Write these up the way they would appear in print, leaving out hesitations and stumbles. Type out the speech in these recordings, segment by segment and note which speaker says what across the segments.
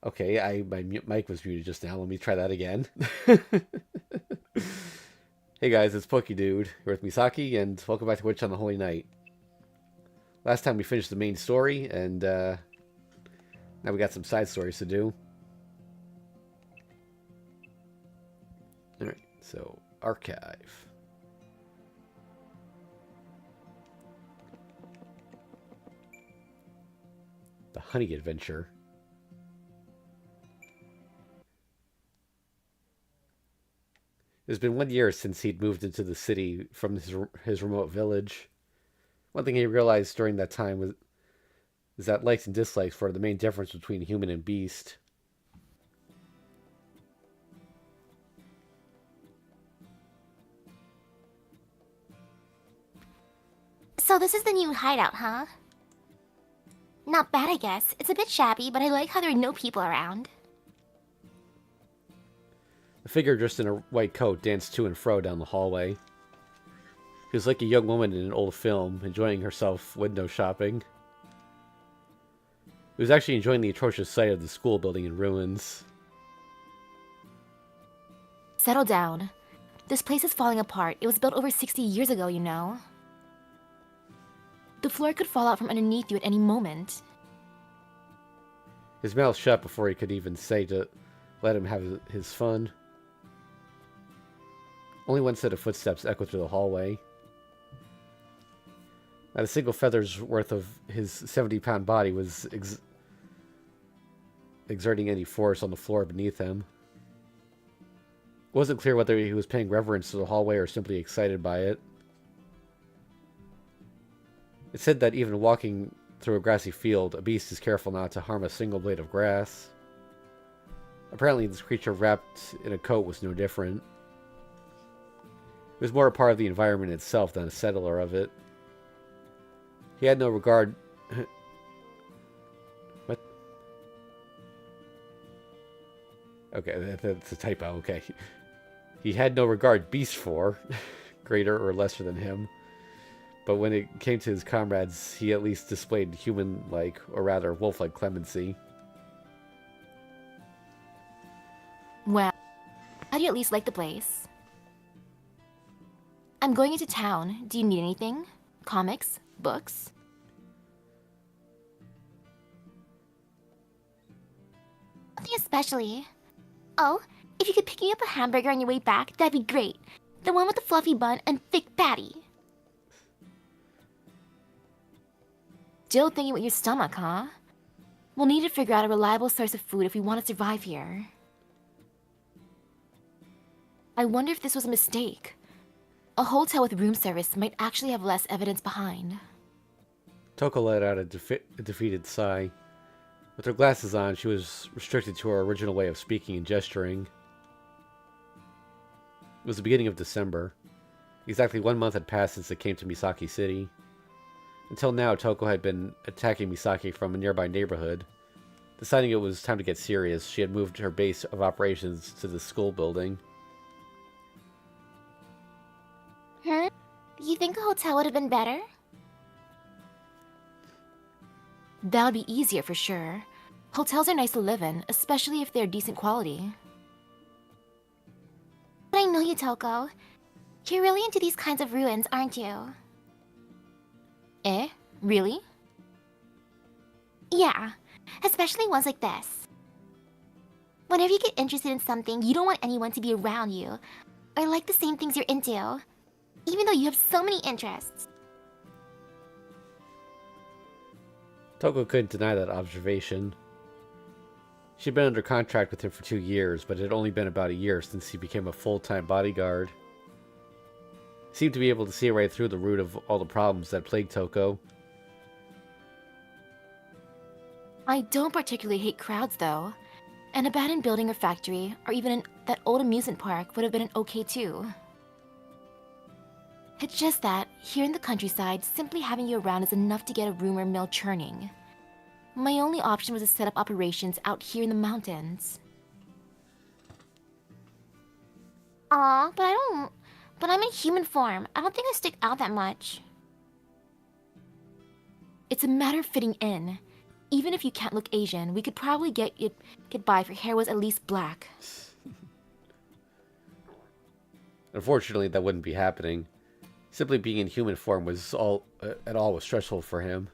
Speaker 1: Okay, my mic was muted just now. Let me try that again. Hey guys, it's Pokey Dude here with Misaki, and welcome back to Witch on the Holy Night. Last time we finished the main story, and now we got some side stories to do. Alright, so archive. The Honey Adventure. It's been 1 year since he'd moved into the city from his remote village. One thing he realized during that time is that likes and dislikes were the main difference between human and beast.
Speaker 2: So this is the new hideout, huh? Not bad, I guess. It's a bit shabby, but I like how there are no people around.
Speaker 1: The figure dressed in a white coat danced to and fro down the hallway. She was like a young woman in an old film, enjoying herself window shopping. He was actually enjoying the atrocious sight of the school building in ruins.
Speaker 2: Settle down. This place is falling apart. It was built over 60 years ago, you know. The floor could fall out from underneath you at any moment.
Speaker 1: His mouth shut before he could even say to let him have his fun. Only one set of footsteps echoed through the hallway. Not a single feather's worth of his 70-pound body was exerting any force on the floor beneath him. It wasn't clear whether he was paying reverence to the hallway or simply excited by it. It said that even walking through a grassy field, a beast is careful not to harm a single blade of grass. Apparently, this creature wrapped in a coat was no different. It was more a part of the environment itself than a settler of it. He had no regard... What? Okay, that's a typo, okay. He had no regard beast for, greater or lesser than him. But when it came to his comrades, he at least displayed human-like, or rather wolf-like clemency.
Speaker 2: Well, how do you at least like the place? I'm going into town. Do you need anything? Comics? Books? Nothing especially. Oh, if you could pick me up a hamburger on your way back, that'd be great. The one with the fluffy bun and thick patty. Still thinking with your stomach, huh? We'll need to figure out a reliable source of food if we want to survive here. I wonder if this was a mistake. A hotel with room service might actually have less evidence behind.
Speaker 1: Toko let out a defeated sigh. With her glasses on, she was restricted to her original way of speaking and gesturing. It was the beginning of December. Exactly 1 month had passed since they came to Misaki City. Until now, Toko had been attacking Misaki from a nearby neighborhood. Deciding it was time to get serious, she had moved her base of operations to the school building.
Speaker 2: Huh? You think a hotel would have been better? That would be easier for sure. Hotels are nice to live in, especially if they're decent quality. But I know you, Toko. You're really into these kinds of ruins, aren't you? Eh? Really? Yeah, especially ones like this. Whenever you get interested in something, you don't want anyone to be around you, or like the same things you're into, even though you have so many interests.
Speaker 1: Toko couldn't deny that observation. She'd been under contract with him for 2 years, but it had only been about a year since he became a full-time bodyguard. He seemed to be able to see right through the root of all the problems that plagued Toko.
Speaker 2: I don't particularly hate crowds, though. An abandoned building or factory, or even that old amusement park would have been okay too. It's just that, here in the countryside, simply having you around is enough to get a rumor mill churning. My only option was to set up operations out here in the mountains. Aw, but I'm in human form. I don't think I stick out that much. It's a matter of fitting in. even if you can't look Asian, we could probably get by if your hair was at least black.
Speaker 1: Unfortunately, that wouldn't be happening. Simply being in human form was was stressful for him.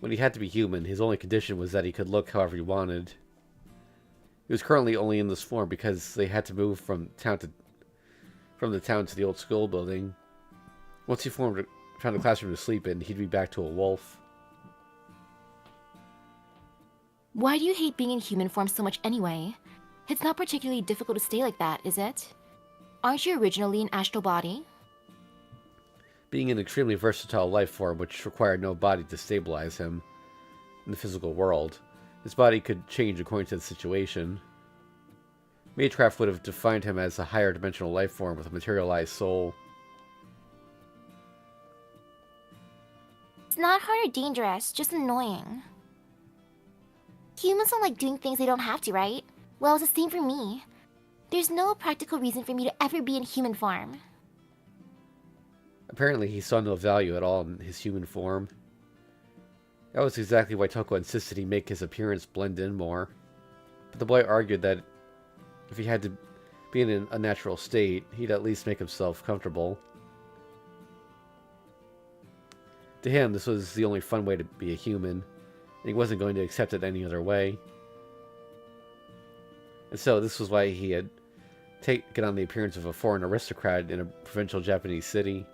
Speaker 1: When he had to be human, his only condition was that he could look however he wanted. He was currently only in this form because they had to move from the town to the old school building. Once he found a classroom to sleep in, he'd be back to a wolf.
Speaker 2: Why do you hate being in human form so much anyway? It's not particularly difficult to stay like that, is it? Aren't you originally an astral body?
Speaker 1: Being an extremely versatile life form which required no body to stabilize him in the physical world, his body could change according to the situation. Magecraft would have defined him as a higher dimensional life form with a materialized soul.
Speaker 2: It's not hard or dangerous, just annoying. Humans don't like doing things they don't have to, right? Well, it's the same for me. There's no practical reason for me to ever be in human form.
Speaker 1: Apparently, he saw no value at all in his human form. That was exactly why Toko insisted he make his appearance blend in more. But the boy argued that if he had to be in an unnatural state, he'd at least make himself comfortable. To him, this was the only fun way to be a human, and he wasn't going to accept it any other way. And so, this was why he had taken on the appearance of a foreign aristocrat in a provincial Japanese city.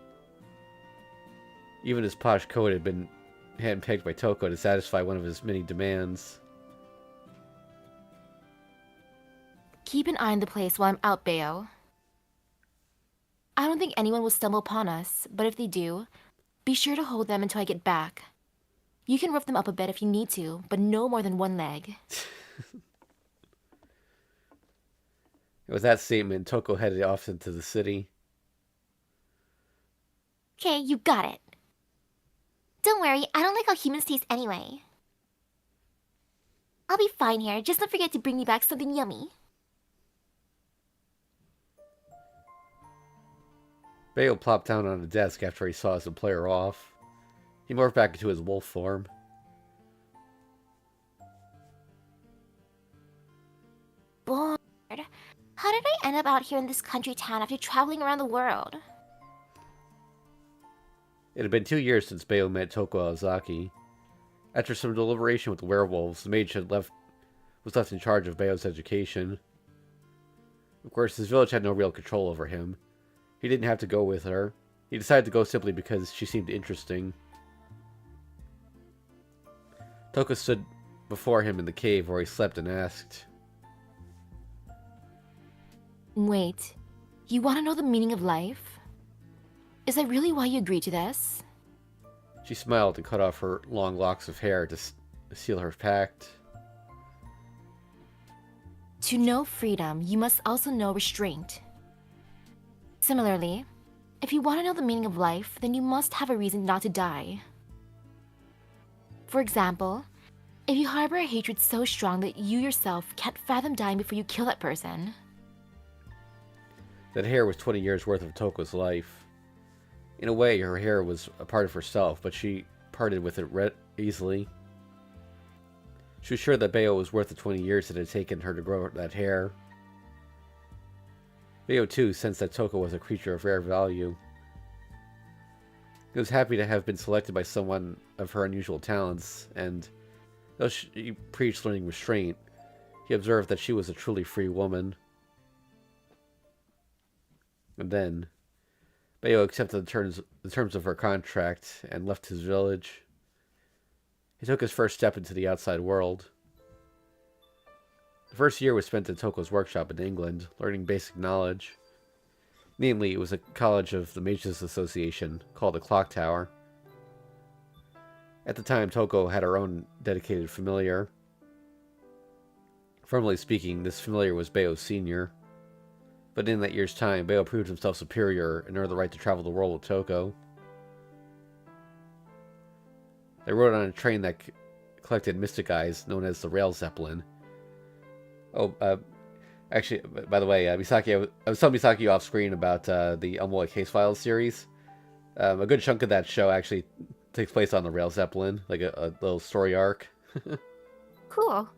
Speaker 1: Even his posh coat had been handpicked by Toko to satisfy one of his many demands.
Speaker 2: Keep an eye on the place while I'm out, Bayo. I don't think anyone will stumble upon us, but if they do, be sure to hold them until I get back. You can rough them up a bit if you need to, but no more than one leg.
Speaker 1: With that statement, Toko headed off into the city.
Speaker 2: Okay, you got it. Don't worry, I don't like how humans taste anyway. I'll be fine here, just don't forget to bring me back something yummy.
Speaker 1: Bayo plopped down on a desk after he saw his employer off. He morphed back into his wolf form.
Speaker 2: Bored. How did I end up out here in this country town after traveling around the world?
Speaker 1: It had been 2 years since Bayo met Aoko Aozaki. After some deliberation with the werewolves, the mage was left in charge of Bayo's education. Of course, his village had no real control over him. He didn't have to go with her. He decided to go simply because she seemed interesting. Toko stood before him in the cave where he slept and asked,
Speaker 2: Wait, you want to know the meaning of life? Is that really why you agreed to this?
Speaker 1: She smiled and cut off her long locks of hair to seal her pact.
Speaker 2: To know freedom, you must also know restraint. Similarly, if you want to know the meaning of life, then you must have a reason not to die. For example, if you harbor a hatred so strong that you yourself can't fathom dying before you kill that person.
Speaker 1: That hair was 20 years worth of Toko's life. In a way, her hair was a part of herself, but she parted with it easily. She was sure that Bayo was worth the 20 years it had taken her to grow that hair. Bayo, too, sensed that Toko was a creature of rare value. He was happy to have been selected by someone of her unusual talents, and though she preached learning restraint, he observed that she was a truly free woman. And then, Bayo accepted the terms of her contract and left his village. He took his first step into the outside world. The first year was spent in Toko's workshop in England, learning basic knowledge. Namely, it was a college of the Mages Association, called the Clock Tower. At the time, Toko had her own dedicated familiar. Formally speaking, this familiar was Bayo's senior. But in that year's time, Bayo proved himself superior and earned the right to travel the world with Toko. They rode on a train that collected mystic eyes, known as the Rail Zeppelin. Actually, by the way, Misaki, I was telling Misaki off screen about the Elmwood Case Files series. A good chunk of that show actually takes place on the Rail Zeppelin, like a little story arc.
Speaker 2: Cool.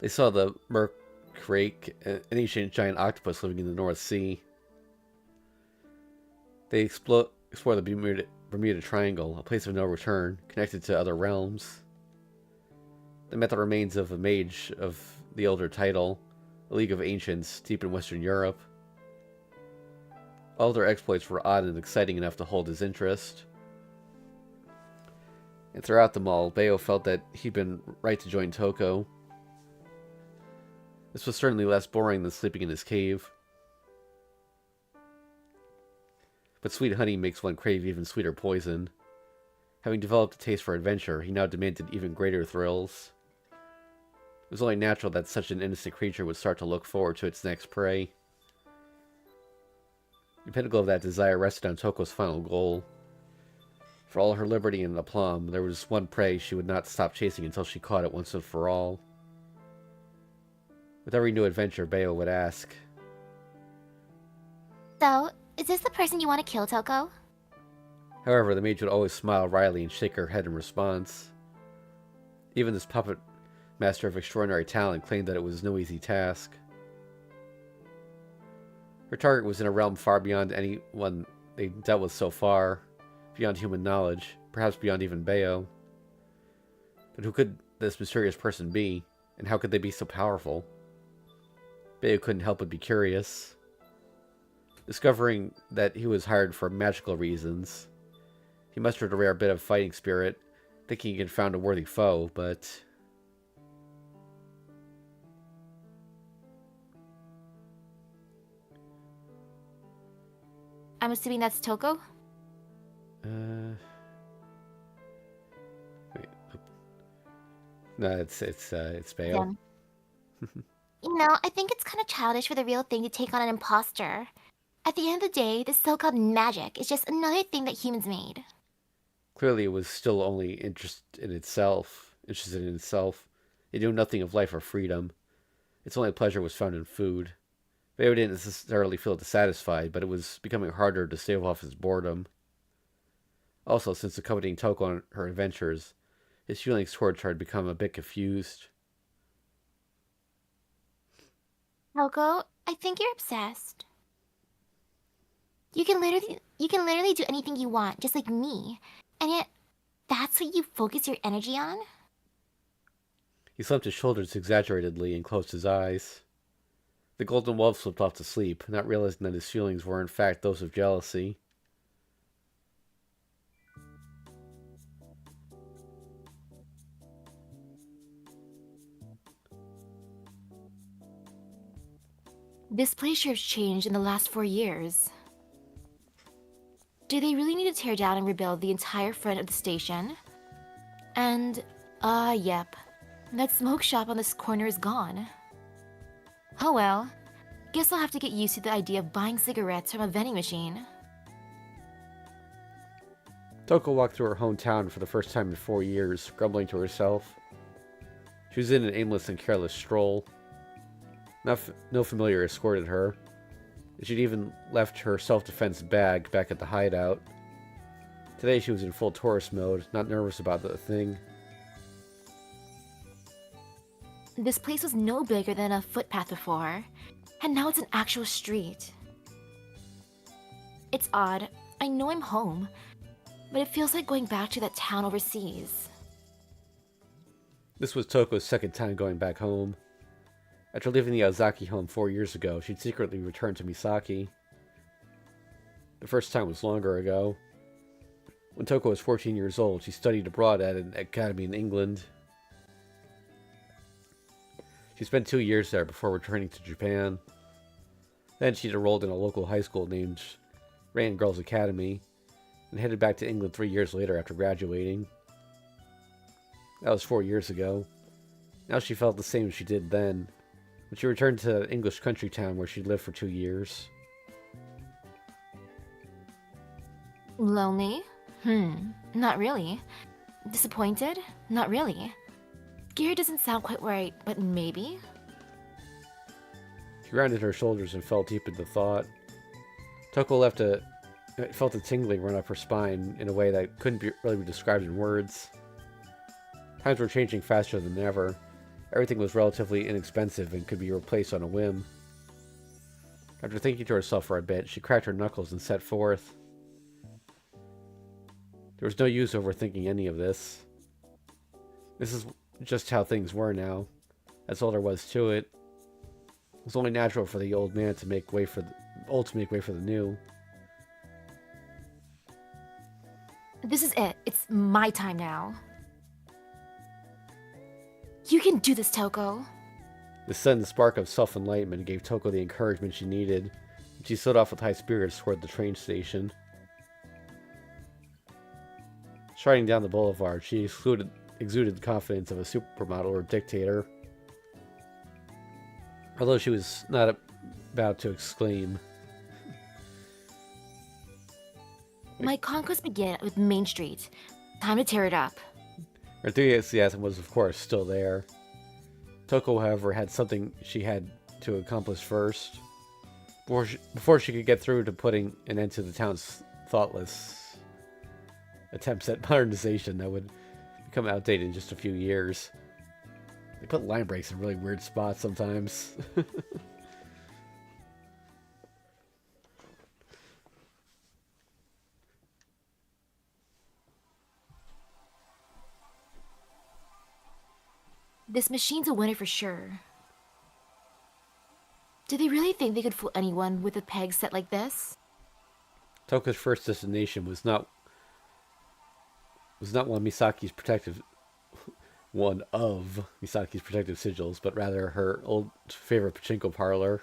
Speaker 1: They saw the Merc Crake, an ancient giant octopus living in the North Sea. They explored the Bermuda Triangle, a place of no return, connected to other realms. They met the remains of a mage of the older title, a League of Ancients, deep in Western Europe. All their exploits were odd and exciting enough to hold his interest. And throughout them all, Bayo felt that he'd been right to join Toko. This was certainly less boring than sleeping in his cave. But sweet honey makes one crave even sweeter poison. Having developed a taste for adventure, he now demanded even greater thrills. It was only natural that such an innocent creature would start to look forward to its next prey. The pinnacle of that desire rested on Toko's final goal. For all her liberty and aplomb, there was one prey she would not stop chasing until she caught it once and for all. With every new adventure, Bayo would ask,
Speaker 2: So, is this the person you want to kill, Toko?
Speaker 1: However, the mage would always smile wryly and shake her head in response. Even this puppet master of extraordinary talent claimed that it was no easy task. Her target was in a realm far beyond anyone they dealt with so far, beyond human knowledge, perhaps beyond even Bayo. But who could this mysterious person be, and how could they be so powerful? Bayo couldn't help but be curious. Discovering that he was hired for magical reasons, he mustered a rare bit of fighting spirit, thinking he had found a worthy foe, but...
Speaker 2: I'm assuming that's Toko?
Speaker 1: Wait. No, it's Bayo.
Speaker 2: You know, I think it's kind of childish for the real thing to take on an imposter. At the end of the day, this so-called magic is just another thing that humans made.
Speaker 1: Clearly, it was still only interested in itself. It knew nothing of life or freedom. Its only pleasure was found in food. Bayo didn't necessarily feel dissatisfied, but it was becoming harder to stave off his boredom. Also, since accompanying Toko on her adventures, his feelings towards her had become a bit confused.
Speaker 2: Toko, I think you're obsessed. You can literally do anything you want, just like me. And yet, that's what you focus your energy on?
Speaker 1: He slumped his shoulders exaggeratedly and closed his eyes. The golden wolf slipped off to sleep, not realizing that his feelings were in fact those of jealousy.
Speaker 2: This place sure has changed in the last 4 years. Do they really need to tear down and rebuild the entire front of the station? And, yep. That smoke shop on this corner is gone. Oh well. Guess I'll have to get used to the idea of buying cigarettes from a vending machine.
Speaker 1: Toko walked through her hometown for the first time in 4 years, grumbling to herself. She was in an aimless and careless stroll. No familiar escorted her. She'd even left her self-defense bag back at the hideout. Today she was in full tourist mode, not nervous about the thing.
Speaker 2: This place was no bigger than a footpath before, and now it's an actual street. It's odd. I know I'm home, but it feels like going back to that town overseas.
Speaker 1: This was Toko's second time going back home. After leaving the Aozaki home 4 years ago, she'd secretly returned to Misaki. The first time was longer ago. When Toko was 14 years old, she studied abroad at an academy in England. She spent 2 years there before returning to Japan. Then she'd enrolled in a local high school named Rand Girls Academy, and headed back to England 3 years later after graduating. That was 4 years ago. Now she felt the same as she did then, when she returned to an English country town where she'd lived for 2 years.
Speaker 2: Lonely? Not really. Disappointed? Not really. Scared doesn't sound quite right, but maybe?
Speaker 1: She rounded her shoulders and fell deep into thought. Toko left a It felt a tingling run up her spine in a way that really be described in words. Times were changing faster than ever. Everything was relatively inexpensive and could be replaced on a whim. After thinking to herself for a bit, she cracked her knuckles and set forth. There was no use overthinking any of this. This is just how things were now. That's all there was to it. It was only natural for the old man to make way for the new.
Speaker 2: This is it. It's my time now. You can do this, Toko.
Speaker 1: The sudden spark of self-enlightenment gave Toko the encouragement she needed, and she set off with high spirits toward the train station. Striding down the boulevard, she exuded the confidence of a supermodel or dictator. Although she was not about to exclaim.
Speaker 2: My conquest began with Main Street. Time to tear it up.
Speaker 1: Her enthusiasm was, of course, still there. Toko, however, had something she had to accomplish first. Before she could get through to putting an end to the town's thoughtless attempts at modernization that would become outdated in just a few years. They put line breaks in really weird spots sometimes.
Speaker 2: This machine's a winner for sure. Did they really think they could fool anyone with a peg set like this?
Speaker 1: Toko's first destination was not one of Misaki's protective sigils, but rather her old favorite pachinko parlor.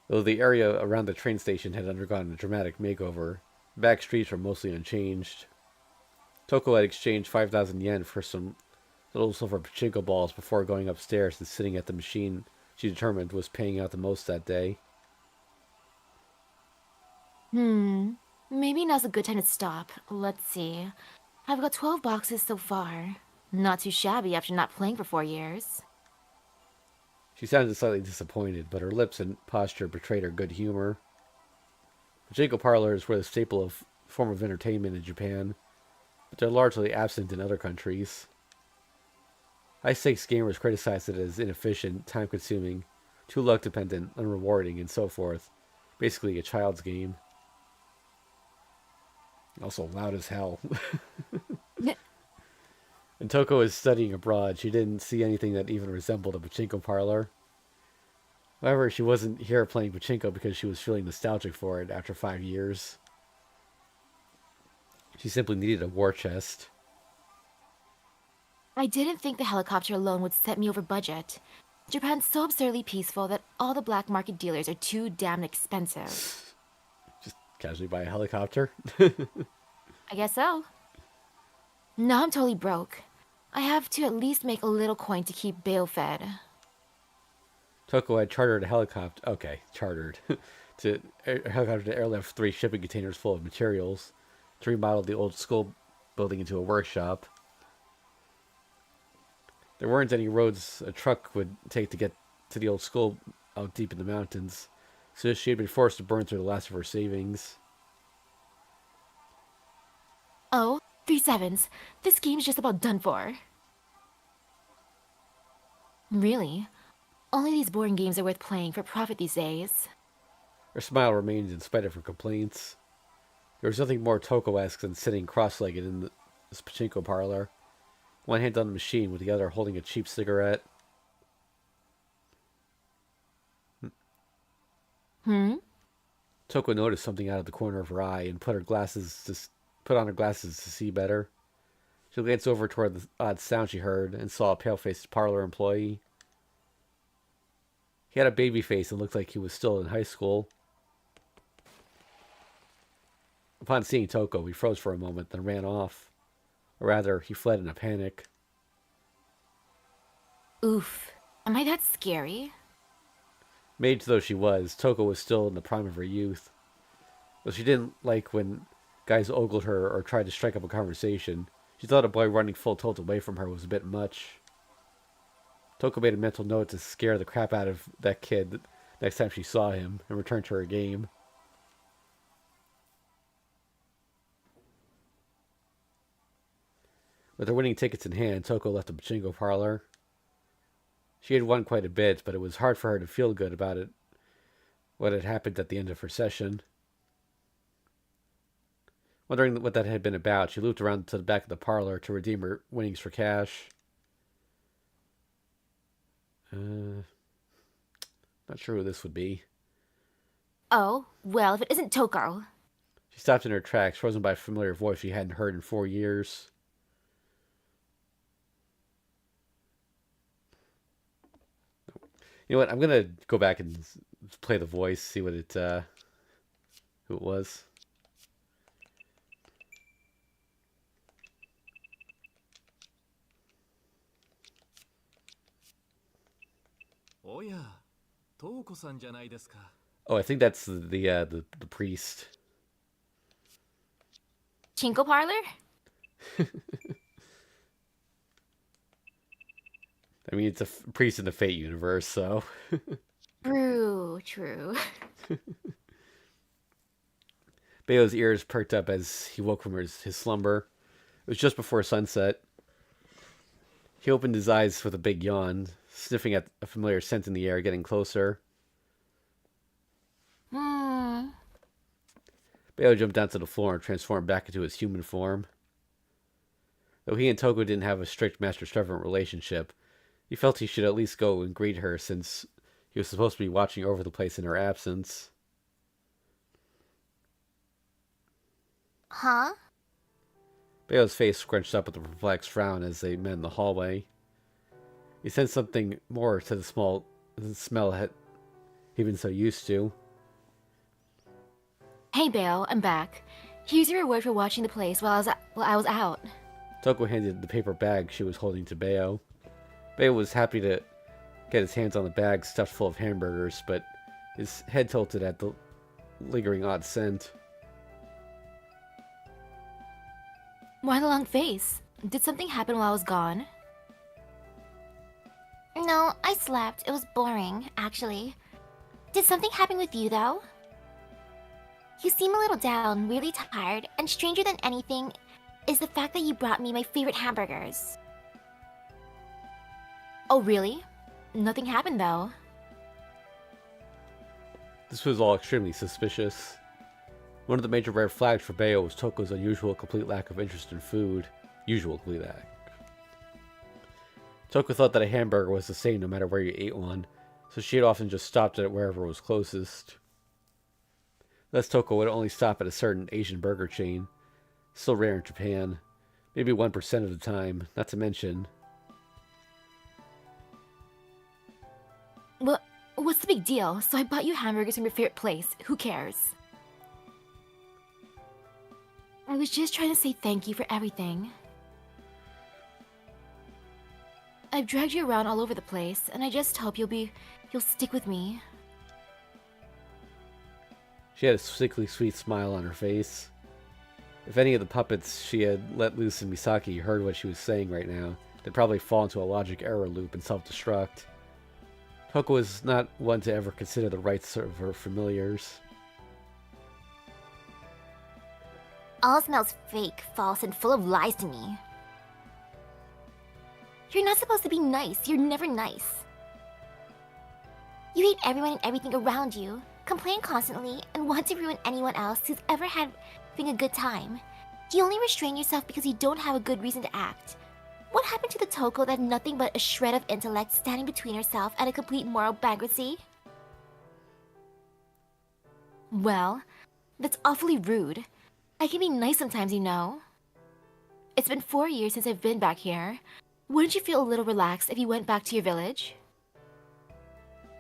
Speaker 1: Though the area around the train station had undergone a dramatic makeover, the back streets were mostly unchanged. Toko had exchanged 5,000 yen for some little silver pachinko balls before going upstairs and sitting at the machine she determined was paying out the most that day.
Speaker 2: Maybe now's a good time to stop. Let's see. I've got 12 boxes so far. Not too shabby after not playing for 4 years.
Speaker 1: She sounded slightly disappointed, but her lips and posture betrayed her good humor. Pachinko parlors were the staple form of entertainment in Japan, but they're largely absent in other countries. High-stakes gamers criticized it as inefficient, time-consuming, too luck-dependent, unrewarding, and so forth. Basically a child's game. Also loud as hell. When Toko was studying abroad, she didn't see anything that even resembled a pachinko parlor. However, she wasn't here playing pachinko because she was feeling nostalgic for it after 5 years. She simply needed a war chest.
Speaker 2: I didn't think the helicopter alone would set me over budget. Japan's so absurdly peaceful that all the black market dealers are too damn expensive.
Speaker 1: Just casually buy a helicopter?
Speaker 2: I guess so. Now I'm totally broke. I have to at least make a little coin to keep Bayo fed.
Speaker 1: Toko had chartered a helicopter. Okay, chartered. A helicopter to airlift 3 shipping containers full of materials to remodel the old school building into a workshop. There weren't any roads a truck would take to get to the old school out deep in the mountains, so she had been forced to burn through the last of her savings.
Speaker 2: Oh, 3 sevens. This game's just about done for. Really? Only these boring games are worth playing for profit these days.
Speaker 1: Her smile remained in spite of her complaints. There was nothing more Toko-esque than sitting cross-legged in this pachinko parlor, one hand on the machine with the other holding a cheap cigarette. Toko noticed something out of the corner of her eye and put on her glasses to see better. She glanced over toward the odd sound she heard and saw a pale-faced parlor employee. He had a baby face and looked like he was still in high school. Upon seeing Toko, he froze for a moment, then ran off. Or rather, he fled in a panic.
Speaker 2: Oof. Am I that scary?
Speaker 1: Mage though she was, Toko was still in the prime of her youth. Though she didn't like when guys ogled her or tried to strike up a conversation, she thought a boy running full tilt away from her was a bit much. Toko made a mental note to scare the crap out of that kid next time she saw him and returned to her game. With her winning tickets in hand, Toko left the pachinko parlor. She had won quite a bit, but it was hard for her to feel good about it, what had happened at the end of her session. Wondering what that had been about, she looped around to the back of the parlor to redeem her winnings for cash. Not sure who this would be.
Speaker 2: Oh, well, if it isn't Toko.
Speaker 1: She stopped in her tracks, frozen by a familiar voice she hadn't heard in 4 years. You know what? I'm gonna go back and play the voice, see what it, who it was.
Speaker 3: Oh yeah, Toko-san じゃないですか。
Speaker 1: Oh, I think that's the priest.
Speaker 2: Chinko parlor?
Speaker 1: I mean, it's a priest in the Fate universe, so.
Speaker 2: True.
Speaker 1: Bayo's ears perked up as he woke from his slumber. It was just before sunset. He opened his eyes with a big yawn, sniffing at a familiar scent in the air, getting closer. Bayo jumped down to the floor and transformed back into his human form. Though he and Toko didn't have a strict master-servant relationship, he felt he should at least go and greet her since he was supposed to be watching over the place in her absence.
Speaker 2: Huh?
Speaker 1: Bayo's face scrunched up with a perplexed frown as they met in the hallway. He sensed something more to the smell he'd been so used to.
Speaker 2: Hey, Bayo, I'm back. Here's your reward for watching the place while I was out.
Speaker 1: Toko handed the paper bag she was holding to Bayo. Bayo was happy to get his hands on the bag stuffed full of hamburgers, but his head tilted at the lingering odd scent.
Speaker 2: Why the long face? Did something happen while I was gone? No, I slept. It was boring, actually. Did something happen with you, though? You seem a little down, really tired, and stranger than anything is the fact that you brought me my favorite hamburgers. Oh, really? Nothing happened, though.
Speaker 1: This was all extremely suspicious. One of the major red flags for Bayo was Toko's unusual complete lack of interest in food. Usual complete lack. Toko thought that a hamburger was the same no matter where you ate one, so she had often just stopped at it wherever was closest. Thus Toko would only stop at a certain Asian burger chain, still rare in Japan, maybe 1% of the time, not to mention.
Speaker 2: Well, what's the big deal? So I bought you hamburgers from your favorite place. Who cares? I was just trying to say thank you for everything. I've dragged you around all over the place, and I just hope you'll stick with me.
Speaker 1: She had a sickly sweet smile on her face. If any of the puppets she had let loose in Misaki heard what she was saying right now, they'd probably fall into a logic error loop and self-destruct. Toko was not one to ever consider the rights of her familiars.
Speaker 2: All smells fake, false, and full of lies to me. You're not supposed to be nice. You're never nice. You hate everyone and everything around you, complain constantly, and want to ruin anyone else who's ever having a good time. You only restrain yourself because you don't have a good reason to act. What happened to the Toko that had nothing but a shred of intellect standing between herself and a complete moral bankruptcy? Well, that's awfully rude. I can be nice sometimes, you know. It's been 4 years since I've been back here. Wouldn't you feel a little relaxed if you went back to your village?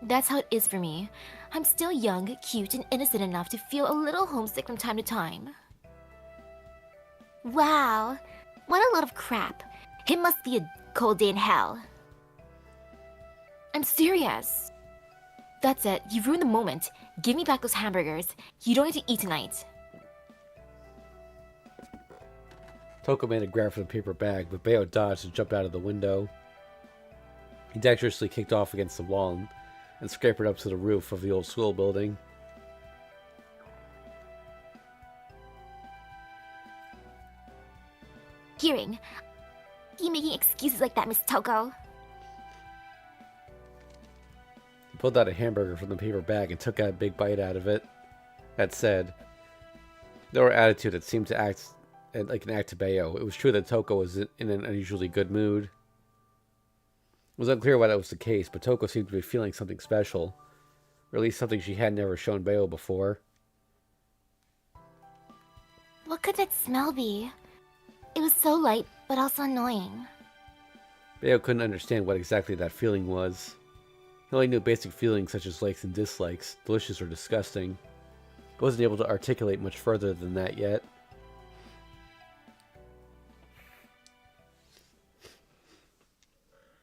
Speaker 2: That's how it is for me. I'm still young, cute, and innocent enough to feel a little homesick from time to time. Wow, what a load of crap. It must be a cold day in hell. I'm serious. That's it, you've ruined the moment. Give me back those hamburgers. You don't need to eat tonight.
Speaker 1: Toko made a grab for the paper bag, but Bayo dodged and jumped out of the window. He dexterously kicked off against the wall and scampered up to the roof of the old school building.
Speaker 2: Hearing, Keep making excuses like that, Miss Toko.
Speaker 1: He pulled out a hamburger from the paper bag and took a big bite out of it. That said, though her attitude had seemed to act like an act to Bayo, it was true that Toko was in an unusually good mood. It was unclear why that was the case, but Toko seemed to be feeling something special, or at least something she had never shown Bayo before.
Speaker 2: What could that smell be? It was so light, but also annoying.
Speaker 1: Bayo couldn't understand what exactly that feeling was. He only knew basic feelings such as likes and dislikes, delicious or disgusting. He wasn't able to articulate much further than that yet.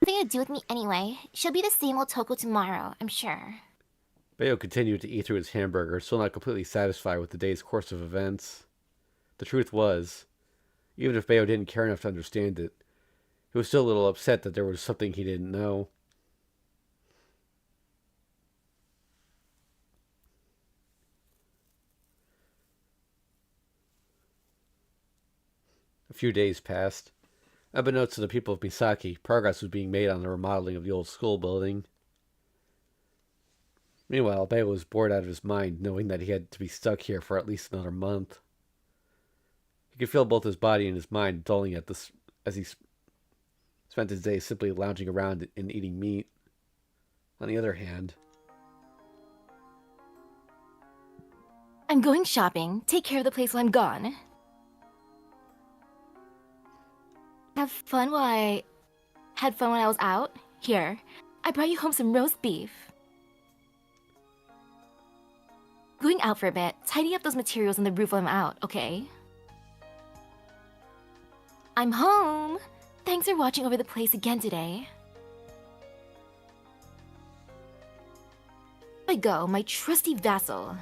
Speaker 2: Nothing to do with me anyway. She'll be the same old Toko tomorrow, I'm sure.
Speaker 1: Bayo continued to eat through his hamburger, still not completely satisfied with the day's course of events. The truth was, even if Bayo didn't care enough to understand it, he was still a little upset that there was something he didn't know. A few days passed. Unbeknownst to the people of Misaki, progress was being made on the remodeling of the old school building. Meanwhile, Bayo was bored out of his mind, knowing that he had to be stuck here for at least another month. He could feel both his body and his mind dulling at this as he spent his days simply lounging around and eating meat. On the other hand,
Speaker 2: I'm going shopping. Take care of the place while I'm gone. Have fun while I... Had fun when I was out? Here, I brought you home some roast beef. Going out for a bit, tidy up those materials on the roof while I'm out, okay? I'm home! Thanks for watching over the place again today. I go, my trusty vassal.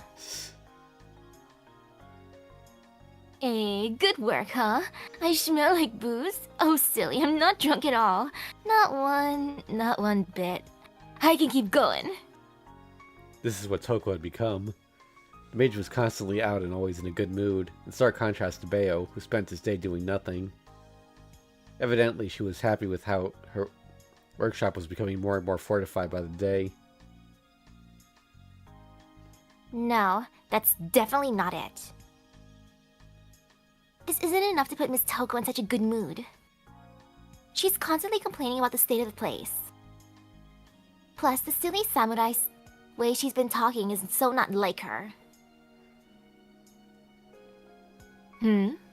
Speaker 2: Hey, good work, huh? I smell like booze? Oh, silly, I'm not drunk at all. Not one bit. I can keep going.
Speaker 1: this is what Toko had become. The mage was constantly out and always in a good mood, in stark contrast to Bayo, who spent his day doing nothing. Evidently, she was happy with how her workshop was becoming more and more fortified by the day.
Speaker 2: No, that's definitely not it. This isn't enough to put Miss Toko in such a good mood. She's constantly complaining about the state of the place. Plus, the silly samurai way she's been talking is so not like her.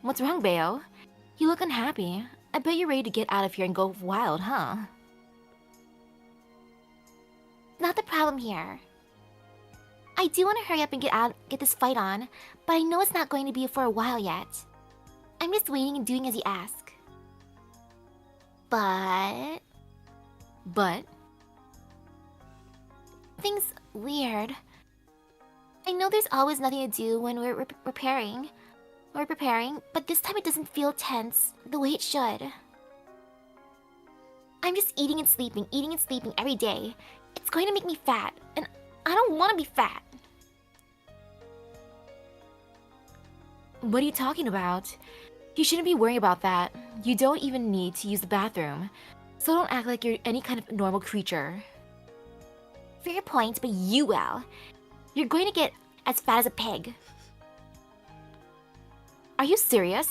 Speaker 2: What's wrong, Bayo? You look unhappy. I bet you're ready to get out of here and go wild, huh? Not the problem here. I do want to hurry up and get this fight on, but I know it's not going to be for a while yet. I'm just waiting and doing as you ask. But... Things weird. I know there's always nothing to do when we're preparing, but this time it doesn't feel tense the way it should. I'm just eating and sleeping every day. It's going to make me fat, and I don't want to be fat. What are you talking about? You shouldn't be worrying about that. You don't even need to use the bathroom, so don't act like you're any kind of normal creature. Fair point, but you will. You're going to get as fat as a pig. Are you serious?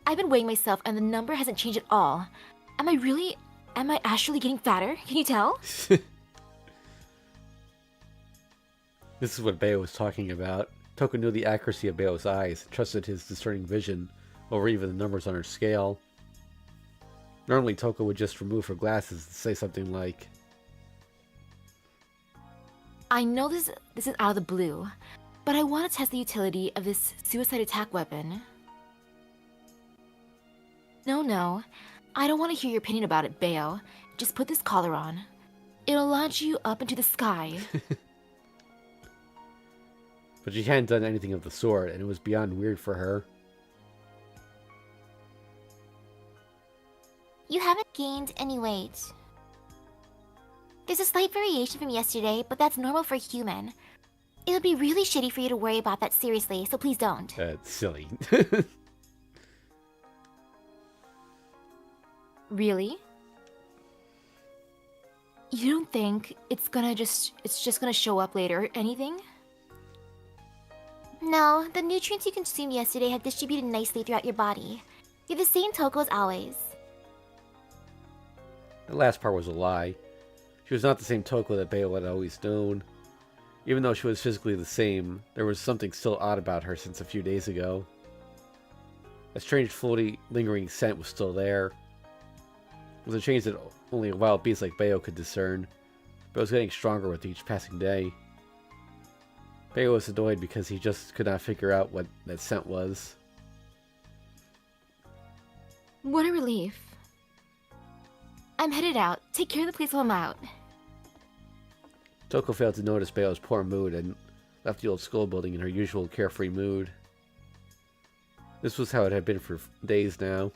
Speaker 2: I've been weighing myself and the number hasn't changed at all. Am I actually getting fatter? Can you tell?
Speaker 1: This is what Bayo was talking about. Toko knew the accuracy of Bayo's eyes, and trusted his discerning vision over even the numbers on her scale. Normally, Toko would just remove her glasses and say something like,
Speaker 2: I know this is out of the blue, but I want to test the utility of this suicide attack weapon. No, I don't want to hear your opinion about it, Bayo. Just put this collar on. It'll launch you up into the sky.
Speaker 1: but she hadn't done anything of the sort, and it was beyond weird for her.
Speaker 2: You haven't gained any weight. There's a slight variation from yesterday, but that's normal for a human. It would be really shitty for you to worry about that seriously, so please don't.
Speaker 1: That's silly.
Speaker 2: Really? You don't think it's just gonna show up later or anything? No, the nutrients you consumed yesterday have distributed nicely throughout your body. You're the same Toko as always.
Speaker 1: The last part was a lie. She was not the same Toko that Bayo had always known. Even though she was physically the same, there was something still odd about her since a few days ago. A strange, floaty, lingering scent was still there. It was a change that only a wild beast like Bayo could discern, but it was getting stronger with each passing day. Bayo was annoyed because he just could not figure out what that scent was.
Speaker 2: What a relief. I'm headed out. Take care of the place while I'm out.
Speaker 1: Toko failed to notice Bayo's poor mood and left the old school building in her usual carefree mood. This was how it had been for days now.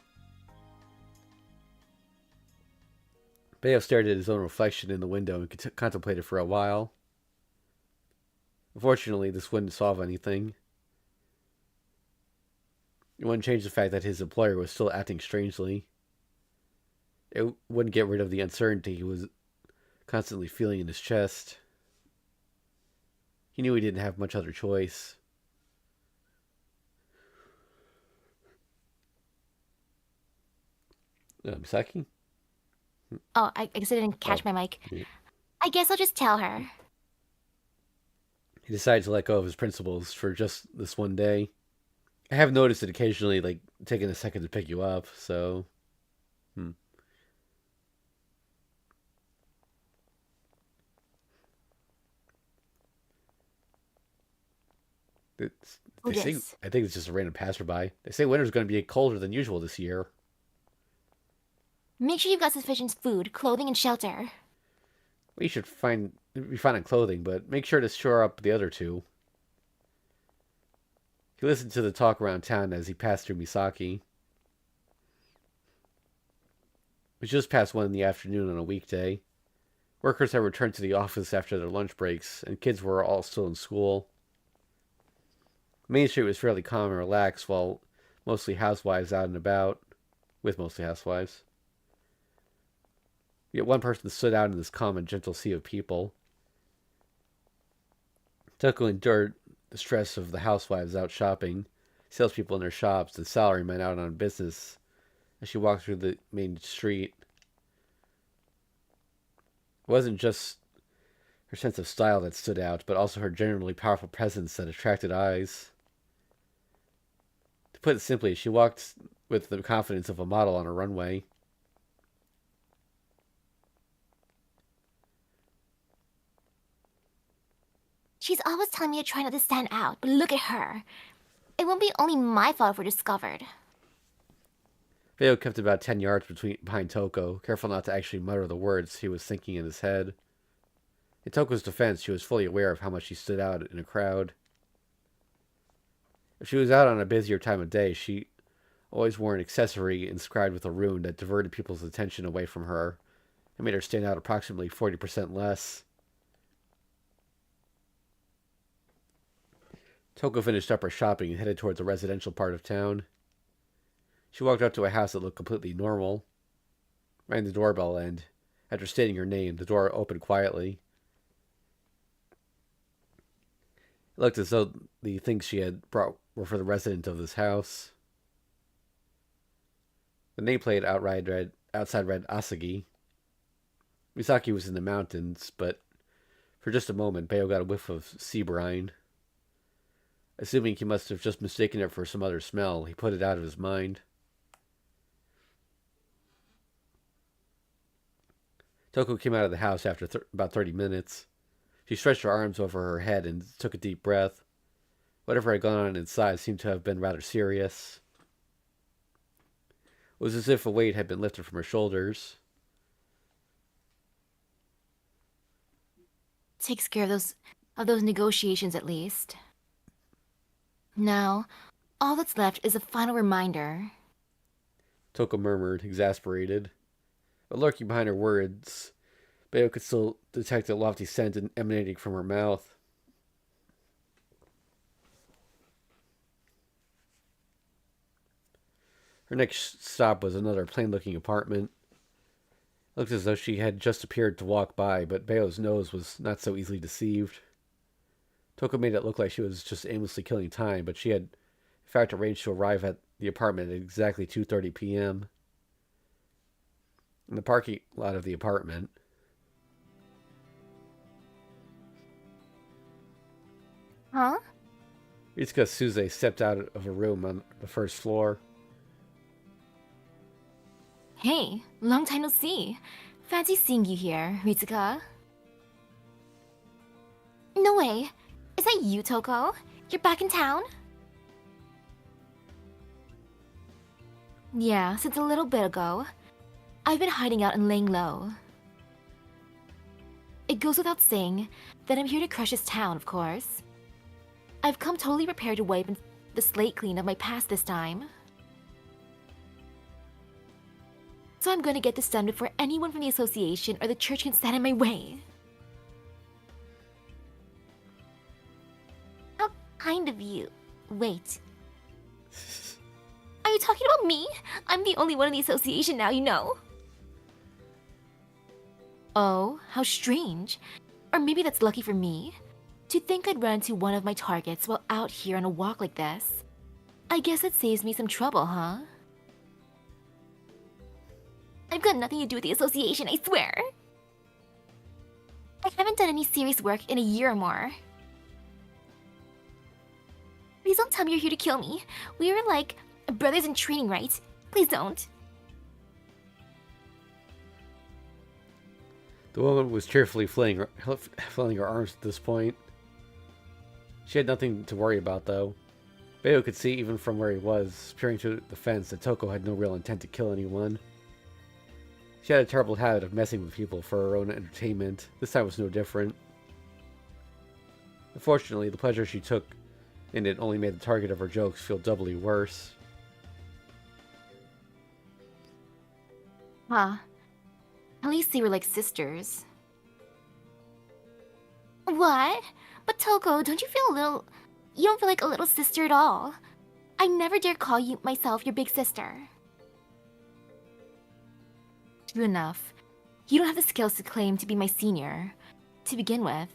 Speaker 1: Bayo stared at his own reflection in the window and contemplated for a while. Unfortunately, this wouldn't solve anything. It wouldn't change the fact that his employer was still acting strangely. It wouldn't get rid of the uncertainty he was constantly feeling in his chest. He knew he didn't have much other choice. Misaki?
Speaker 2: Oh, I guess I didn't catch my mic.
Speaker 1: Yeah.
Speaker 2: I guess I'll just tell her.
Speaker 1: He decided to let go of his principles for just this one day. I have noticed it occasionally, like, taking a second to pick you up, so... I think it's just a random passerby. They say winter's going to be colder than usual this year.
Speaker 2: Make sure you've got sufficient food, clothing, and shelter.
Speaker 1: We should be fine on clothing, but make sure to shore up the other two. He listened to the talk around town as he passed through Misaki. It was just past 1 in the afternoon on a weekday. Workers had returned to the office after their lunch breaks, and kids were all still in school. Main Street was fairly calm and relaxed, while mostly housewives out and about, with mostly housewives. Yet one person stood out in this calm and gentle sea of people. Toko endured the stress of the housewives out shopping, salespeople in their shops, and salarymen out on business as she walked through the main street. It wasn't just her sense of style that stood out, but also her generally powerful presence that attracted eyes. To put it simply, she walked with the confidence of a model on a runway.
Speaker 2: She's always telling me to try not to stand out, but look at her. It won't be only my fault if we're discovered.
Speaker 1: Bayo kept about 10 yards behind Toko, careful not to actually mutter the words he was thinking in his head. In Toko's defense, she was fully aware of how much she stood out in a crowd. If she was out on a busier time of day, she always wore an accessory inscribed with a rune that diverted people's attention away from her and made her stand out approximately 40% less. Toko finished up her shopping and headed towards the residential part of town. She walked up to a house that looked completely normal, rang the doorbell, and, after stating her name, the door opened quietly. It looked as though the things she had brought were for the resident of this house. The nameplate outside read Asagi. Misaki was in the mountains, but for just a moment, Bayo got a whiff of sea brine. Assuming he must have just mistaken it for some other smell, he put it out of his mind. Toko came out of the house after about 30 minutes. She stretched her arms over her head and took a deep breath. Whatever had gone on inside seemed to have been rather serious. It was as if a weight had been lifted from her shoulders.
Speaker 2: Takes care of those negotiations at least. Now, all that's left is a final reminder.
Speaker 1: Toko murmured, exasperated. But lurking behind her words, Bayo could still detect a lofty scent emanating from her mouth. Her next stop was another plain-looking apartment. Looked as though she had just appeared to walk by, but Bao's nose was not so easily deceived. Toko made it look like she was just aimlessly killing time, but she had, in fact, arranged to arrive at the apartment at exactly 2:30 p.m. in the parking lot of the apartment.
Speaker 2: Huh?
Speaker 1: Ritsuka Suze stepped out of a room on the first floor.
Speaker 2: Hey, long time no see. Fancy seeing you here, Ritsuka. No way. Is that you, Toko? You're back in town? Yeah, since a little bit ago. I've been hiding out and laying low. It goes without saying that I'm here to crush this town, of course. I've come totally prepared to wipe the slate clean of my past this time. So I'm going to get this done before anyone from the association or the church can stand in my way. How kind of you. Wait. Are you talking about me? I'm the only one in the association now, you know. Oh, how strange. Or maybe that's lucky for me. To think I'd run into one of my targets while out here on a walk like this. I guess it saves me some trouble, huh? I've got nothing to do with the association, I swear. I haven't done any serious work in a year or more. Please don't tell me you're here to kill me. We were like brothers in training, right? Please don't.
Speaker 1: The woman was cheerfully flailing her arms at this point. She had nothing to worry about, though. Bao could see, even from where he was, peering through the fence, that Toko had no real intent to kill anyone. She had a terrible habit of messing with people for her own entertainment. This time was no different. Unfortunately, the pleasure she took in it only made the target of her jokes feel doubly worse.
Speaker 2: Huh. At least they were like sisters. What? But Toko, don't you feel a little... You don't feel like a little sister at all. I never dare call you myself your big sister. True enough. You don't have the skills to claim to be my senior. To begin with,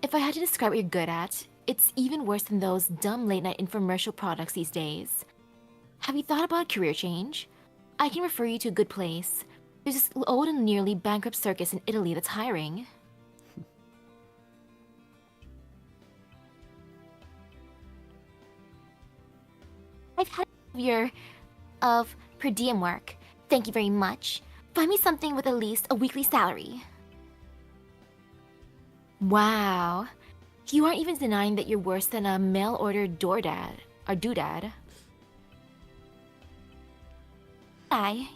Speaker 2: if I had to describe what you're good at, it's even worse than those dumb late-night infomercial products these days. Have you thought about a career change? I can refer you to a good place. There's this old and nearly bankrupt circus in Italy that's hiring. I've had a year of per diem work. Thank you very much. Find me something with at least a weekly salary. Wow. You aren't even denying that you're worse than a mail-order doodad.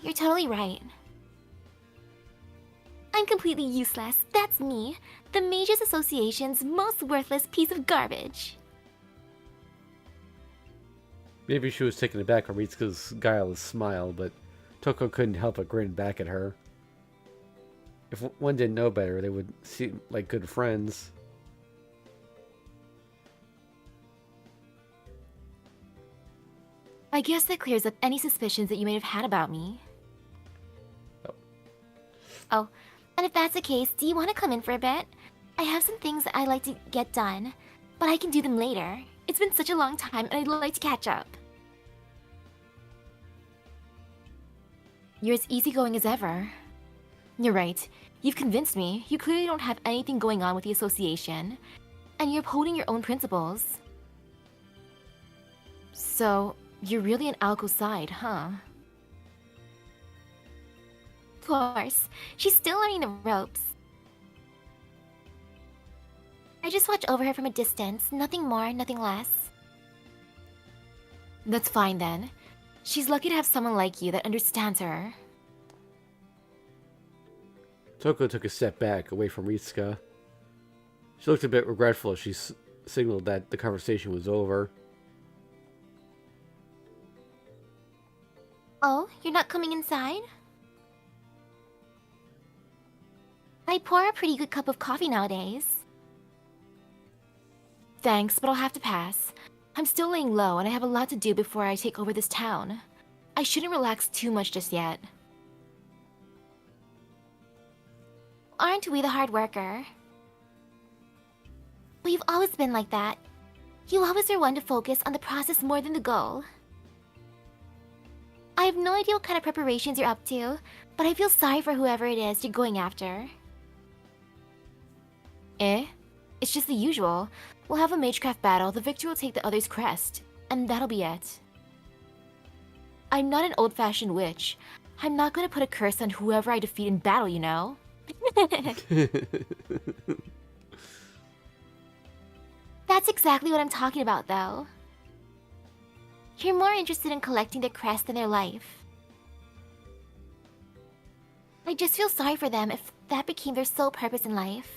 Speaker 2: You're totally right. I'm completely useless. That's me. The Mages Association's most worthless piece of garbage.
Speaker 1: Maybe she was taken aback by Ritsuka's guileless smile, but Toko couldn't help but grin back at her. If one didn't know better, they would seem like good friends.
Speaker 2: I guess that clears up any suspicions that you may have had about me. Oh, and if that's the case, do you want to come in for a bit? I have some things that I'd like to get done, but I can do them later. It's been such a long time, and I'd like to catch up. You're as easygoing as ever. You're right. You've convinced me. You clearly don't have anything going on with the association, and you're upholding your own principles. So, you're really on Aoko's side, huh? Of course. She's still learning the ropes. I just watch over her from a distance. Nothing more, nothing less. That's fine then. She's lucky to have someone like you that understands her.
Speaker 1: Toko took a step back, away from Ritsuka. She looked a bit regretful as she signaled that the conversation was over.
Speaker 2: Oh, you're not coming inside? I pour a pretty good cup of coffee nowadays. Thanks, but I'll have to pass. I'm still laying low and I have a lot to do before I take over this town. I shouldn't relax too much just yet. aren't we the hard worker? But you've always been like that. You always are one to focus on the process more than the goal. I have no idea what kind of preparations you're up to, but I feel sorry for whoever it is you're going after. It's just the usual. We'll have a magecraft battle, the victor will take the other's crest, and that'll be it. I'm not an old-fashioned witch. I'm not gonna put a curse on whoever I defeat in battle, you know? That's exactly what I'm talking about, though. You're more interested in collecting their crest than their life. I just feel sorry for them if that became their sole purpose in life.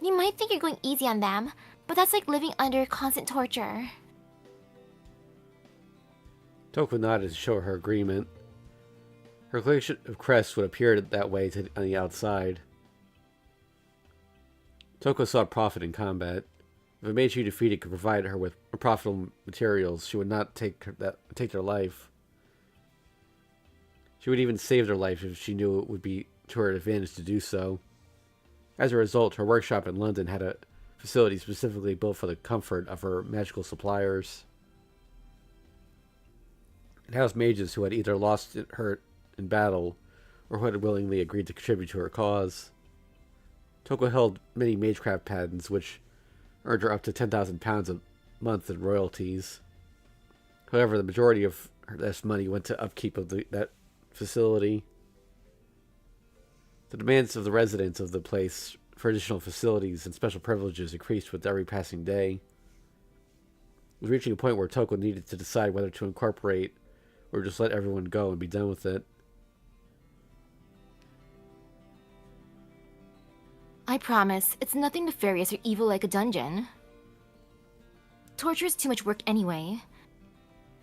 Speaker 2: You might think you're going easy on them, but that's like living under constant torture.
Speaker 1: Toko nodded to show her agreement. Her collection of crests would appear that way on the outside. Toko saw profit in combat. If a mage she defeated could provide her with profitable materials, she would not take their life. She would even save their life if she knew it would be to her advantage to do so. As a result, her workshop in London had a facility specifically built for the comfort of her magical suppliers. It housed mages who had either lost her in battle or who had willingly agreed to contribute to her cause. Toko held many magecraft patents, which earned her up to 10,000 pounds a month in royalties. However, the majority of this money went to upkeep of that facility. The demands of the residents of the place for additional facilities and special privileges increased with every passing day. It was reaching a point where Toko needed to decide whether to incorporate or just let everyone go and be done with it.
Speaker 2: I promise, it's nothing nefarious or evil like a dungeon. Torture is too much work anyway.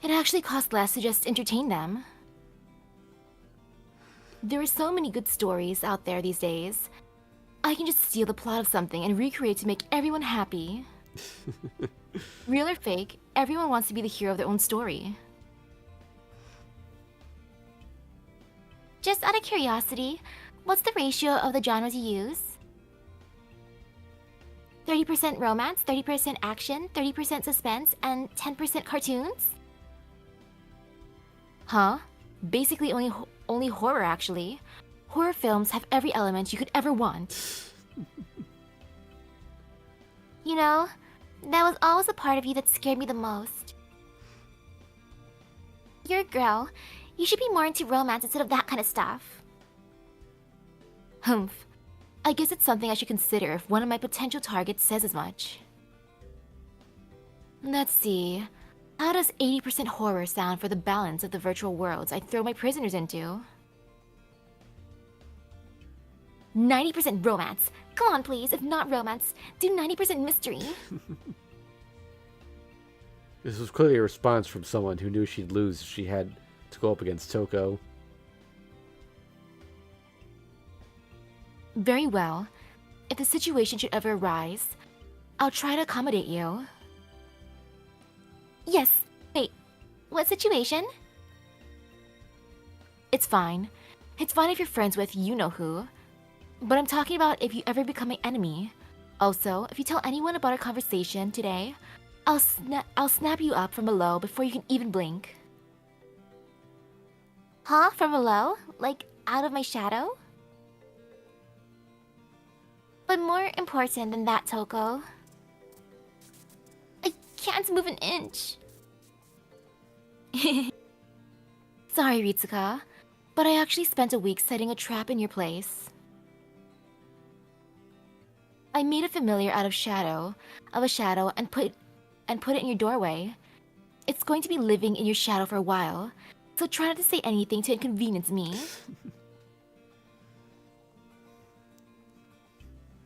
Speaker 2: It actually costs less to just entertain them. There are so many good stories out there these days. I can just steal the plot of something and recreate to make everyone happy. Real or fake, everyone wants to be the hero of their own story. Just out of curiosity, what's the ratio of the genres you use? 30% romance, 30% action, 30% suspense, and 10% cartoons? Huh? Basically only horror, actually. Horror films have every element you could ever want. You know, that was always a part of you that scared me the most. You're a girl. You should be more into romance instead of that kind of stuff. Humph. I guess it's something I should consider if one of my potential targets says as much. Let's see. How does 80% horror sound for the balance of the virtual worlds I throw my prisoners into? 90% romance. Come on, please. If not romance, do 90% mystery.
Speaker 1: This was clearly a response from someone who knew she'd lose if she had to go up against Toko.
Speaker 2: Very well. If the situation should ever arise, I'll try to accommodate you. Yes. Wait. What situation? It's fine. It's fine if you're friends with you-know-who. But I'm talking about if you ever become my enemy. Also, if you tell anyone about our conversation today, I'll snap you up from below before you can even blink. Huh? From below? Like, out of my shadow? But more important than that, Toko. I can't move an inch. Sorry, Ritsuka, but I actually spent a week setting a trap in your place. I made a familiar out of a shadow, and put it in your doorway. It's going to be living in your shadow for a while, so try not to say anything to inconvenience me.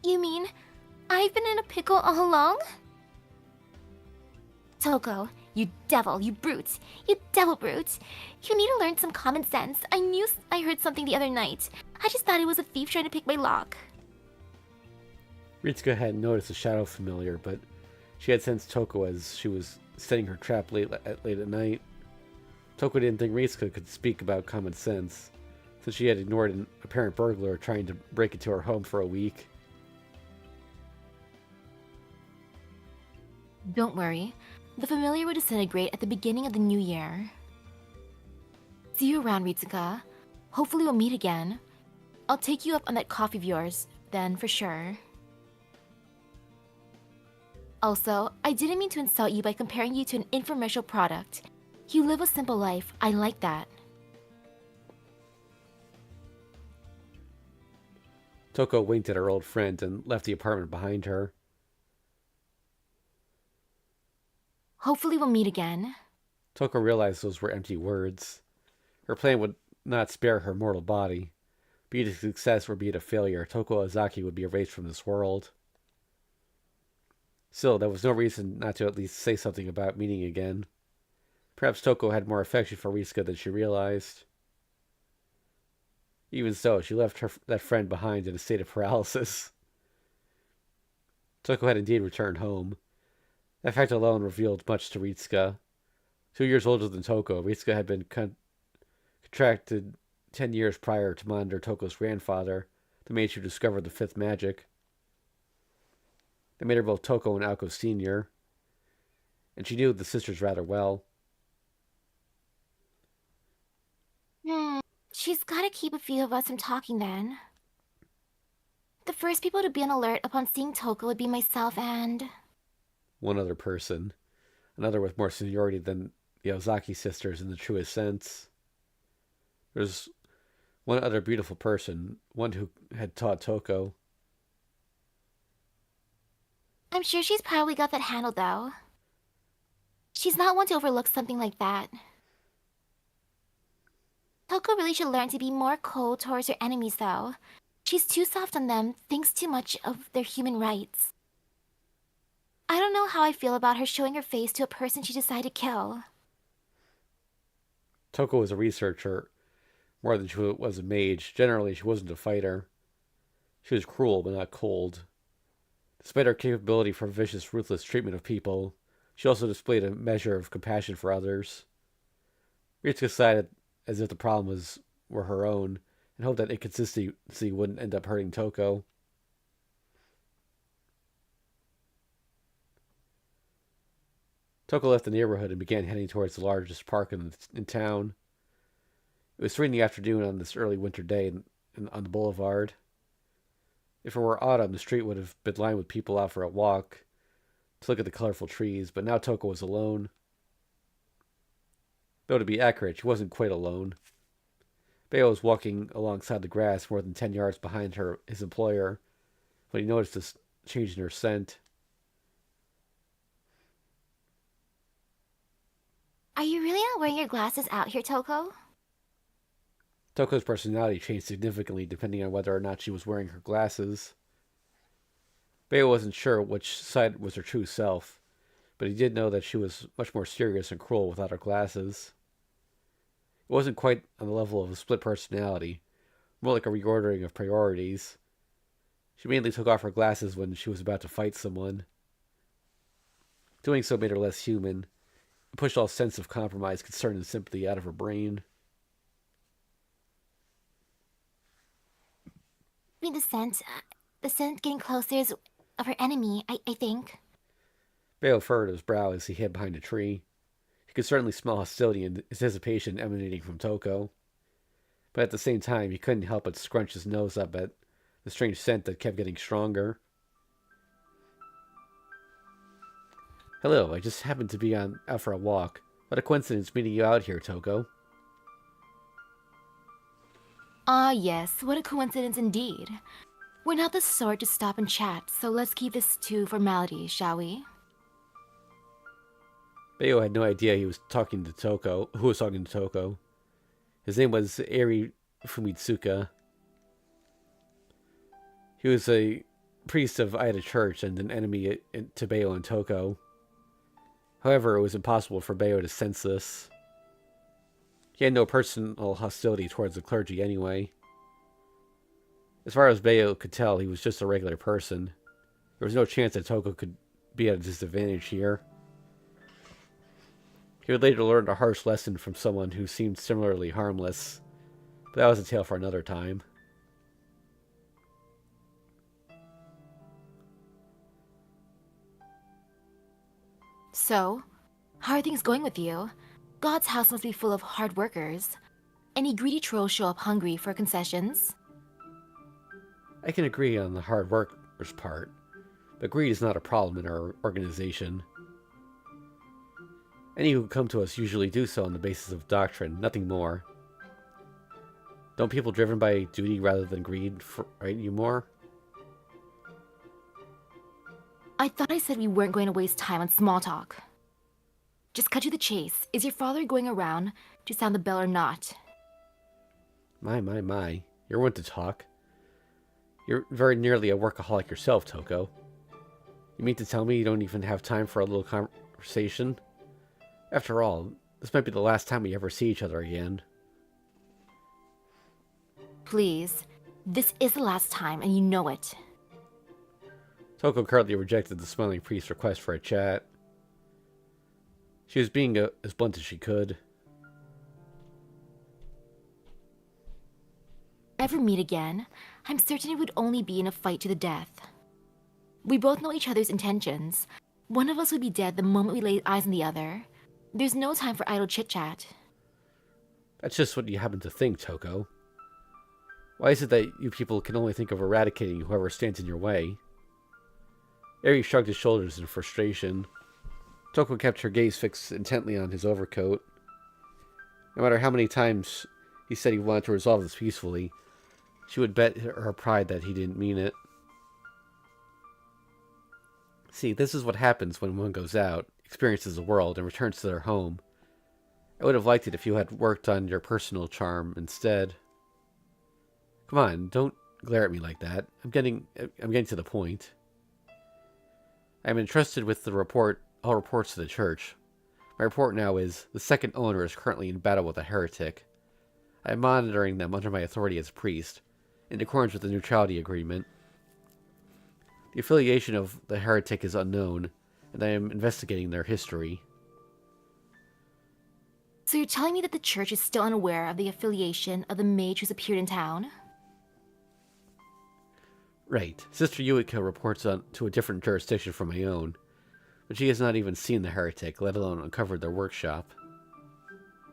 Speaker 2: You mean I've been in a pickle all along? Toko, you devil, you brute, you devil brute. You need to learn some common sense. I knew I heard something the other night. I just thought it was a thief trying to pick my lock.
Speaker 1: Ritsuka hadn't noticed the shadow familiar, but she had sensed Toko as she was setting her trap late at night. Toko didn't think Ritsuka could speak about common sense, since she had ignored an apparent burglar trying to break into her home for a week.
Speaker 2: Don't worry. The familiar will disintegrate at the beginning of the new year. See you around, Ritsuka. Hopefully we'll meet again. I'll take you up on that coffee of yours, then, for sure. Also, I didn't mean to insult you by comparing you to an infomercial product. You live a simple life. I like that.
Speaker 1: Toko winked at her old friend and left the apartment behind her.
Speaker 2: Hopefully we'll meet again.
Speaker 1: Toko realized those were empty words. Her plan would not spare her mortal body. Be it a success or be it a failure, Aoko Aozaki would be erased from this world. Still, there was no reason not to at least say something about meeting again. Perhaps Toko had more affection for Ritsuka than she realized. Even so, she left that friend behind in a state of paralysis. Toko had indeed returned home. That fact alone revealed much to Ritsuka. 2 years older than Toko, Ritsuka had been contracted 10 years prior to monitor Toko's grandfather, the mage who discovered the fifth magic. That made her both Toko and Aoko Sr., and she knew the sisters rather well.
Speaker 2: She's gotta keep a few of us from talking then. The first people to be on alert upon seeing Toko would be myself and...
Speaker 1: One other person. Another with more seniority than the Aozaki sisters in the truest sense. There's one other beautiful person, one who had taught Toko.
Speaker 2: I'm sure she's probably got that handled though. She's not one to overlook something like that. Toko really should learn to be more cold towards her enemies though. She's too soft on them, thinks too much of their human rights. I don't know how I feel about her showing her face to a person she decided to kill.
Speaker 1: Toko was a researcher, more than she was a mage. Generally, she wasn't a fighter. She was cruel, but not cold. Despite her capability for vicious, ruthless treatment of people, she also displayed a measure of compassion for others. Ritsuka decided as if the problem were her own, and hoped that inconsistency wouldn't end up hurting Toko. Toko left the neighborhood and began heading towards the largest park in town. It was 3 in the afternoon on this early winter day on the boulevard. If it were autumn, the street would have been lined with people out for a walk to look at the colorful trees, but now Toko was alone. Though to be accurate, she wasn't quite alone. Bayo was walking alongside the grass more than 10 yards behind his employer when he noticed this change in her scent.
Speaker 2: Are you really not wearing your glasses out here, Toko?
Speaker 1: Toko's personality changed significantly depending on whether or not she was wearing her glasses. Bayo wasn't sure which side was her true self, but he did know that she was much more serious and cruel without her glasses. It wasn't quite on the level of a split personality, more like a reordering of priorities. She mainly took off her glasses when she was about to fight someone. Doing so made her less human, and pushed all sense of compromise, concern, and sympathy out of her brain.
Speaker 2: I mean, the scent getting closer is of her enemy, I think.
Speaker 1: Bayo furrowed his brow as he hid behind a tree. He could certainly smell hostility and anticipation emanating from Toko. But at the same time, he couldn't help but scrunch his nose up at the strange scent that kept getting stronger. Hello, I just happened to be out for a walk. What a coincidence meeting you out here, Toko.
Speaker 2: Ah, yes, what a coincidence indeed. We're not the sort to stop and chat, so let's keep this to formalities, shall we?
Speaker 1: Bayo had no idea who was talking to Toko. His name was Eri Fumitsuka. He was a priest of Ida Church and an enemy to Bayo and Toko. However, it was impossible for Bayo to sense this. He had no personal hostility towards the clergy anyway. As far as Bayo could tell, he was just a regular person. There was no chance that Toko could be at a disadvantage here. He would later learn a harsh lesson from someone who seemed similarly harmless, But that was a tale for another time.
Speaker 2: So, how are things going with you? God's house must be full of hard workers. Any greedy trolls show up hungry for concessions?
Speaker 1: I can agree on the hard workers part, but greed is not a problem in our organization. Any who come to us usually do so on the basis of doctrine, nothing more. Don't people driven by duty rather than greed frighten you more?
Speaker 2: I thought I said we weren't going to waste time on small talk. Just cut to the chase. Is your father going around to sound the bell or not?
Speaker 1: My. You're one to talk. You're very nearly a workaholic yourself, Toko. You mean to tell me you don't even have time for a little conversation? After all, this might be the last time we ever see each other again.
Speaker 2: Please. This is the last time, and you know it.
Speaker 1: Toko curtly rejected the smiling priest's request for a chat. She was being as blunt as she could.
Speaker 2: Ever meet again, I'm certain it would only be in a fight to the death. We both know each other's intentions. One of us would be dead the moment we laid eyes on the other. There's no time for idle chit-chat.
Speaker 1: That's just what you happen to think, Toko. Why is it that you people can only think of eradicating whoever stands in your way? Eri shrugged his shoulders in frustration. Toko kept her gaze fixed intently on his overcoat. No matter how many times he said he wanted to resolve this peacefully, she would bet her pride that he didn't mean it. See, this is what happens when one goes out, experiences the world, and returns to their home. I would have liked it if you had worked on your personal charm instead. Come on, don't glare at me like that. I'm getting to the point. I am entrusted with all reports to the church. My report now is, the second owner is currently in battle with a heretic. I am monitoring them under my authority as priest, in accordance with the neutrality agreement. The affiliation of the heretic is unknown, and I am investigating their history.
Speaker 2: So you're telling me that the church is still unaware of the affiliation of the mage who's appeared in town?
Speaker 1: Right. Sister Yuika reports on to a different jurisdiction from my own, but she has not even seen the heretic, let alone uncovered their workshop.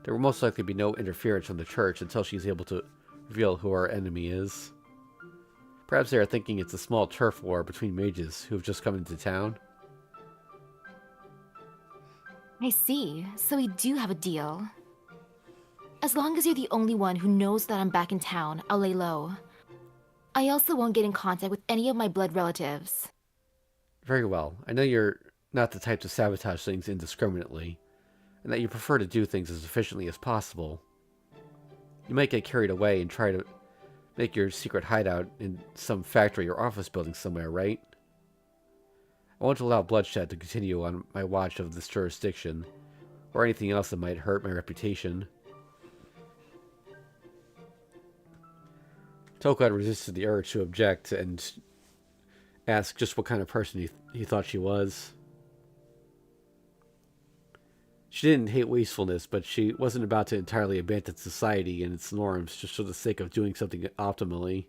Speaker 1: There will most likely be no interference from the church until she is able to reveal who our enemy is. Perhaps they are thinking it's a small turf war between mages who have just come into town.
Speaker 2: I see. So we do have a deal. As long as you're the only one who knows that I'm back in town, I'll lay low. I also won't get in contact with any of my blood relatives.
Speaker 1: Very well. I know you're not the type to sabotage things indiscriminately, and that you prefer to do things as efficiently as possible. You might get carried away and try to make your secret hideout in some factory or office building somewhere, right? I won't allow bloodshed to continue on my watch of this jurisdiction, or anything else that might hurt my reputation. Toko had resisted the urge to object and ask just what kind of person he thought she was. She didn't hate wastefulness, but she wasn't about to entirely abandon society and its norms just for the sake of doing something optimally.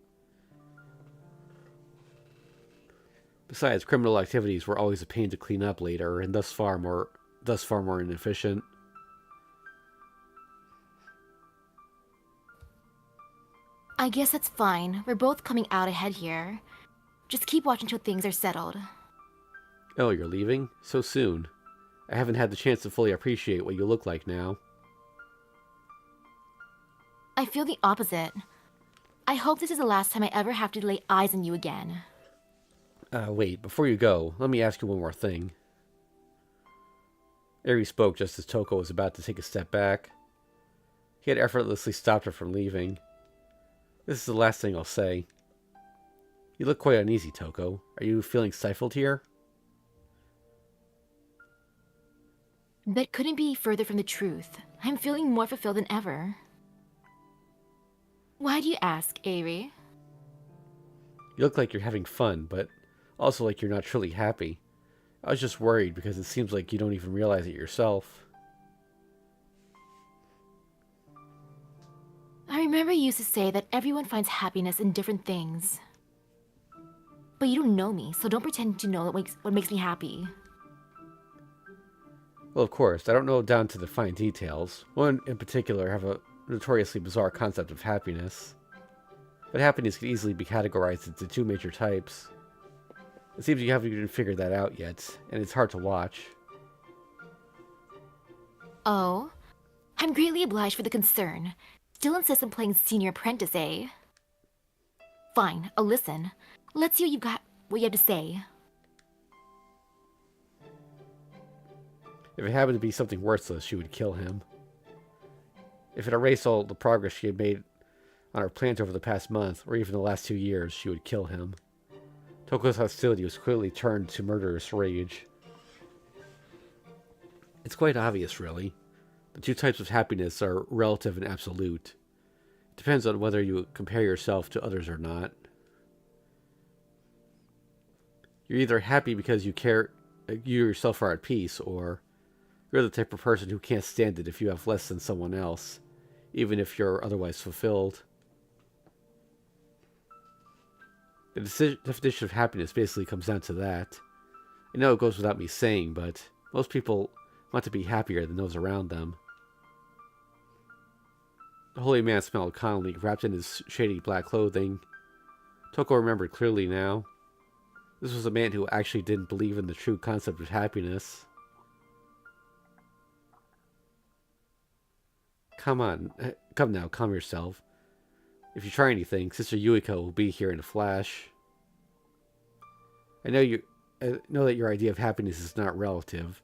Speaker 1: Besides, criminal activities were always a pain to clean up later, and thus far more inefficient.
Speaker 2: I guess that's fine. We're both coming out ahead here. Just keep watching till things are settled.
Speaker 1: Oh, you're leaving? So soon. I haven't had the chance to fully appreciate what you look like now.
Speaker 2: I feel the opposite. I hope this is the last time I ever have to lay eyes on you again.
Speaker 1: Wait, before you go, let me ask you one more thing. Eri spoke just as Toko was about to take a step back. He had effortlessly stopped her from leaving. This is the last thing I'll say. You look quite uneasy, Toko. Are you feeling stifled here?
Speaker 2: That couldn't be further from the truth. I'm feeling more fulfilled than ever. Why do you ask, Eri?
Speaker 1: You look like you're having fun, but also like you're not truly happy. I was just worried because it seems like you don't even realize it yourself.
Speaker 2: I remember you used to say that everyone finds happiness in different things. But you don't know me, so don't pretend to know what makes me happy.
Speaker 1: Well, of course, I don't know down to the fine details. One in particular have a notoriously bizarre concept of happiness. But happiness can easily be categorized into two major types. It seems you haven't even figured that out yet, and it's hard to watch.
Speaker 2: Oh? I'm greatly obliged for the concern. Still insist on playing senior apprentice, eh? Fine, I'll listen. Let's see what you have to say.
Speaker 1: If it happened to be something worthless, she would kill him. If it erased all the progress she had made on her plans over the past month, or even the last 2 years, she would kill him. Toko's hostility was clearly turned to murderous rage. It's quite obvious, really. The two types of happiness are relative and absolute. It depends on whether you compare yourself to others or not. You're either happy because you yourself are at peace, or you're the type of person who can't stand it if you have less than someone else, even if you're otherwise fulfilled. The definition of happiness basically comes down to that. I know it goes without me saying, but most people want to be happier than those around them. The holy man smiled kindly, wrapped in his shady black clothing. Toko remembered clearly now. This was a man who actually didn't believe in the true concept of happiness. Come now, calm yourself. If you try anything, Sister Yuiko will be here in a flash. I know that your idea of happiness is not relative.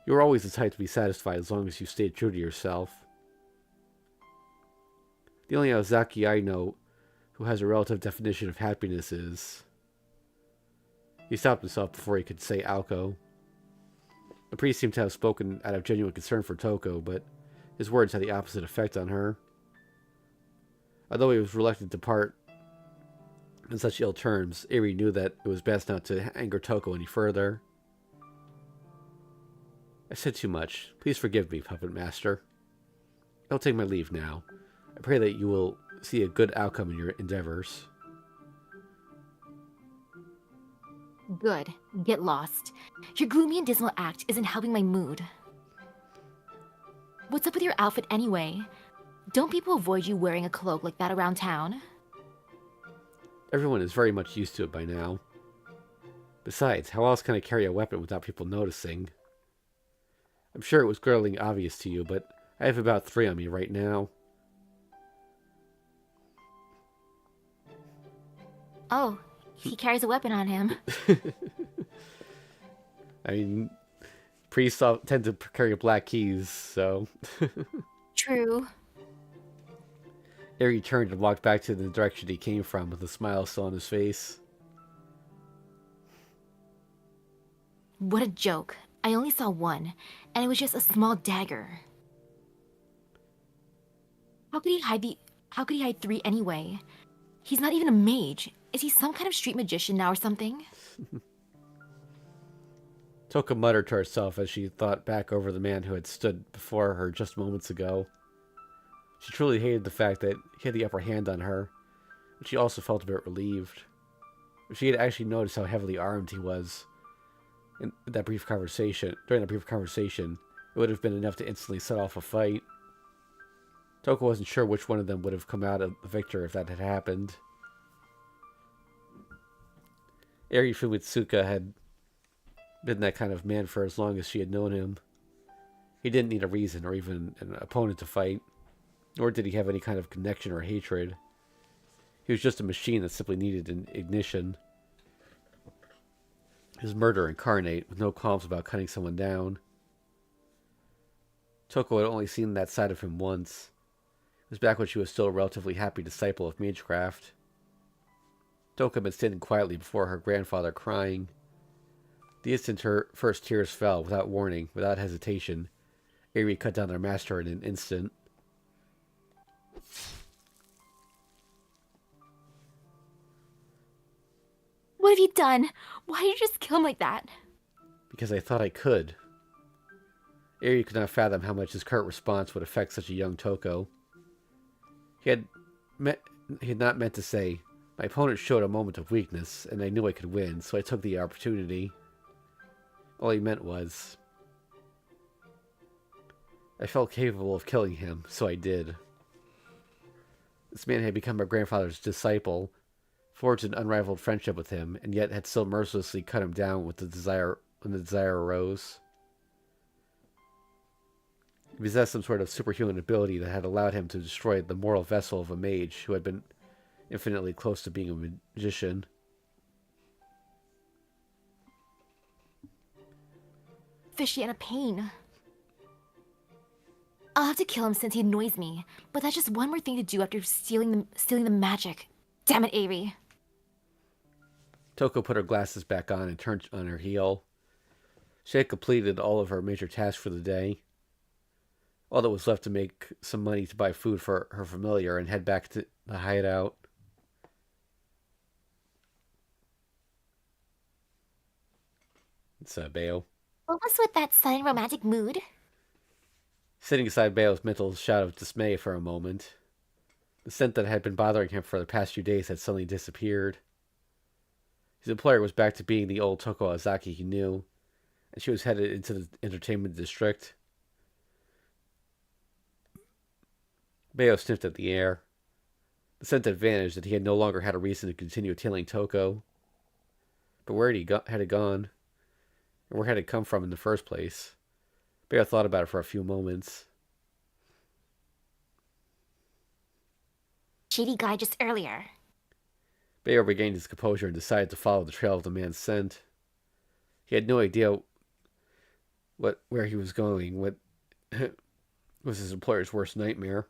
Speaker 1: You are always the type to be satisfied as long as you stay true to yourself. The only Aozaki I know who has a relative definition of happiness is... He stopped himself before he could say Aoko. The priest seemed to have spoken out of genuine concern for Toko, but his words had the opposite effect on her. Although he was reluctant to part in such ill terms, Eri knew that it was best not to anger Toko any further. I said too much. Please forgive me, Puppet Master. I'll take my leave now. I pray that you will see a good outcome in your endeavors.
Speaker 2: Good. Get lost. Your gloomy and dismal act isn't helping my mood. What's up with your outfit anyway? Don't people avoid you wearing a cloak like that around town?
Speaker 1: Everyone is very much used to it by now. Besides, how else can I carry a weapon without people noticing? I'm sure it was glaringly obvious to you, but I have about 3 on me right now.
Speaker 2: Oh, he carries a weapon on him.
Speaker 1: I mean, priests tend to carry black keys, so...
Speaker 2: True.
Speaker 1: Eri turned and walked back to the direction he came from with a smile still on his face.
Speaker 2: What a joke. I only saw one, and it was just a small dagger. How could he hide 3 anyway? He's not even a mage. Is he some kind of street magician now or something?
Speaker 1: Toka muttered to herself as she thought back over the man who had stood before her just moments ago. She truly hated the fact that he had the upper hand on her, but she also felt a bit relieved. If she had actually noticed how heavily armed he was during that brief conversation, it would have been enough to instantly set off a fight. Toka wasn't sure which one of them would have come out the victor if that had happened. Eri Fumitsuka had been that kind of man for as long as she had known him. He didn't need a reason or even an opponent to fight, nor did he have any kind of connection or hatred. He was just a machine that simply needed an ignition. His murder incarnate, with no qualms about cutting someone down. Toko had only seen that side of him once. It was back when she was still a relatively happy disciple of magecraft. Toko had been standing quietly before her grandfather, crying. The instant her first tears fell, without warning, without hesitation, Eri cut down their master in an instant.
Speaker 2: What have you done? Why did you just kill him like that?
Speaker 1: Because I thought I could. Eri could not fathom how much his curt response would affect such a young Toko. He had, he had not meant to say, my opponent showed a moment of weakness, and I knew I could win, so I took the opportunity. All he meant was, I felt capable of killing him, so I did. This man had become my grandfather's disciple, forged an unrivaled friendship with him, and yet had still mercilessly cut him down when the desire arose. He possessed some sort of superhuman ability that had allowed him to destroy the moral vessel of a mage who had been infinitely close to being a magician.
Speaker 2: Fishy and a pain. I'll have to kill him since he annoys me, but that's just one more thing to do after stealing the magic. Damn it, Avery.
Speaker 1: Toko put her glasses back on and turned on her heel. She had completed all of her major tasks for the day. All that was left to make some money to buy food for her familiar and head back to the hideout. It's Bayo.
Speaker 2: What was with that sudden romantic mood?
Speaker 1: Sitting aside Bayo's mental shout of dismay for a moment. The scent that had been bothering him for the past few days had suddenly disappeared. His employer was back to being the old Aoko Aozaki he knew, and she was headed into the entertainment district. Bayo sniffed at the air. The scent had vanished, and he had no longer had a reason to continue tailing Toko. But where had it gone? And where had it come from in the first place? Bayo thought about it for a few moments.
Speaker 2: Shady guy just earlier.
Speaker 1: Bayo regained his composure and decided to follow the trail of the man's scent. He had no idea where he was going, what was his employer's worst nightmare.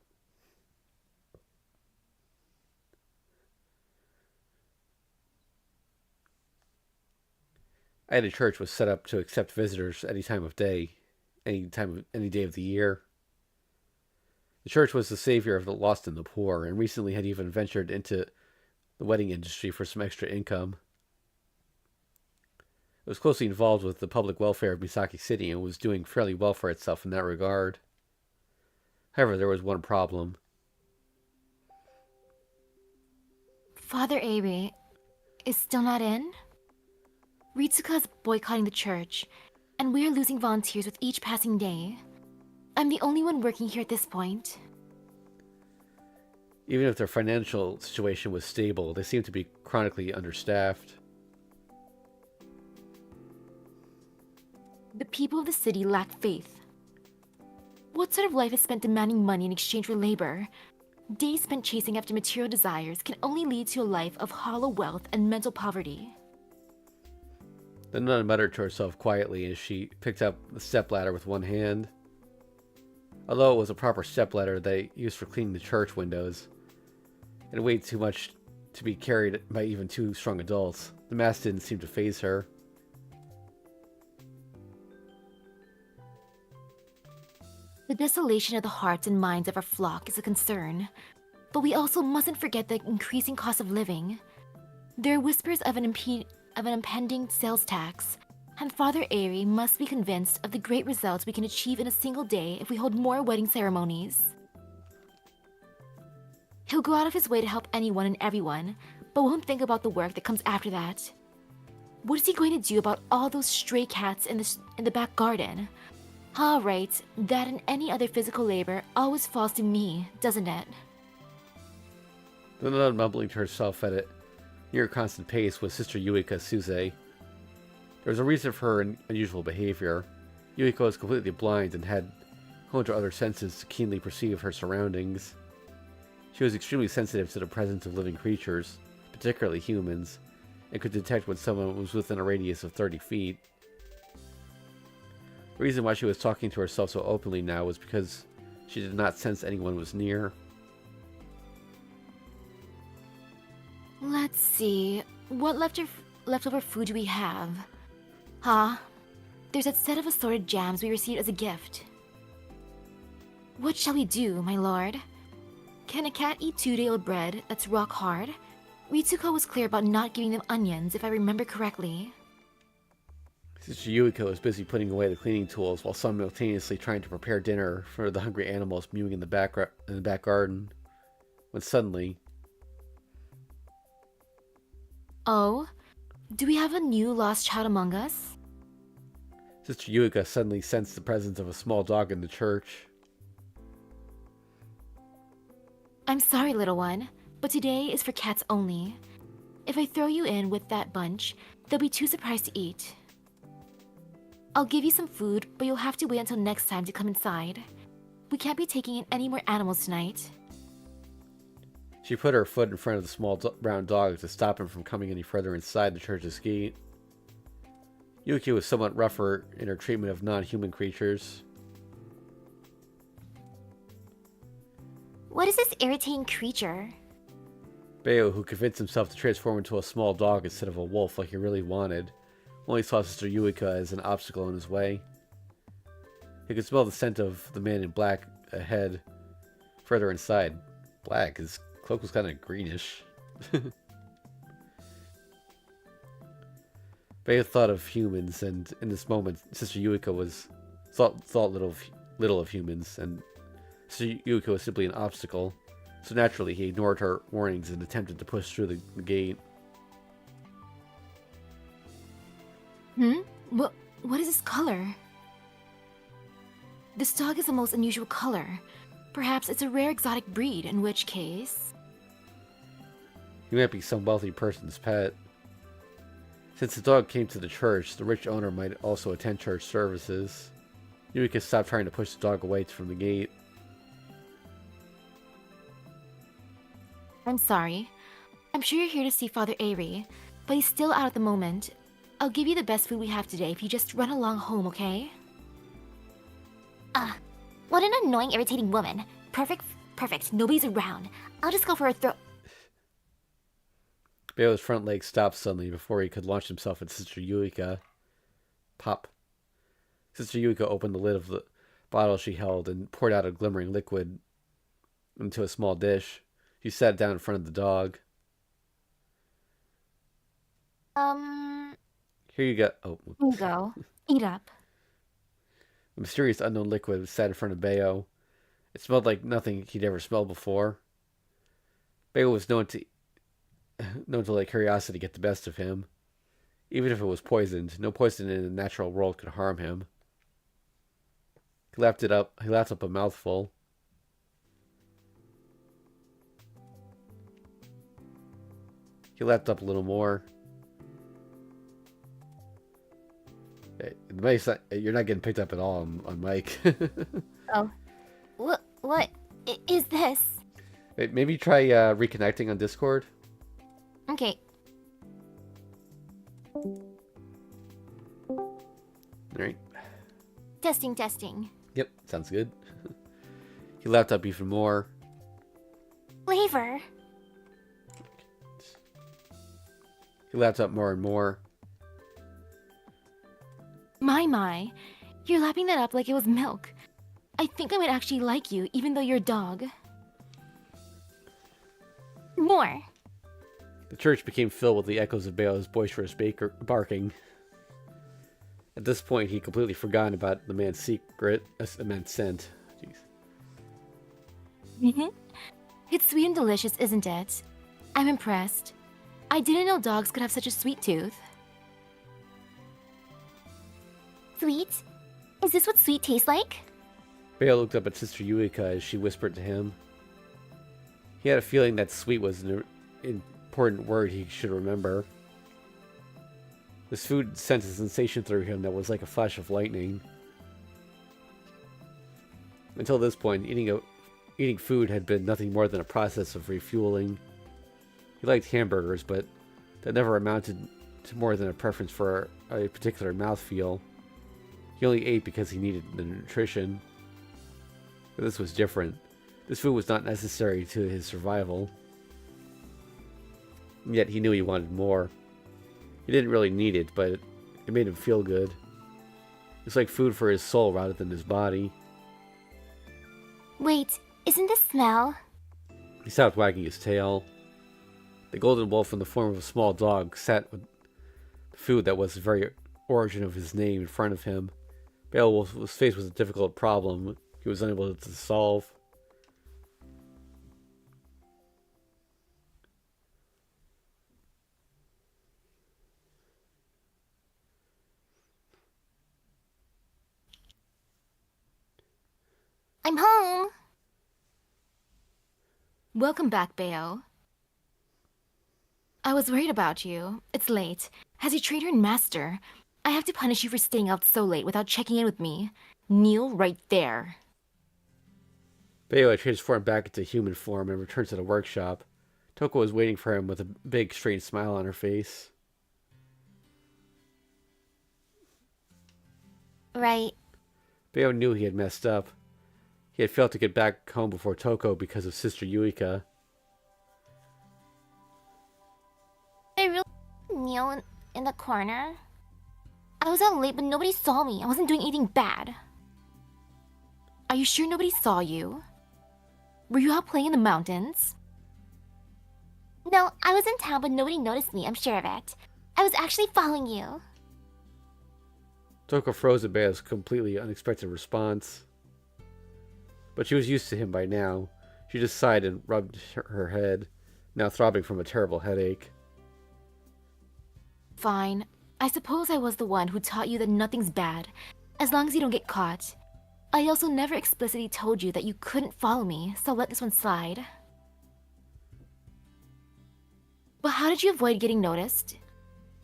Speaker 1: Ida Church was set up to accept visitors any time of day, any day of the year. The church was the savior of the lost and the poor, and recently had even ventured into the wedding industry for some extra income. It was closely involved with the public welfare of Misaki City and was doing fairly well for itself in that regard. However, there was one problem.
Speaker 2: Father Avery is still not in? Ritsuka is boycotting the church, and we are losing volunteers with each passing day. I'm the only one working here at this point.
Speaker 1: Even if their financial situation was stable, they seemed to be chronically understaffed.
Speaker 2: The people of the city lack faith. What sort of life is spent demanding money in exchange for labor? Days spent chasing after material desires can only lead to a life of hollow wealth and mental poverty.
Speaker 1: The nun muttered to herself quietly as she picked up the stepladder with one hand. Although it was a proper stepladder they used for cleaning the church windows, it weighed too much to be carried by even two strong adults. The mass didn't seem to faze her.
Speaker 2: The desolation of the hearts and minds of our flock is a concern, but we also mustn't forget the increasing cost of living. There are whispers of an impending sales tax, and Father Airy must be convinced of the great results we can achieve in a single day if we hold more wedding ceremonies. He'll go out of his way to help anyone and everyone, but won't think about the work that comes after that. What is he going to do about all those stray cats in the back garden? All right, that and any other physical labor always falls to me, doesn't it?
Speaker 1: The nun mumbling to herself at a near constant pace was Sister Yuika Suze. There was a reason for her unusual behavior. Yuiko was completely blind and had honed her other senses to keenly perceive her surroundings. She was extremely sensitive to the presence of living creatures, particularly humans, and could detect when someone was within a radius of 30 feet. The reason why she was talking to herself so openly now was because she did not sense anyone was near.
Speaker 2: Let's see, what leftover food do we have? There's that set of assorted jams we received as a gift. What shall we do, my lord? Can a cat eat 2-day-old bread that's rock hard? Ritsuko was clear about not giving them onions, if I remember correctly.
Speaker 1: Sister Yuiko was busy putting away the cleaning tools while simultaneously trying to prepare dinner for the hungry animals mewing in the back garden. when suddenly,
Speaker 2: Oh? Do we have a new lost child among us?
Speaker 1: Sister Yuika suddenly sensed the presence of a small dog in the church.
Speaker 2: I'm sorry, little one, but today is for cats only. If I throw you in with that bunch, they'll be too surprised to eat. I'll give you some food, but you'll have to wait until next time to come inside. We can't be taking in any more animals tonight.
Speaker 1: She put her foot in front of the small brown dog to stop him from coming any further inside the church's gate. Yuki was somewhat rougher in her treatment of non-human creatures.
Speaker 2: What is this irritating creature?
Speaker 1: Bayo, who convinced himself to transform into a small dog instead of a wolf like he really wanted, only saw Sister Yuika as an obstacle in his way. He could smell the scent of the man in black ahead, further inside. Black? His cloak was kind of greenish. Bayo thought of humans, and in this moment, Sister Yuika thought little of humans, and Sister Yuika was simply an obstacle. So naturally, he ignored her warnings and attempted to push through the gate.
Speaker 2: What is this color? This dog is the most unusual color. Perhaps it's a rare exotic breed, in which case...
Speaker 1: He might be some wealthy person's pet. Since the dog came to the church, the rich owner might also attend church services. Yuika stopped trying to push the dog away from the gate.
Speaker 2: I'm sorry. I'm sure you're here to see Father Avery, but he's still out at the moment. I'll give you the best food we have today if you just run along home, okay? What an annoying, irritating woman. Perfect. Nobody's around. I'll just go for a throw.
Speaker 1: Bayo's front leg stopped suddenly before he could launch himself at Sister Yuika. Pop. Sister Yuika opened the lid of the bottle she held and poured out a glimmering liquid into a small dish. She sat down in front of the dog. Here you go. Oh.
Speaker 2: Here you go. Eat up.
Speaker 1: A mysterious unknown liquid sat in front of Bayo. It smelled like nothing he'd ever smelled before. Bayo was known to let curiosity get the best of him. Even if it was poisoned, no poison in the natural world could harm him. He lapped up a mouthful. He lapped up a little more. You're not getting picked up at all on mic.
Speaker 2: Oh. What is this?
Speaker 1: Maybe try reconnecting on Discord.
Speaker 2: Okay.
Speaker 1: Alright.
Speaker 2: Testing.
Speaker 1: Yep, sounds good. He lapped up even more.
Speaker 2: Flavor.
Speaker 1: He lapped up more and more.
Speaker 2: My. You're lapping that up like it was milk. I think I might actually like you, even though you're a dog. More.
Speaker 1: The church became filled with the echoes of Bayo's boisterous barking. At this point, he completely forgot about the man's secret, a man's scent. Jeez.
Speaker 2: It's sweet and delicious, isn't it? I'm impressed. I didn't know dogs could have such a sweet tooth. Sweet? Is this what sweet tastes like?
Speaker 1: Bayo looked up at Sister Yuika as she whispered to him. He had a feeling that sweet was an important word he should remember. This food sent a sensation through him that was like a flash of lightning. Until this point, eating food had been nothing more than a process of refueling. He liked hamburgers, but that never amounted to more than a preference for a particular mouthfeel. He only ate because he needed the nutrition. But this was different. This food was not necessary to his survival. And yet he knew he wanted more. He didn't really need it, but it made him feel good. It's like food for his soul rather than his body.
Speaker 2: Wait, isn't this smell?
Speaker 1: He stopped wagging his tail. The golden wolf in the form of a small dog sat with food that was the very origin of his name in front of him. Beowulf was faced with a difficult problem he was unable to solve.
Speaker 2: I'm home! Welcome back, Bayo. I was worried about you. It's late. As your trainer and master, I have to punish you for staying out so late without checking in with me. Kneel right there.
Speaker 1: Bayo had transformed back into human form and returned to the workshop. Toko was waiting for him with a big, strange smile on her face.
Speaker 2: Right.
Speaker 1: Bayo knew he had messed up. He had failed to get back home before Toko because of Sister Yuika.
Speaker 2: I really kneel in the corner. I was out late, but nobody saw me. I wasn't doing anything bad. Are you sure nobody saw you? Were you out playing in the mountains? No, I was in town, but nobody noticed me. I'm sure of it. I was actually following you.
Speaker 1: Toko froze at Bayo's completely unexpected response. But she was used to him by now. She just sighed and rubbed her head, now throbbing from a terrible headache.
Speaker 2: Fine. I suppose I was the one who taught you that nothing's bad, as long as you don't get caught. I also never explicitly told you that you couldn't follow me, so let this one slide. But how did you avoid getting noticed?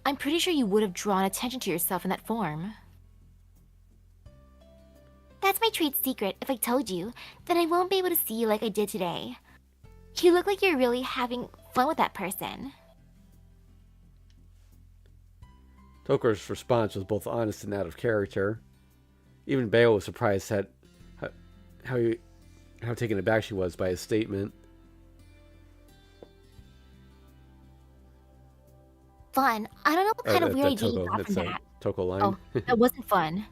Speaker 2: I'm pretty sure you would have drawn attention to yourself in that form. That's my trade secret. If I told you, then I won't be able to see you like I did today. You look like you're really having fun with that person.
Speaker 1: Toko's response was both honest and out of character. Even Bayo was surprised at how taken aback she was by his statement.
Speaker 2: Fun. I don't know what kind of weird idea you got from that.
Speaker 1: Toko line.
Speaker 2: Oh, that wasn't fun.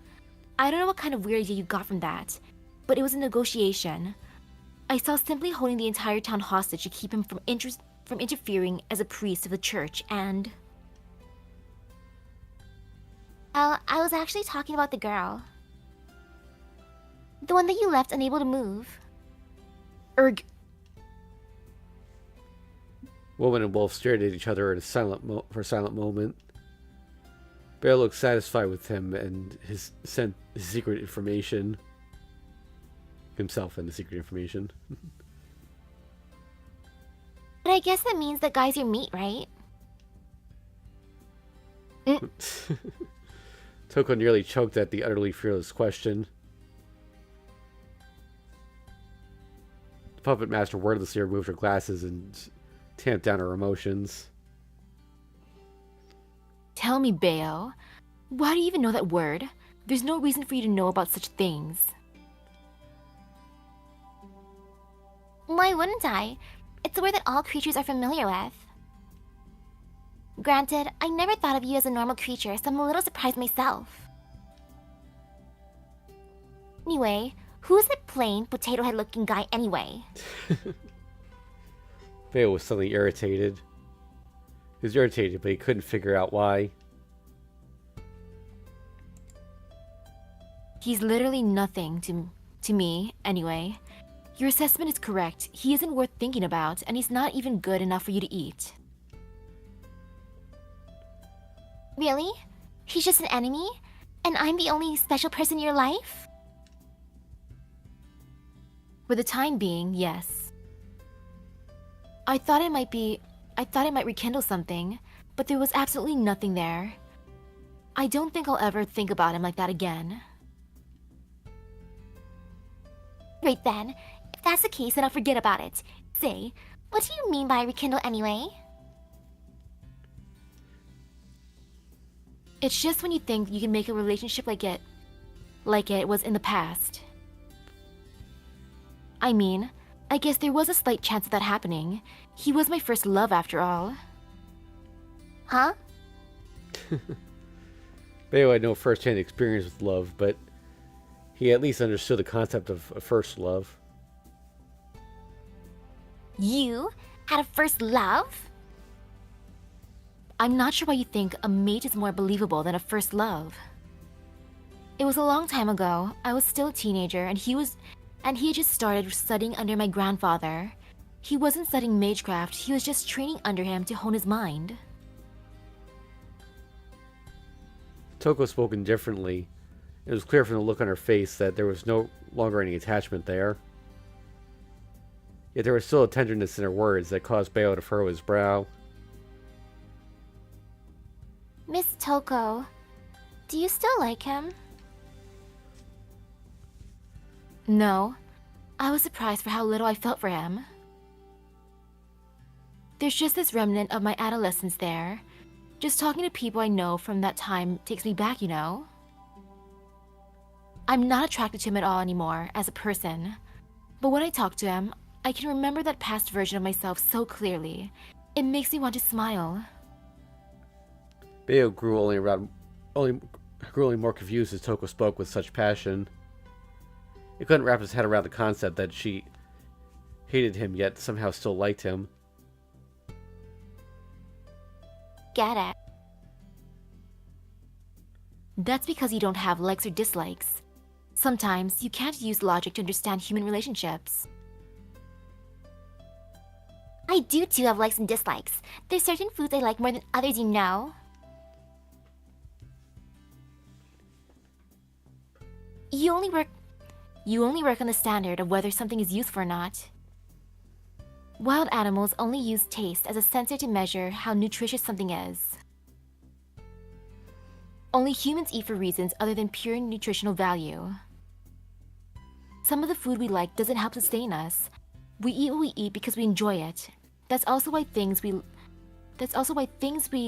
Speaker 2: I don't know what kind of weird idea you got from that, but it was a negotiation. I saw simply holding the entire town hostage to keep him from interfering as a priest of the church, and... I was actually talking about the girl. The one that you left unable to move. Erg.
Speaker 1: Woman and Wolf stared at each other in for a silent moment. Bear looked satisfied with him and his secret information. Himself and the secret information.
Speaker 2: But I guess that means that guy's your meat, right?
Speaker 1: Toko nearly choked at the utterly fearless question. The puppet master wordlessly removed her glasses and tamped down her emotions.
Speaker 2: Tell me, Bayo, why do you even know that word? There's no reason for you to know about such things. Why wouldn't I? It's a word that all creatures are familiar with. Granted, I never thought of you as a normal creature, so I'm a little surprised myself. Anyway, who's that plain, potato head looking guy anyway?
Speaker 1: Bayo was suddenly irritated. He was irritated, but he couldn't figure out why.
Speaker 2: He's literally nothing to me, anyway. Your assessment is correct. He isn't worth thinking about, and he's not even good enough for you to eat. Really? He's just an enemy? And I'm the only special person in your life? For the time being, yes. I thought it might rekindle something, but there was absolutely nothing there. I don't think I'll ever think about him like that again. Right then. If that's the case, then I'll forget about it. Say, what do you mean by rekindle anyway? It's just when you think you can make a relationship like it was in the past. I mean, I guess there was a slight chance of that happening. He was my first love after all. Huh?
Speaker 1: Bayo had no first-hand experience with love, but he at least understood the concept of a first love.
Speaker 2: You had a first love? I'm not sure why you think a mate is more believable than a first love. It was a long time ago. I was still a teenager, and he had just started studying under my grandfather. He wasn't studying magecraft, he was just training under him to hone his mind.
Speaker 1: Toko spoke indifferently, It was clear from the look on her face that there was no longer any attachment there. Yet there was still a tenderness in her words that caused Bayo to furrow his brow.
Speaker 2: Miss Toko, do you still like him? No. I was surprised for how little I felt for him. There's just this remnant of my adolescence there. Just talking to people I know from that time takes me back, you know? I'm not attracted to him at all anymore, as a person. But when I talk to him, I can remember that past version of myself so clearly. It makes me want to smile.
Speaker 1: Bayo grew only more confused as Toko spoke with such passion. He couldn't wrap his head around the concept that she hated him yet somehow still liked him.
Speaker 2: Get it? That's because you don't have likes or dislikes. Sometimes you can't use logic to understand human relationships. I do too have likes and dislikes. There's certain foods I like more than others, you know. You only work on the standard of whether something is useful or not. Wild animals only use taste as a sensor to measure how nutritious something is. Only humans eat for reasons other than pure nutritional value. Some of the food we like doesn't help sustain us. We eat what we eat because we enjoy it. That's also why things we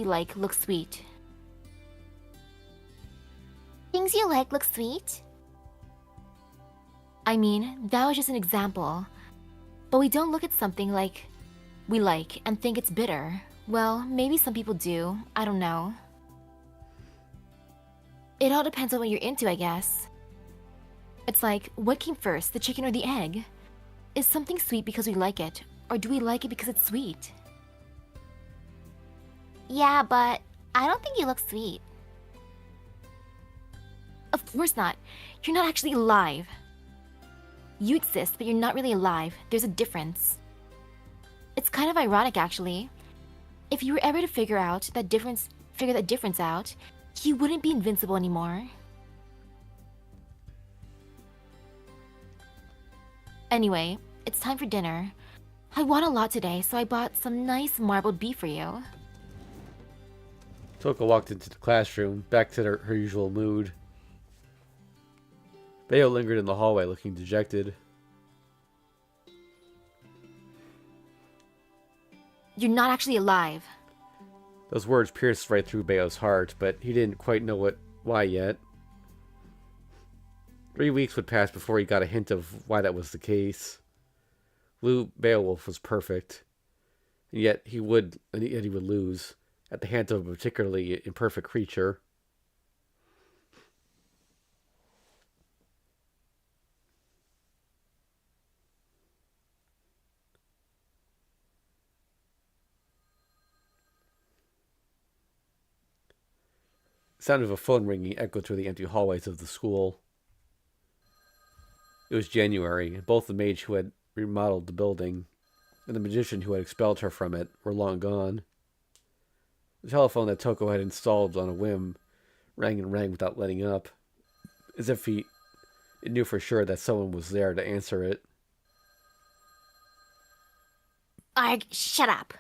Speaker 2: like look sweet. Things you like look sweet? I mean, that was just an example. But we don't look at something like we like and think it's bitter. Well, maybe some people do. I don't know. It all depends on what you're into, I guess. It's like, what came first, the chicken or the egg? Is something sweet because we like it, or do we like it because it's sweet? Yeah, but I don't think you look sweet. Of course not. You're not actually alive. You exist, but you're not really alive. There's a difference. It's kind of ironic, actually. If you were ever to figure that difference out, you wouldn't be invincible anymore. Anyway, it's time for dinner. I want a lot today, so I bought some nice marbled beef for you.
Speaker 1: Toko walked into the classroom, back to her usual mood. Bayo lingered in the hallway, looking dejected.
Speaker 2: You're not actually alive.
Speaker 1: Those words pierced right through Bayo's heart, but he didn't quite know why yet. 3 weeks would pass before he got a hint of why that was the case. Beowulf was perfect, and yet he would lose at the hand of a particularly imperfect creature. The sound of a phone ringing echoed through the empty hallways of the school. It was January, and both the mage who had remodeled the building and the magician who had expelled her from it were long gone. The telephone that Toko had installed on a whim rang and rang without letting up, as if it knew for sure that someone was there to answer it.
Speaker 2: Arg, shut up.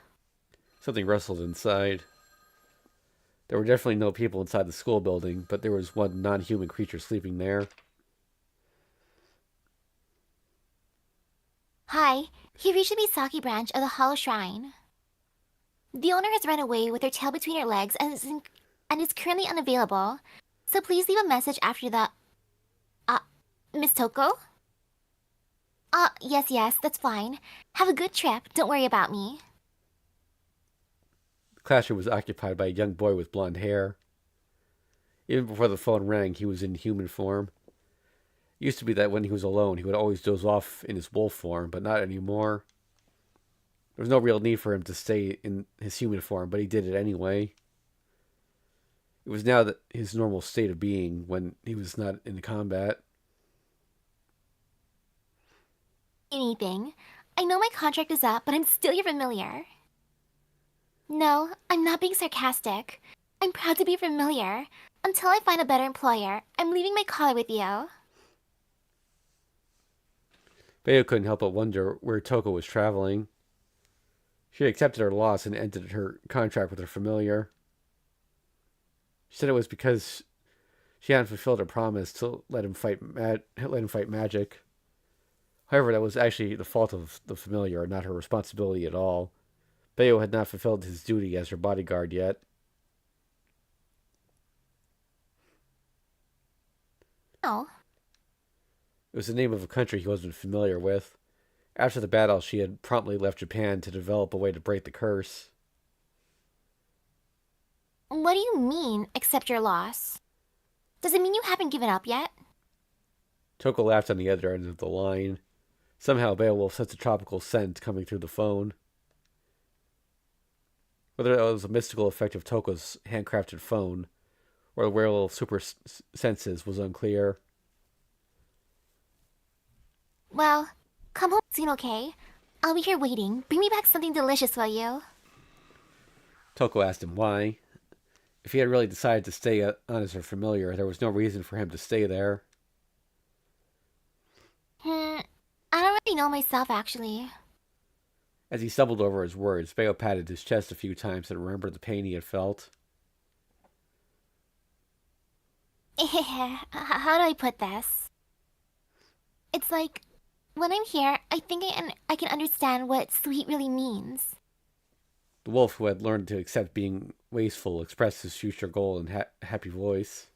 Speaker 1: Something rustled inside. There were definitely no people inside the school building, but there was one non-human creature sleeping there.
Speaker 2: Hi, you reached the Misaki branch of the Hollow Shrine. The owner has run away with her tail between her legs and is currently unavailable. So please leave a message after the... Miss Toko? Yes, that's fine. Have a good trip. Don't worry about me.
Speaker 1: The classroom was occupied by a young boy with blonde hair. Even before the phone rang, he was in human form. It used to be that when he was alone, he would always doze off in his wolf form, but not anymore. There was no real need for him to stay in his human form, but he did it anyway. It was now his normal state of being when he was not in combat.
Speaker 2: Anything. I know my contract is up, but I'm still your familiar. No, I'm not being sarcastic. I'm proud to be familiar. Until I find a better employer, I'm leaving my collar with you.
Speaker 1: Bayo couldn't help but wonder where Toko was traveling. She had accepted her loss and ended her contract with her familiar. She said it was because she hadn't fulfilled her promise to let him fight magic. However, that was actually the fault of the familiar, not her responsibility at all. Bayo had not fulfilled his duty as her bodyguard yet.
Speaker 2: Oh.
Speaker 1: It was the name of a country he wasn't familiar with. After the battle, she had promptly left Japan to develop a way to break the curse.
Speaker 2: What do you mean, accept your loss? Does it mean you haven't given up yet?
Speaker 1: Toko laughed on the other end of the line. Somehow, Beowulf sensed a tropical scent coming through the phone. Whether that was a mystical effect of Toko's handcrafted phone, or the werewolf's super senses was unclear.
Speaker 2: Well, come home soon, okay? I'll be here waiting. Bring me back something delicious, will you?
Speaker 1: Toko asked him why. If he had really decided to stay on as her familiar, there was no reason for him to stay there.
Speaker 2: I don't really know myself, actually.
Speaker 1: As he stumbled over his words, Bayo patted his chest a few times and remembered the pain he had felt.
Speaker 2: How do I put this? It's like, when I'm here, I think I can understand what sweet really means.
Speaker 1: The wolf, who had learned to accept being wasteful, expressed his future goal in happy voice.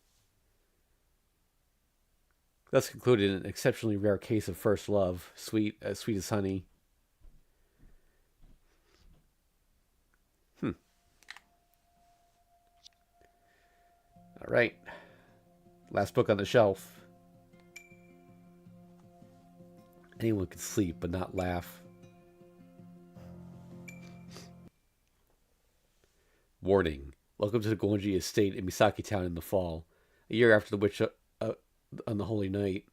Speaker 1: Thus concluded an exceptionally rare case of first love, sweet as honey. All right. Last book on the shelf. Anyone could sleep, but not laugh. Warning. Welcome to the Gonji Estate in Misaki Town in the fall, a year after the witch on the Holy Night.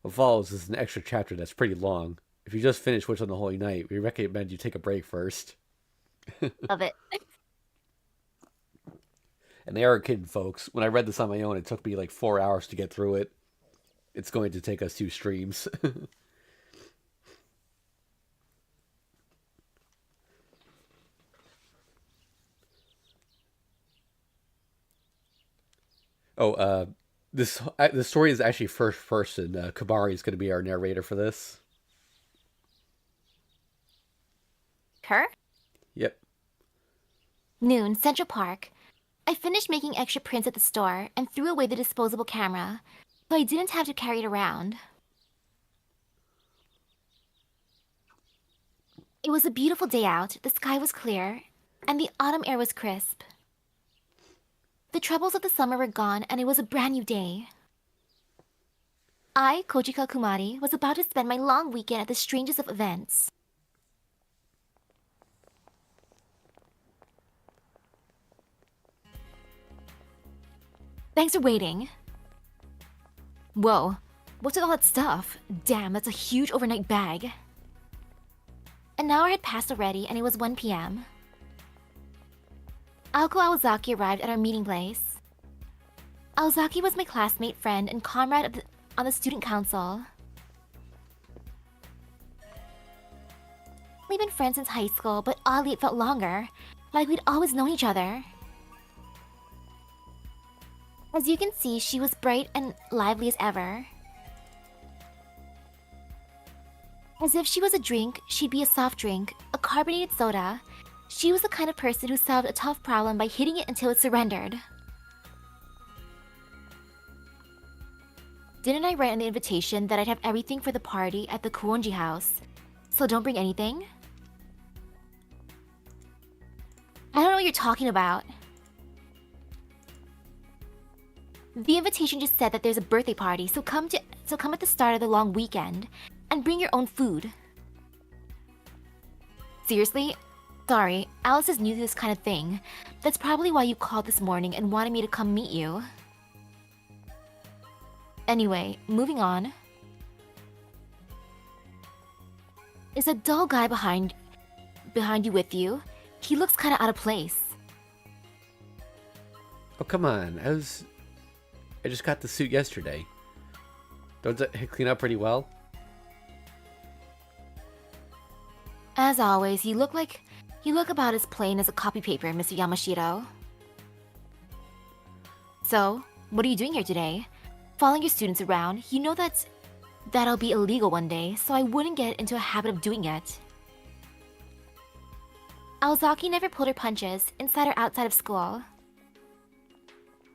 Speaker 1: What follows is an extra chapter that's pretty long. If you just finished Witch on the Holy Night, we recommend you take a break first.
Speaker 2: Love it.
Speaker 1: And they are kidding, folks. When I read this on my own, it took me like 4 hours to get through it. It's going to take us 2 streams. This story is actually first person. Kabari is going to be our narrator for this.
Speaker 2: Her?
Speaker 1: Yep.
Speaker 2: Noon, Central Park. I finished making extra prints at the store and threw away the disposable camera, so I didn't have to carry it around. It was a beautiful day out, the sky was clear, and the autumn air was crisp. The troubles of the summer were gone, and it was a brand new day. I, Kojika Kumari, was about to spend my long weekend at the strangest of events. Thanks for waiting. Whoa, what's with all that stuff? Damn, that's a huge overnight bag. An hour had passed already, and it was 1 p.m. Aoko Aozaki arrived at our meeting place. Aozaki was my classmate, friend, and comrade on the student council. We've been friends since high school, but oddly it felt longer, like we'd always known each other. As you can see, she was bright and lively as ever. As if she was a drink, she'd be a soft drink, a carbonated soda. She was the kind of person who solved a tough problem by hitting it until it surrendered. Didn't I write in the invitation that I'd have everything for the party at the Kuonji house? So don't bring anything? I don't know what you're talking about. The invitation just said that there's a birthday party, so come at the start of the long weekend and bring your own food. Seriously? Sorry, Alice is new to this kind of thing. That's probably why you called this morning and wanted me to come meet you. Anyway, moving on. Is a dull guy behind you with you? He looks kind of out of place.
Speaker 1: Oh, come on. I was I just got the suit yesterday. Don't it clean up pretty well?
Speaker 2: As always, you look about as plain as a copy paper, Mr. Yamashiro. So, what are you doing here today? Following your students around, you know that'll be illegal one day, so I wouldn't get into a habit of doing it. Aozaki never pulled her punches, inside or outside of school.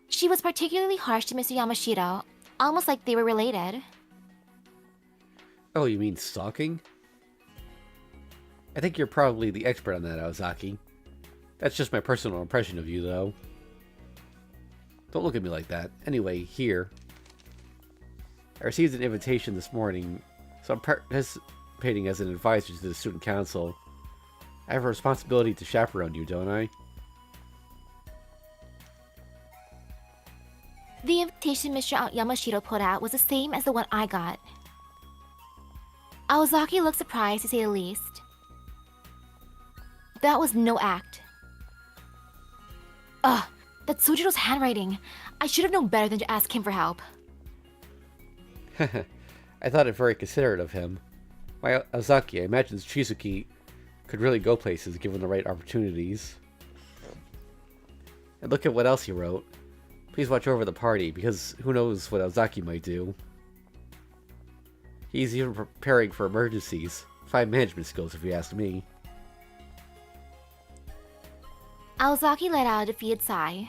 Speaker 2: She was particularly harsh to Mr. Yamashiro, almost like they were related.
Speaker 1: Oh, you mean stalking? I think you're probably the expert on that, Aozaki. That's just my personal impression of you, though. Don't look at me like that. Anyway, here. I received an invitation this morning, so I'm participating as an advisor to the student council. I have a responsibility to chaperone you, don't I?
Speaker 2: The invitation Mr. Yamashiro put out was the same as the one I got. Aozaki looked surprised, to say the least. That was no act. Ugh, that's Sojiro's handwriting. I should have known better than to ask him for help.
Speaker 1: I thought it very considerate of him. My Aozaki, I imagine Shizuki could really go places given the right opportunities. And look at what else he wrote. Please watch over the party, because who knows what Aozaki might do. He's even preparing for emergencies. Fine management skills, if you ask me.
Speaker 2: Aozaki let out a defeated sigh.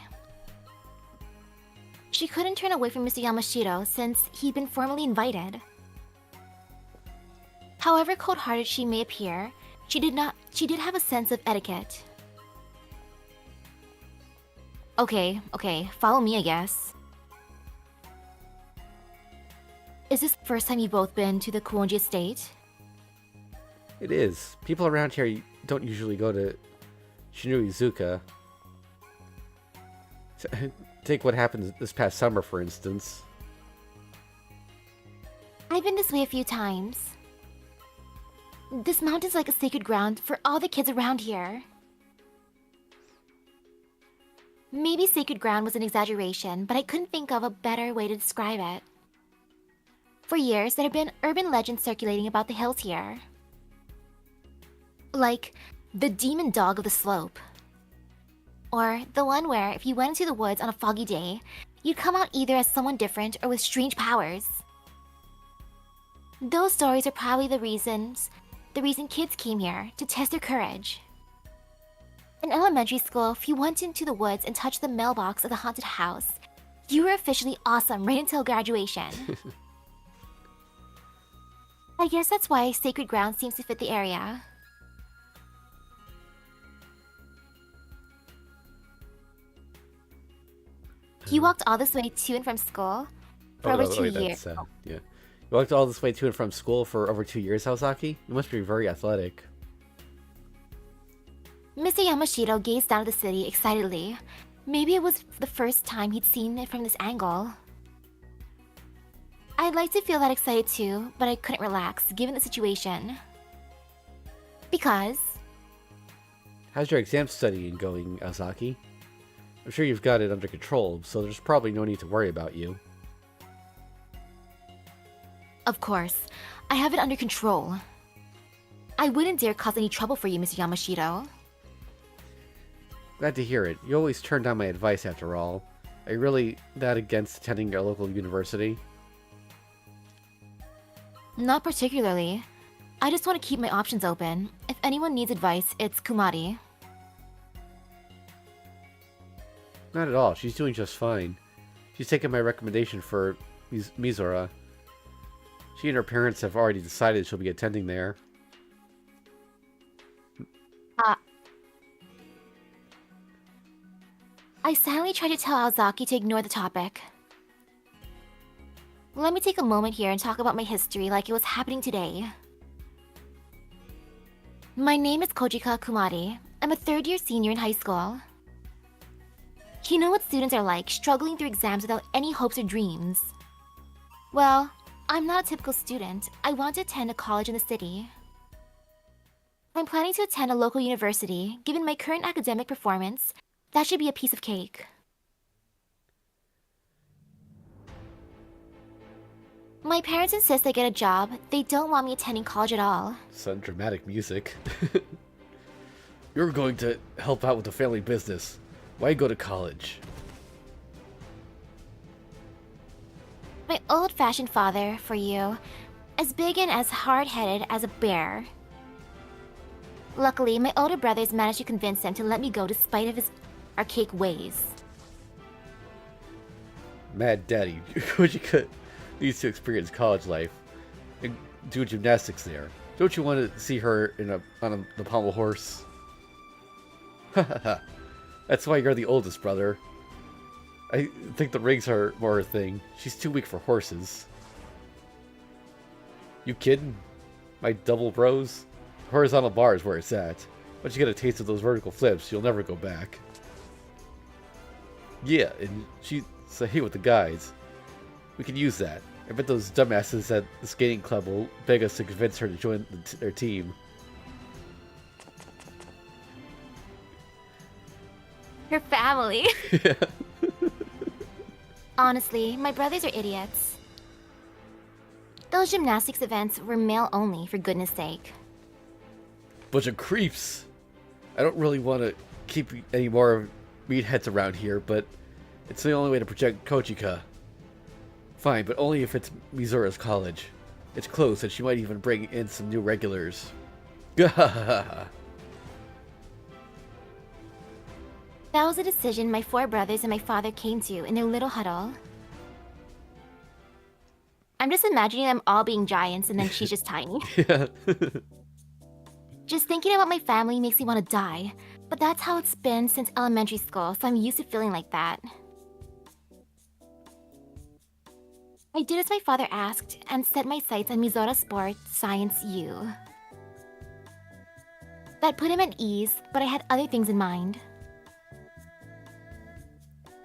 Speaker 2: She couldn't turn away from Mr. Yamashiro since he'd been formally invited. However cold-hearted she may appear, she did have a sense of etiquette. Okay, follow me, I guess. Is this the first time you've both been to the Kuonji estate?
Speaker 1: It is. People around here don't usually go to Shinjuizuka. Take what happened this past summer, for instance.
Speaker 2: I've been this way a few times. This mountain's like a sacred ground for all the kids around here. Maybe sacred ground was an exaggeration, but I couldn't think of a better way to describe it. For years, there have been urban legends circulating about the hills here. Like, the demon dog of the slope. Or the one where, if you went into the woods on a foggy day, you'd come out either as someone different or with strange powers. Those stories are probably the reason kids came here, to test their courage. In elementary school, if you went into the woods and touched the mailbox of the haunted house, you were officially awesome right until graduation. I guess that's why sacred ground seems to fit the area. You walked all this way to and from school for over 2 years.
Speaker 1: Yeah. You walked all this way to and from school for over 2 years, Aozaki? You must be very athletic.
Speaker 2: Mr. Yamashiro gazed down at the city excitedly. Maybe it was the first time he'd seen it from this angle. I'd like to feel that excited too, but I couldn't relax, given the situation. Because...
Speaker 1: How's your exam studying going, Aozaki? I'm sure you've got it under control, so there's probably no need to worry about you.
Speaker 2: Of course, I have it under control. I wouldn't dare cause any trouble for you, Mr. Yamashiro.
Speaker 1: Glad to hear it. You always turn down my advice after all. Are you really that against attending a local university?
Speaker 2: Not particularly. I just want to keep my options open. If anyone needs advice, it's Kumari.
Speaker 1: Not at all. She's doing just fine. She's taken my recommendation for Mizora. She and her parents have already decided she'll be attending there.
Speaker 2: I silently tried to tell Aozaki to ignore the topic. Let me take a moment here and talk about my history like it was happening today. My name is Kojika Kumari. I'm a third-year senior in high school. You know what students are like, struggling through exams without any hopes or dreams. Well, I'm not a typical student. I want to attend a college in the city. I'm planning to attend a local university. Given my current academic performance, that should be a piece of cake. My parents insist I get a job. They don't want me attending college at all.
Speaker 1: Some dramatic music. You're going to help out with the family business. Why go to college?
Speaker 2: My old-fashioned father, for you, as big and as hard-headed as a bear. Luckily, my older brothers managed to convince him to let me go despite of his archaic ways.
Speaker 1: Mad Daddy, Kojika needs to experience college life and do gymnastics there. Don't you want to see her on the pommel horse? That's why you're the oldest brother. I think the rings are more her thing. She's too weak for horses. You kidding? My double bros? Horizontal bar is where it's at. Once you get a taste of those vertical flips, you'll never go back. Yeah, and she's a hit with the guys. We can use that. I bet those dumbasses at the skating club will beg us to convince her to join their team.
Speaker 2: Her family.
Speaker 1: Yeah.
Speaker 2: Honestly, my brothers are idiots. Those gymnastics events were male only, for goodness sake.
Speaker 1: Bunch of creeps. I don't really want to keep any more meatheads around here, but it's the only way to protect Kojika. Fine, but only if it's Mizura's college. It's close, and she might even bring in some new regulars.
Speaker 2: That was a decision my 4 brothers and my father came to in their little huddle. I'm just imagining them all being giants and then she's just tiny.
Speaker 1: Yeah.
Speaker 2: Just thinking about my family makes me want to die, but that's how it's been since elementary school, so I'm used to feeling like that. I did as my father asked and set my sights on Mizora Sport Science U. That put him at ease, but I had other things in mind.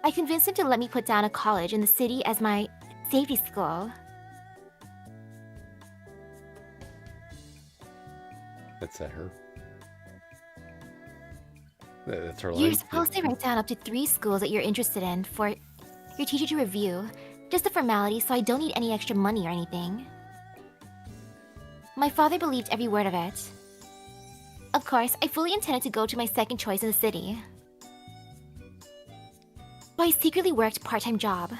Speaker 2: I convinced him to let me put down a college in the city as my safety school.
Speaker 1: That's her. That's her line.
Speaker 2: You're supposed to write down up to 3 schools that you're interested in for your teacher to review. Just a formality, so I don't need any extra money or anything. My father believed every word of it. Of course, I fully intended to go to my second choice in the city. But I secretly worked a part-time job.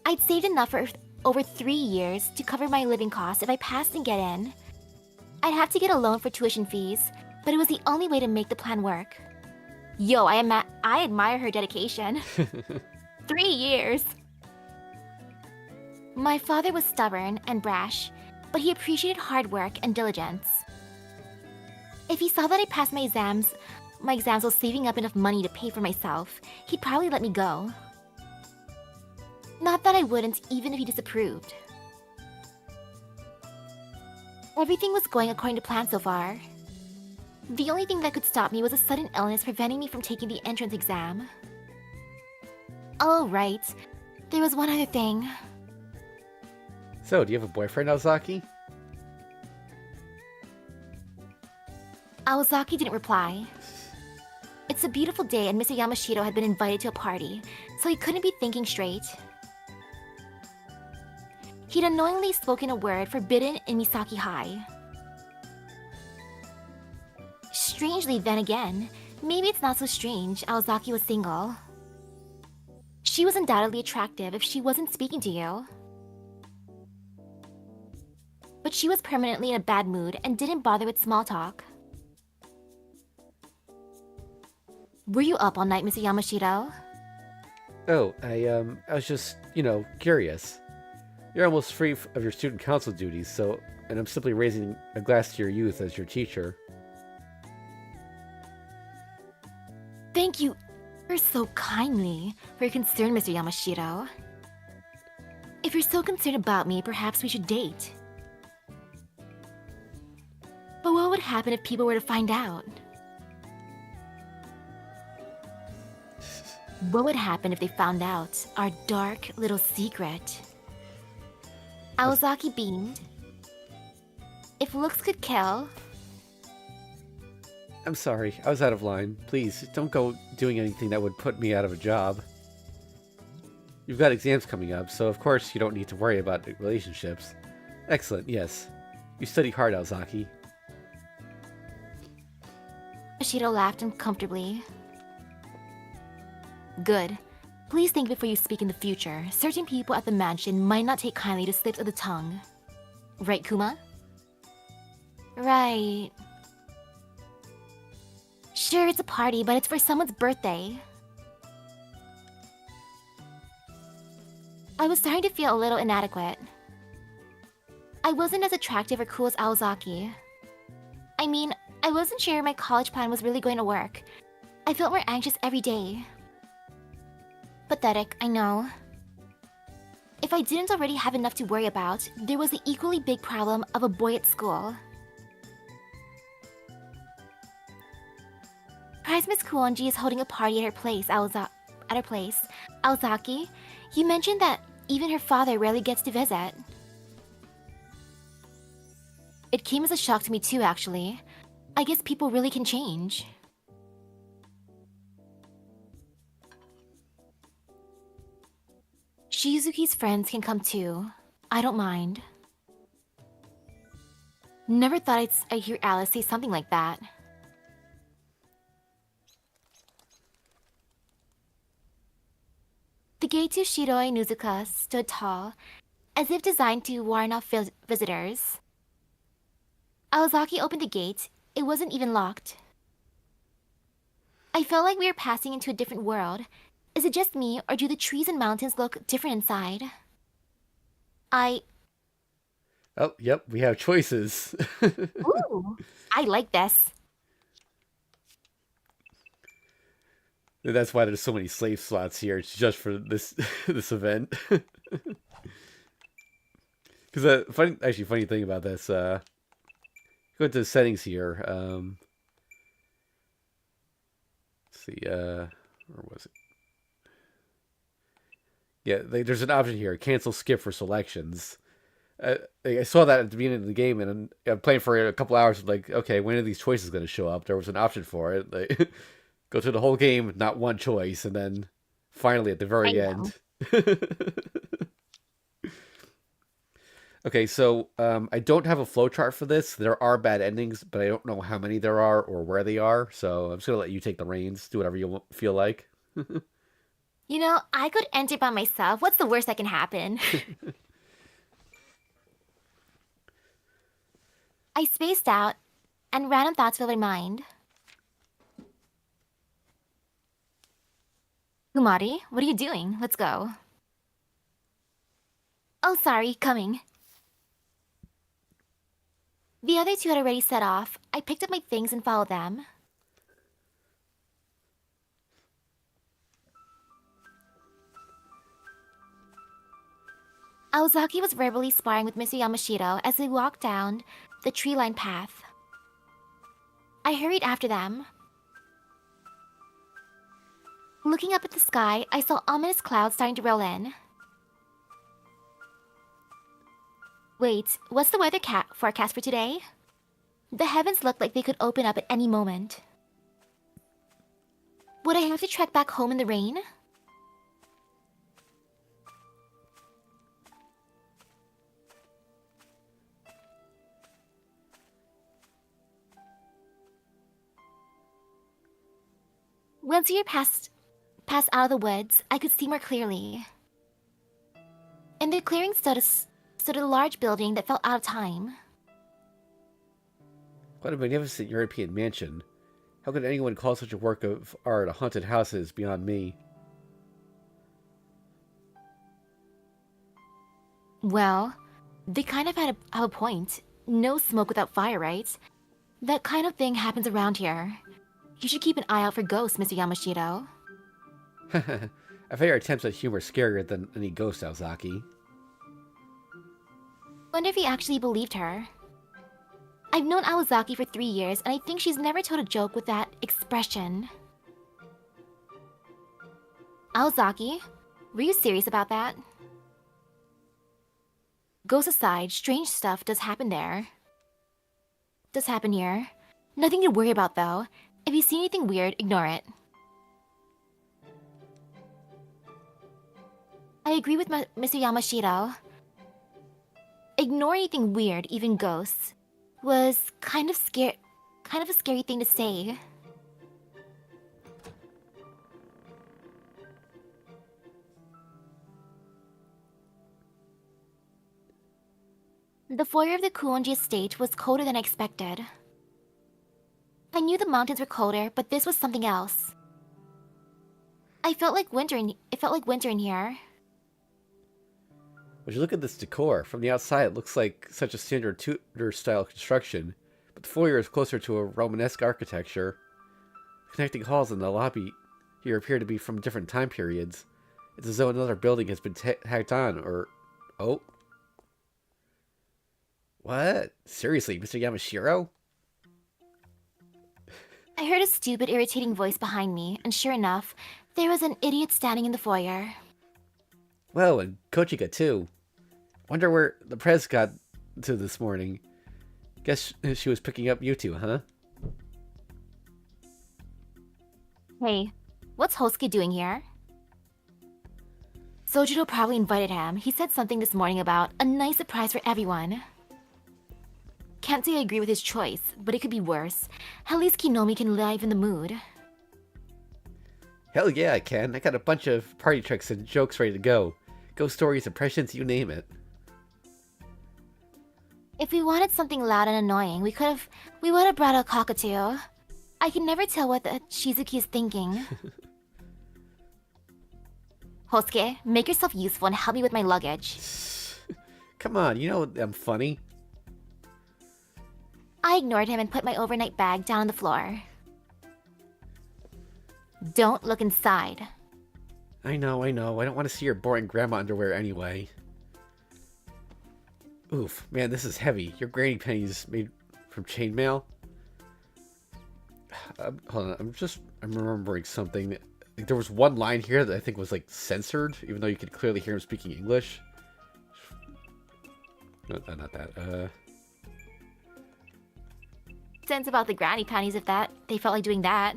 Speaker 2: I'd saved enough for over 3 years to cover my living costs if I passed and get in. I'd have to get a loan for tuition fees, but it was the only way to make the plan work. Yo, I admire her dedication. 3 years! My father was stubborn and brash, but he appreciated hard work and diligence. If he saw that I passed my exams while saving up enough money to pay for myself, he'd probably let me go. Not that I wouldn't, even if he disapproved. Everything was going according to plan so far. The only thing that could stop me was a sudden illness preventing me from taking the entrance exam. Oh, right. There was one other thing.
Speaker 1: So, do you have a boyfriend, Aozaki?
Speaker 2: Aozaki didn't reply. It's a beautiful day and Mr. Yamashiro had been invited to a party, so he couldn't be thinking straight. He'd unknowingly spoken a word forbidden in Misaki High. Strangely, then again, maybe it's not so strange Aozaki was single. She was undoubtedly attractive if she wasn't speaking to you. But she was permanently in a bad mood and didn't bother with small talk. Were you up all night, Mr. Yamashiro?
Speaker 1: Oh, I was just, curious. You're almost free of your student council duties, and I'm simply raising a glass to your youth as your teacher.
Speaker 2: Thank you so kindly for your concern, Mr. Yamashiro. If you're so concerned about me, perhaps we should date. But what would happen if people were to find out? What would happen if they found out our dark little secret? Aozaki beamed. If looks could kill...
Speaker 1: I'm sorry, I was out of line. Please, don't go doing anything that would put me out of a job. You've got exams coming up, so of course you don't need to worry about relationships. Excellent, yes. You study hard, Aozaki.
Speaker 2: Yamashita laughed uncomfortably. Good. Please think before you speak in the future. Certain people at the mansion might not take kindly to slips of the tongue. Right, Kuma? Right. Sure, it's a party, but it's for someone's birthday. I was starting to feel a little inadequate. I wasn't as attractive or cool as Aozaki. I mean, I wasn't sure my college plan was really going to work. I felt more anxious every day. Pathetic, I know. If I didn't already have enough to worry about, there was the equally big problem of a boy at school. Prize Miss Kuonji is holding a party at her place, Aozaki, you mentioned that even her father rarely gets to visit. It came as a shock to me too, actually. I guess people really can change. Shizuki's friends can come too. I don't mind. Never thought I'd hear Alice say something like that. The gate to Shiroi Nuzuka stood tall, as if designed to warn off visitors. Aozaki opened the gate. It wasn't even locked. I felt like we were passing into a different world. Is it just me, or do the trees and mountains look different inside?
Speaker 1: Oh, yep, we have choices.
Speaker 2: Ooh, I like this.
Speaker 1: That's why there's so many slave slots here. It's just for this this event. Because funny thing about this, go into the settings here. Let's see, where was it? Yeah, there's an option here: cancel, skip for selections. I saw that at the beginning of the game, and I'm playing for a couple hours. I'm like, okay, when are these choices going to show up? There was an option for it. Like, go through the whole game, not one choice, and then finally at the very end. Okay, so I don't have a flowchart for this. There are bad endings, but I don't know how many there are or where they are. So I'm just gonna let you take the reins. Do whatever you feel like.
Speaker 2: You know, I could enter by myself. What's the worst that can happen? I spaced out, and random thoughts filled my mind. Kumari, what are you doing? Let's go. Oh, sorry, coming. The other two had already set off. I picked up my things and followed them. Aozaki was verbally sparring with Mr. Yamashita as they walked down the tree-lined path. I hurried after them. Looking up at the sky, I saw ominous clouds starting to roll in. Wait, what's the weather forecast for today? The heavens looked like they could open up at any moment. Would I have to trek back home in the rain? Once we were passed out of the woods, I could see more clearly. In the clearing stood a large building that felt out of time.
Speaker 1: What a magnificent European mansion. How could anyone call such a work of art a haunted house is beyond me?
Speaker 2: Well, they kind of have a point. No smoke without fire, right? That kind of thing happens around here. You should keep an eye out for ghosts, Mr. Yamashita.
Speaker 1: I find your attempts at humor scarier than any ghost, Aozaki.
Speaker 2: Wonder if he actually believed her. I've known Aozaki for 3 years, and I think she's never told a joke with that expression. Aozaki, were you serious about that? Ghosts aside, strange stuff does happen there. Does happen here. Nothing to worry about, though. If you see anything weird, ignore it. agree with Mr. Yamashiro. Ignore anything weird, even ghosts, was kind of a scary thing to say. The foyer of the Kuonji estate was colder than I expected. I knew the mountains were colder, but this was something else. It felt like winter in here.
Speaker 1: When you look at this decor, from the outside it looks like such a standard Tudor-style construction, but the foyer is closer to a Romanesque architecture. The connecting halls in the lobby here appear to be from different time periods. It's as though another building has been tacked on, or... Oh? What? Seriously, Mr. Yamashiro?
Speaker 2: I heard a stupid, irritating voice behind me, and sure enough, there was an idiot standing in the foyer.
Speaker 1: Whoa, and Kochika too. Wonder where the press got to this morning. Guess she was picking up you two, huh?
Speaker 2: Hey, what's Hosuke doing here? Sojiro probably invited him. He said something this morning about a nice surprise for everyone. Can't say I agree with his choice, but it could be worse. At least Kinomi can liven the mood.
Speaker 1: Hell yeah, I can. I got a bunch of party tricks and jokes ready to go. Ghost stories, impressions, you name it.
Speaker 2: If we wanted something loud and annoying, we would have brought a cockatoo. I can never tell what the Shizuki is thinking. Hosuke, make yourself useful and help me with my luggage.
Speaker 1: Come on, you know I'm funny.
Speaker 2: I ignored him and put my overnight bag down on the floor. Don't look inside.
Speaker 1: I know. I don't want to see your boring grandma underwear anyway. Oof, man, this is heavy. Your granny panties made from chainmail? Hold on, I'm remembering something. Like, there was one line here that I think was like censored, even though you could clearly hear him speaking English. No, not that.
Speaker 2: Sense about the granny panties if they felt like doing that.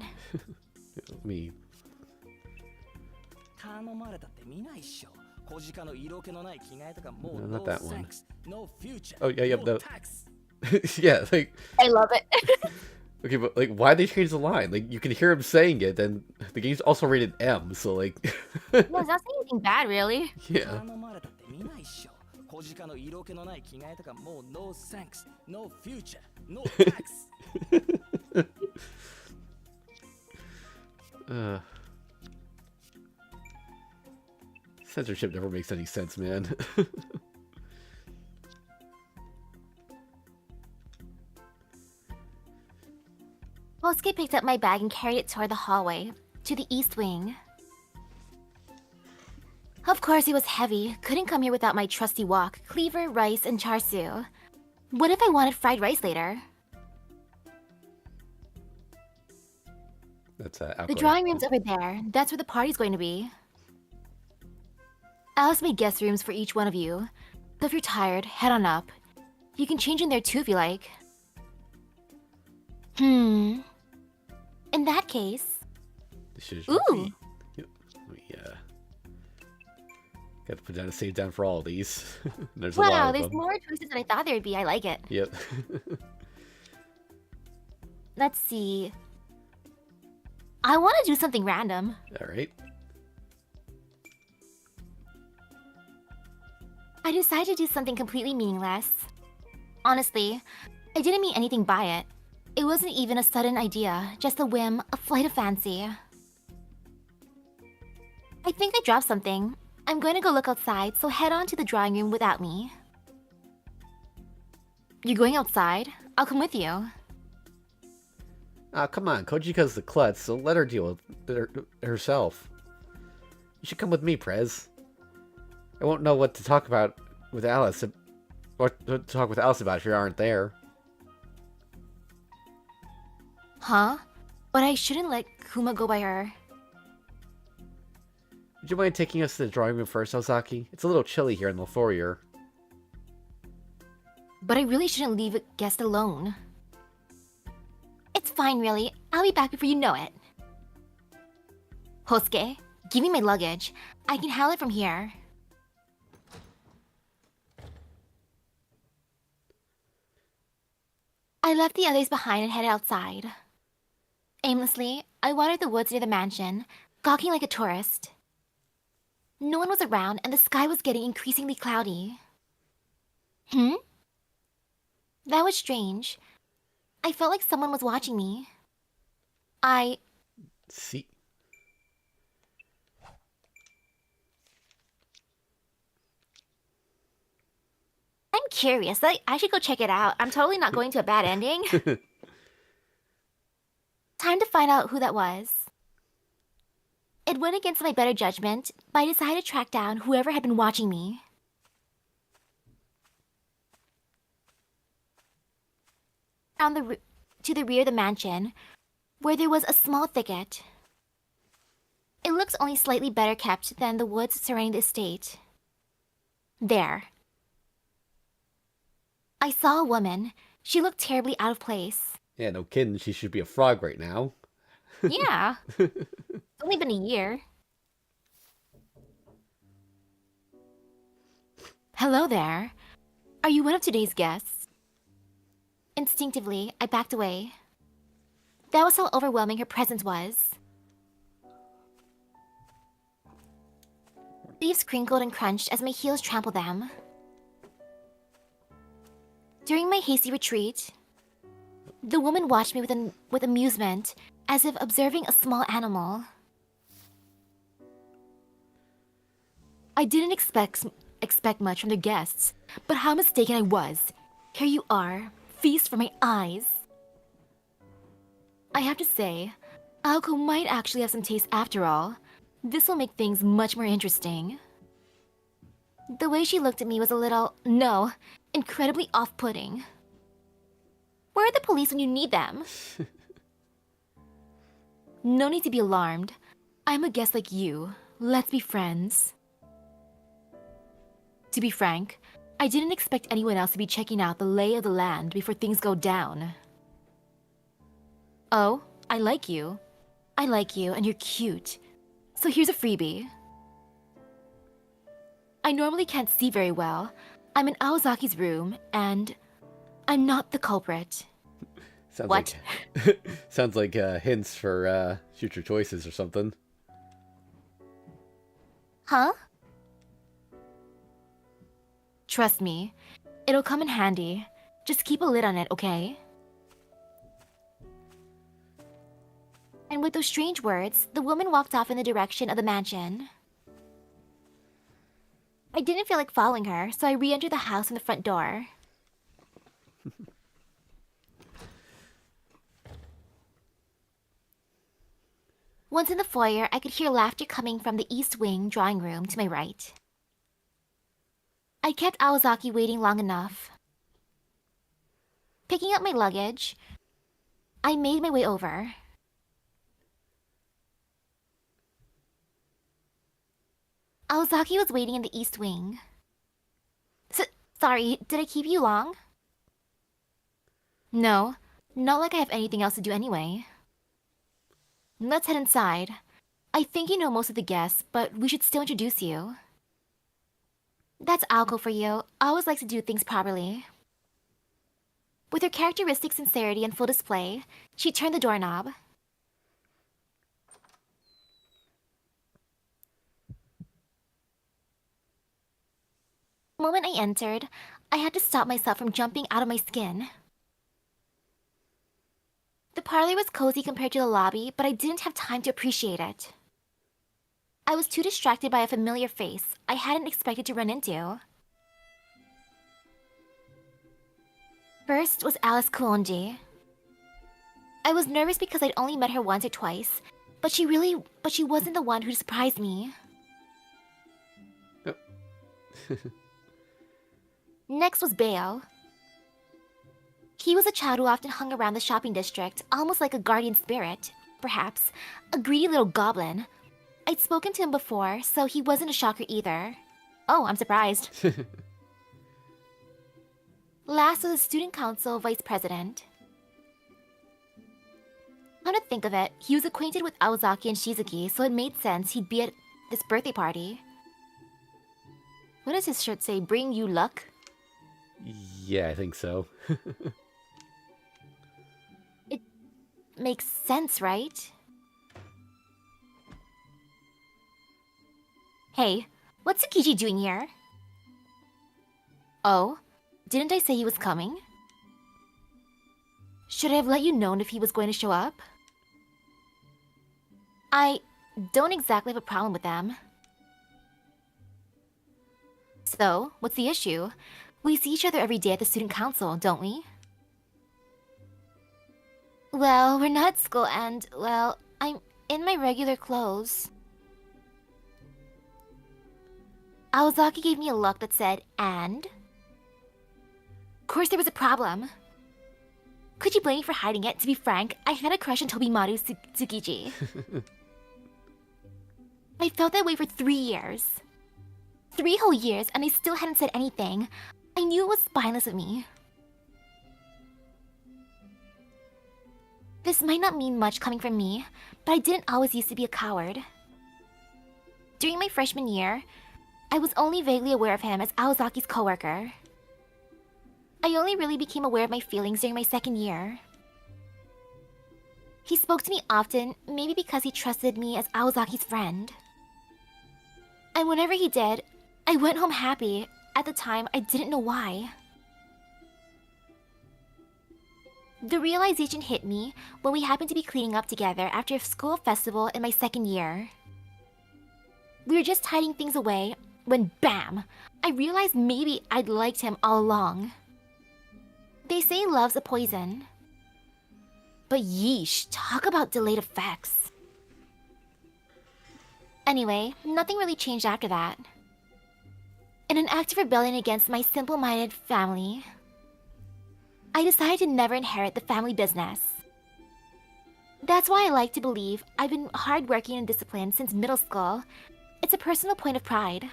Speaker 1: Let me... No, not that one. Oh, yeah, the... yeah, like...
Speaker 2: I love it.
Speaker 1: Okay, but, like, why they change the line? Like, you can hear him saying it, and the game's also rated M, so, like...
Speaker 2: No, it's not saying anything bad, really.
Speaker 1: Yeah. Censorship never makes any sense, man.
Speaker 2: Hosuke picked up my bag and carried it toward the hallway, to the east wing. Of course it was heavy. Couldn't come here without my trusty wok, cleaver, rice, and char siu. What if I wanted fried rice later?
Speaker 1: That's
Speaker 2: the drawing room's over there. That's where the party's going to be. Alice made guest rooms for each one of you. So if you're tired, head on up. You can change in there too if you like. In that case... Ooh!
Speaker 1: Gotta put down a save down for all of these. There's a
Speaker 2: wow,
Speaker 1: lot of
Speaker 2: there's
Speaker 1: them.
Speaker 2: more choices than I thought there'd be. I like it.
Speaker 1: Yep.
Speaker 2: Let's see. I want to do something random.
Speaker 1: Alright.
Speaker 2: I decided to do something completely meaningless. Honestly, I didn't mean anything by it. It wasn't even a sudden idea, just a whim, a flight of fancy. I think I dropped something. I'm going to go look outside, so head on to the drawing room without me. You're going outside? I'll come with you.
Speaker 1: Ah, come on. Kojika's the klutz, so let her deal with it herself. You should come with me, Prez. I won't know what to talk about with Alice. What to talk with Alice about if you aren't there.
Speaker 2: Huh? But I shouldn't let Kuma go by her.
Speaker 1: Would you mind taking us to the drawing room first, Aozaki? It's a little chilly here in the foyer.
Speaker 2: But I really shouldn't leave a guest alone. It's fine, really. I'll be back before you know it. Hosuke, give me my luggage. I can handle it from here. I left the others behind and headed outside. Aimlessly, I wandered the woods near the mansion, gawking like a tourist. No one was around, and the sky was getting increasingly cloudy. Hmm? That was strange. I felt like someone was watching me.
Speaker 1: See.
Speaker 2: I'm curious. I should go check it out. I'm totally not going to a bad ending. Time to find out who that was. It went against my better judgment, but I decided to track down whoever had been watching me. To the rear of the mansion, where there was a small thicket. It looks only slightly better kept than the woods surrounding the estate. There. I saw a woman. She looked terribly out of place.
Speaker 1: Yeah, no kidding. She should be a frog right now.
Speaker 2: Yeah. It's only been a year. Hello there. Are you one of today's guests? Instinctively, I backed away. That was how overwhelming her presence was. Leaves crinkled and crunched as my heels trampled them. During my hasty retreat, the woman watched me with amusement, as if observing a small animal. I didn't expect much from the guests, but how mistaken I was. Here you are, feast for my eyes. I have to say, Aoko might actually have some taste after all. This will make things much more interesting. The way she looked at me was a little, no, incredibly off-putting. Where are the police when you need them? No need to be alarmed. I'm a guest like you. Let's be friends. To be frank, I didn't expect anyone else to be checking out the lay of the land before things go down. Oh, I like you. I like you, and you're cute. So here's a freebie. I normally can't see very well. I'm in Aozaki's room, and I'm not the culprit.
Speaker 1: Sounds
Speaker 2: What?
Speaker 1: Like, sounds like hints for future choices or something.
Speaker 2: Huh? Trust me, it'll come in handy. Just keep a lid on it, okay? And with those strange words, the woman walked off in the direction of the mansion. I didn't feel like following her, so I re-entered the house from the front door. Once in the foyer, I could hear laughter coming from the east wing drawing room to my right. I kept Aozaki waiting long enough. Picking up my luggage, I made my way over. Aozaki was waiting in the east wing. Sorry, did I keep you long? No, not like I have anything else to do anyway. Let's head inside. I think you know most of the guests, but we should still introduce you. That's Aoko for you. I always like to do things properly. With her characteristic sincerity and full display, she turned the doorknob. The moment I entered, I had to stop myself from jumping out of my skin. The parlor was cozy compared to the lobby, but I didn't have time to appreciate it. I was too distracted by a familiar face I hadn't expected to run into. First was Alice Kuonji. I was nervous because I'd only met her once or twice, but she wasn't the one who surprised me. Next was Bayo. He was a child who often hung around the shopping district, almost like a guardian spirit, perhaps, a greedy little goblin. I'd spoken to him before, so he wasn't a shocker either. Oh, I'm surprised. Last was the student council vice president. Come to think of it, he was acquainted with Aozaki and Shizuki, so it made sense he'd be at this birthday party. What does his shirt say? Bring you luck?
Speaker 1: Yeah, I think so.
Speaker 2: makes sense, right? Hey, what's Tsukiji doing here? Oh, didn't I say he was coming? Should I have let you know if he was going to show up? I don't exactly have a problem with them. So, what's the issue? We see each other every day at the student council, don't we? Well, we're not at school and, well, I'm in my regular clothes. Aozaki gave me a look that said, and? Of course there was a problem. Could you blame me for hiding it? To be frank, I had a crush on Tobimaru Tsukiji. I felt that way for 3 years. 3 whole years, and I still hadn't said anything. I knew it was spineless of me. This might not mean much coming from me, but I didn't always used to be a coward. During my freshman year, I was only vaguely aware of him as Aozaki's coworker. I only really became aware of my feelings during my second year. He spoke to me often, maybe because he trusted me as Aozaki's friend. And whenever he did, I went home happy. At the time, I didn't know why. The realization hit me when we happened to be cleaning up together after a school festival in my second year. We were just hiding things away when BAM! I realized maybe I'd liked him all along. They say love's a poison. But yeesh, talk about delayed effects. Anyway, nothing really changed after that. In an act of rebellion against my simple-minded family, I decided to never inherit the family business. That's why I like to believe I've been hardworking and disciplined since middle school. It's a personal point of pride.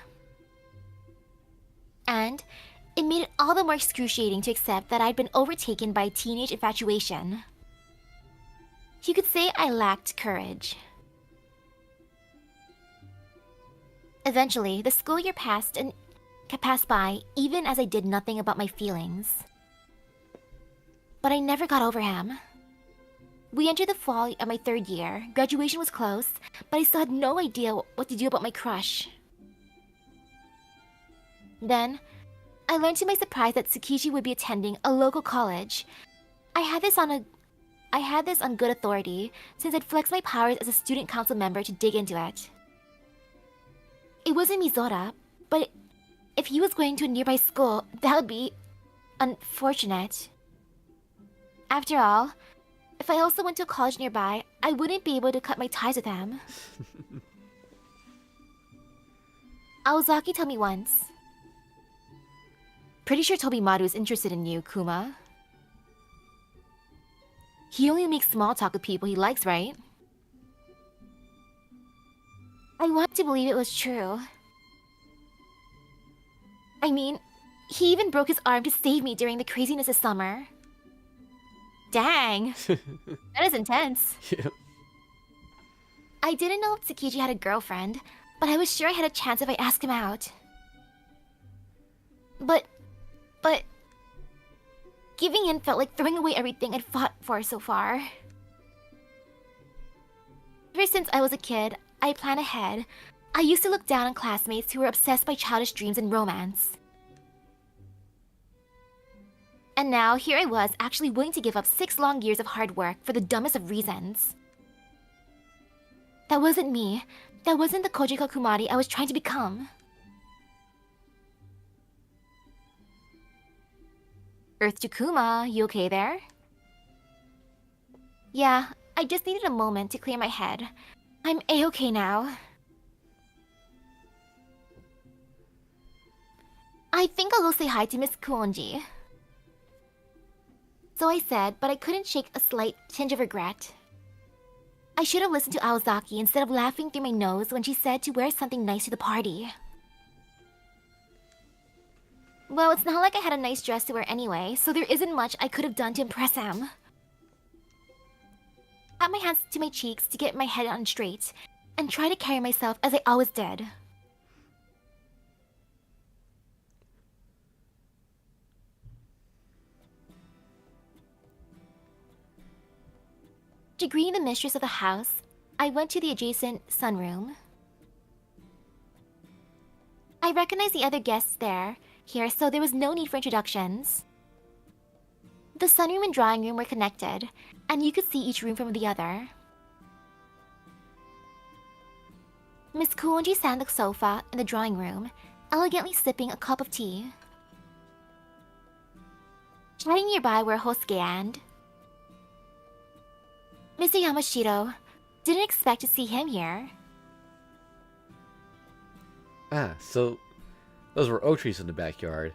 Speaker 2: And it made it all the more excruciating to accept that I'd been overtaken by a teenage infatuation. You could say I lacked courage. Eventually, the school year passed by even as I did nothing about my feelings. But I never got over him. We entered the fall of my third year. Graduation was close, but I still had no idea what to do about my crush. Then, I learned to my surprise that Tsukiji would be attending a local college. I had this on good authority, since I'd flexed my powers as a student council member to dig into it. It wasn't Mizora, but if he was going to a nearby school, that would be unfortunate. After all, if I also went to a college nearby, I wouldn't be able to cut my ties with him. Aozaki told me once. Pretty sure Tobimaru's interested in you, Kuma. He only makes small talk with people he likes, right? I want to believe it was true. I mean, he even broke his arm to save me during the craziness of summer. Dang! That is intense.
Speaker 1: Yeah.
Speaker 2: I didn't know if Tsukiji had a girlfriend, but I was sure I had a chance if I asked him out. But... giving in felt like throwing away everything I'd fought for so far. Ever since I was a kid, I planned ahead. I used to look down on classmates who were obsessed by childish dreams and romance. And now, here I was, actually willing to give up 6 long years of hard work for the dumbest of reasons. That wasn't me. That wasn't the Kojika Kumari I was trying to become. Earth to Kuma, you okay there? Yeah, I just needed a moment to clear my head. I'm A-okay now. I think I'll go say hi to Miss Kuonji. So I said, but I couldn't shake a slight tinge of regret. I should have listened to Aozaki instead of laughing through my nose when she said to wear something nice to the party. Well, it's not like I had a nice dress to wear anyway, so there isn't much I could have done to impress him. Pat my hands to my cheeks to get my head on straight, and try to carry myself as I always did. To greet the mistress of the house, I went to the adjacent sunroom. I recognized the other guests here, so there was no need for introductions. The sunroom and drawing room were connected, and you could see each room from the other. Miss Kuonji sat on the sofa in the drawing room, elegantly sipping a cup of tea. Chatting nearby were Hosuke and Mr. Yamashiro. Didn't expect to see him here.
Speaker 1: Ah, so those were oak trees in the backyard.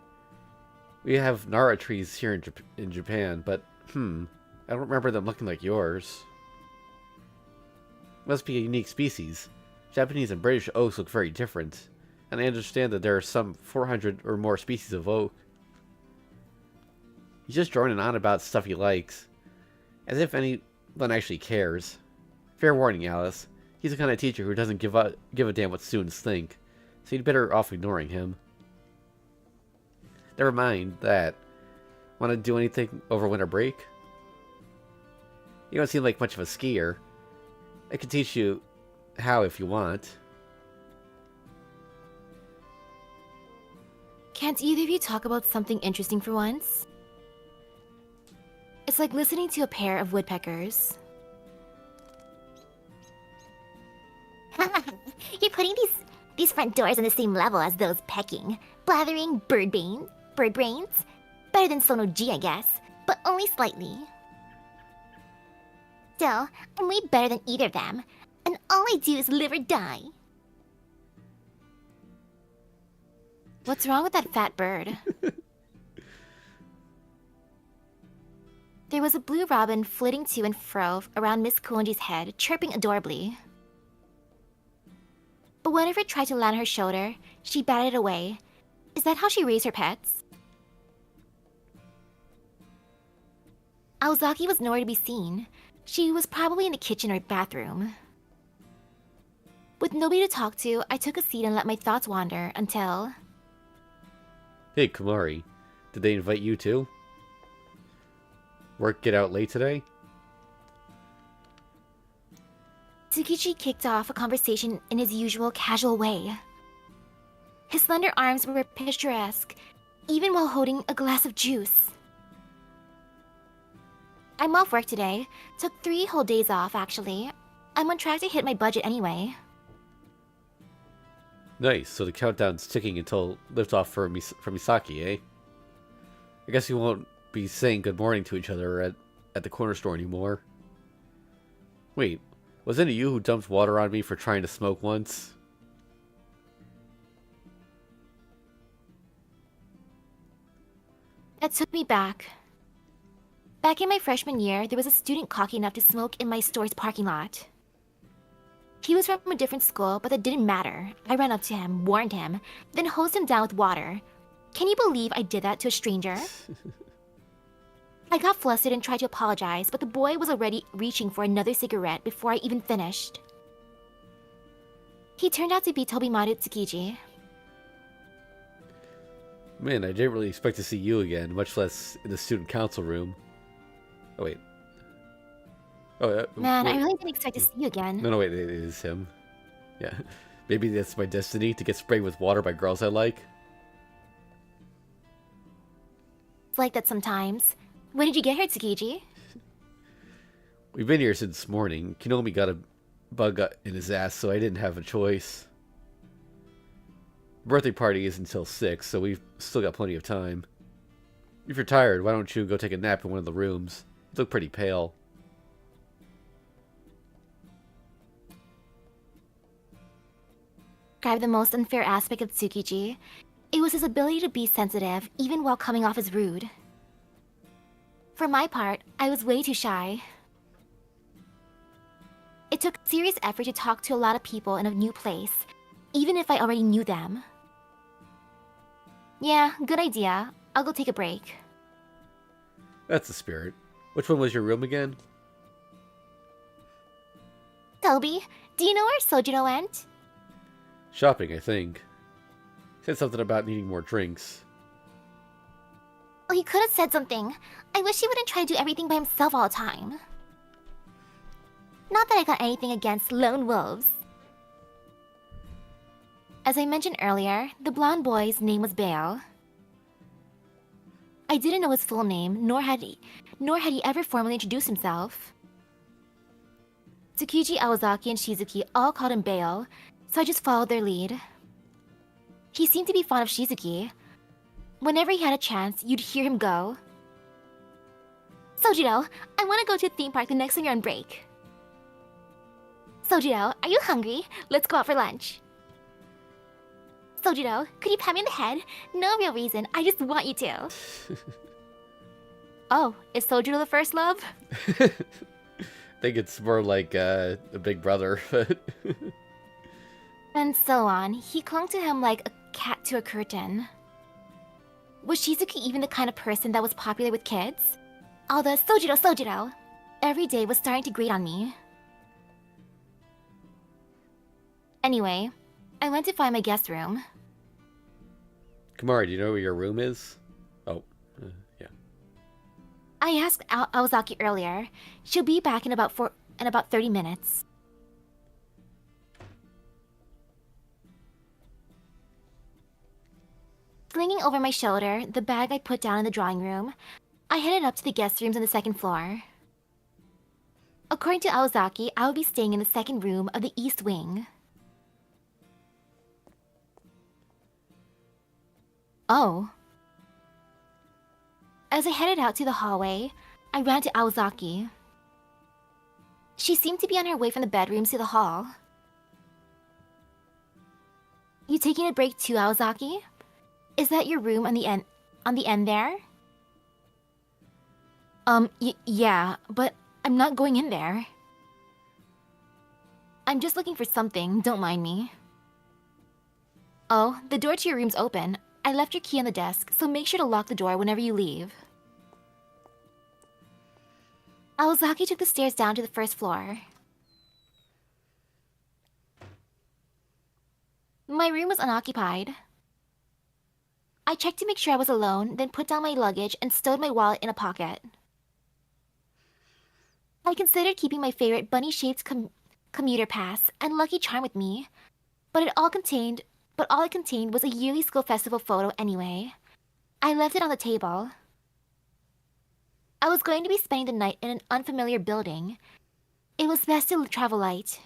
Speaker 1: We have Nara trees here in Japan, but I don't remember them looking like yours. Must be a unique species. Japanese and British oaks look very different, and I understand that there are some 400 or more species of oak. He's just droning on about stuff he likes, as if anyone actually cares. Fair warning, Alice. He's the kind of teacher who doesn't give a damn what students think, so you'd better off ignoring him. Never mind that. Want to do anything over winter break? You don't seem like much of a skier. I can teach you how if you want.
Speaker 2: Can't either of you talk about something interesting for once? It's like listening to a pair of woodpeckers.
Speaker 4: You're putting these front doors on the same level as those pecking, blathering bird brains. Better than Sonoji, I guess, but only slightly. Still, I'm way better than either of them, and all I do is live or die.
Speaker 2: What's wrong with that fat bird? There was a blue robin flitting to and fro around Miss Kuonji's head, chirping adorably. But whenever it tried to land on her shoulder, she batted it away. Is that how she raised her pets? Aozaki was nowhere to be seen. She was probably in the kitchen or bathroom. With nobody to talk to, I took a seat and let my thoughts wander until...
Speaker 1: Hey, Kumari. Did they invite you too? Work get out late today?
Speaker 2: Tsukichi kicked off a conversation in his usual casual way. His slender arms were picturesque, even while holding a glass of juice. I'm off work today. Took 3 whole days off, actually. I'm on track to hit my budget anyway.
Speaker 1: Nice, so the countdown's ticking until liftoff for Misaki, eh? I guess you won't be saying good morning to each other at the corner store anymore. Wait, wasn't it you who dumped water on me for trying to smoke once?
Speaker 2: That took me back. Back in my freshman year, there was a student cocky enough to smoke in my store's parking lot. He was from a different school, but that didn't matter. I ran up to him, warned him, then hosed him down with water. Can you believe I did that to a stranger? I got flustered and tried to apologize, but the boy was already reaching for another cigarette before I even finished. He turned out to be Tobimaru Tsukiji.
Speaker 1: Man, I didn't really expect to see you again, much less in the student council room. Oh, wait. Oh,
Speaker 2: Man,
Speaker 1: wait.
Speaker 2: I really didn't expect to see you again.
Speaker 1: No, wait, it is him. Yeah. Maybe that's my destiny, to get sprayed with water by girls I like.
Speaker 2: It's like that sometimes. When did you get here, Tsukiji?
Speaker 1: We've been here since morning. Kinomi got a bug in his ass, so I didn't have a choice. Birthday party is until 6, so we've still got plenty of time. If you're tired, why don't you go take a nap in one of the rooms? You look pretty pale.
Speaker 2: Describe the most unfair aspect of Tsukiji. It was his ability to be sensitive, even while coming off as rude. For my part, I was way too shy. It took serious effort to talk to a lot of people in a new place, even if I already knew them. Yeah, good idea. I'll go take a break.
Speaker 1: That's the spirit. Which one was your room again?
Speaker 4: Toby, do you know where Sojiro went?
Speaker 1: Shopping, I think. Said something about needing more drinks.
Speaker 4: Oh, he could have said something. I wish he wouldn't try to do everything by himself all the time. Not that I got anything against lone wolves.
Speaker 2: As I mentioned earlier, the blonde boy's name was Bale. I didn't know his full name, nor had he ever formally introduced himself. Tsukiji, Aozaki, and Shizuki all called him Bale, so I just followed their lead. He seemed to be fond of Shizuki. Whenever he had a chance, you'd hear him go,
Speaker 4: Sojiro, I want to go to a theme park the next time you're on break. Sojiro, are you hungry? Let's go out for lunch. Sojiro, could you pat me on the head? No real reason, I just want you to.
Speaker 2: Oh, is Sojiro the first love?
Speaker 1: I think it's more like a big brother, but...
Speaker 2: And so on. He clung to him like a cat to a curtain. Was Shizuki even the kind of person that was popular with kids?
Speaker 4: All the Sojiro.
Speaker 2: Every day was starting to grate on me. Anyway, I went to find my guest room.
Speaker 1: Kamari, do you know where your room is? Oh, yeah.
Speaker 2: I asked Aozaki earlier. She'll be back in about 30 minutes. Flinging over my shoulder the bag I put down in the drawing room, I headed up to the guest rooms on the second floor. According to Aozaki, I would be staying in the second room of the east wing. Oh. As I headed out to the hallway, I ran to Aozaki. She seemed to be on her way from the bedrooms to the hall. You taking a break too, Aozaki? Is that your room on the end there? Yeah, but I'm not going in there. I'm just looking for something, don't mind me. Oh, the door to your room's open. I left your key on the desk, so make sure to lock the door whenever you leave. Aozaki took the stairs down to the first floor. My room was unoccupied. I checked to make sure I was alone, then put down my luggage and stowed my wallet in a pocket. I considered keeping my favorite bunny-shaped commuter pass and Lucky Charm with me, but all it contained was a yearly school festival photo anyway. I left it on the table. I was going to be spending the night in an unfamiliar building. It was best to travel light.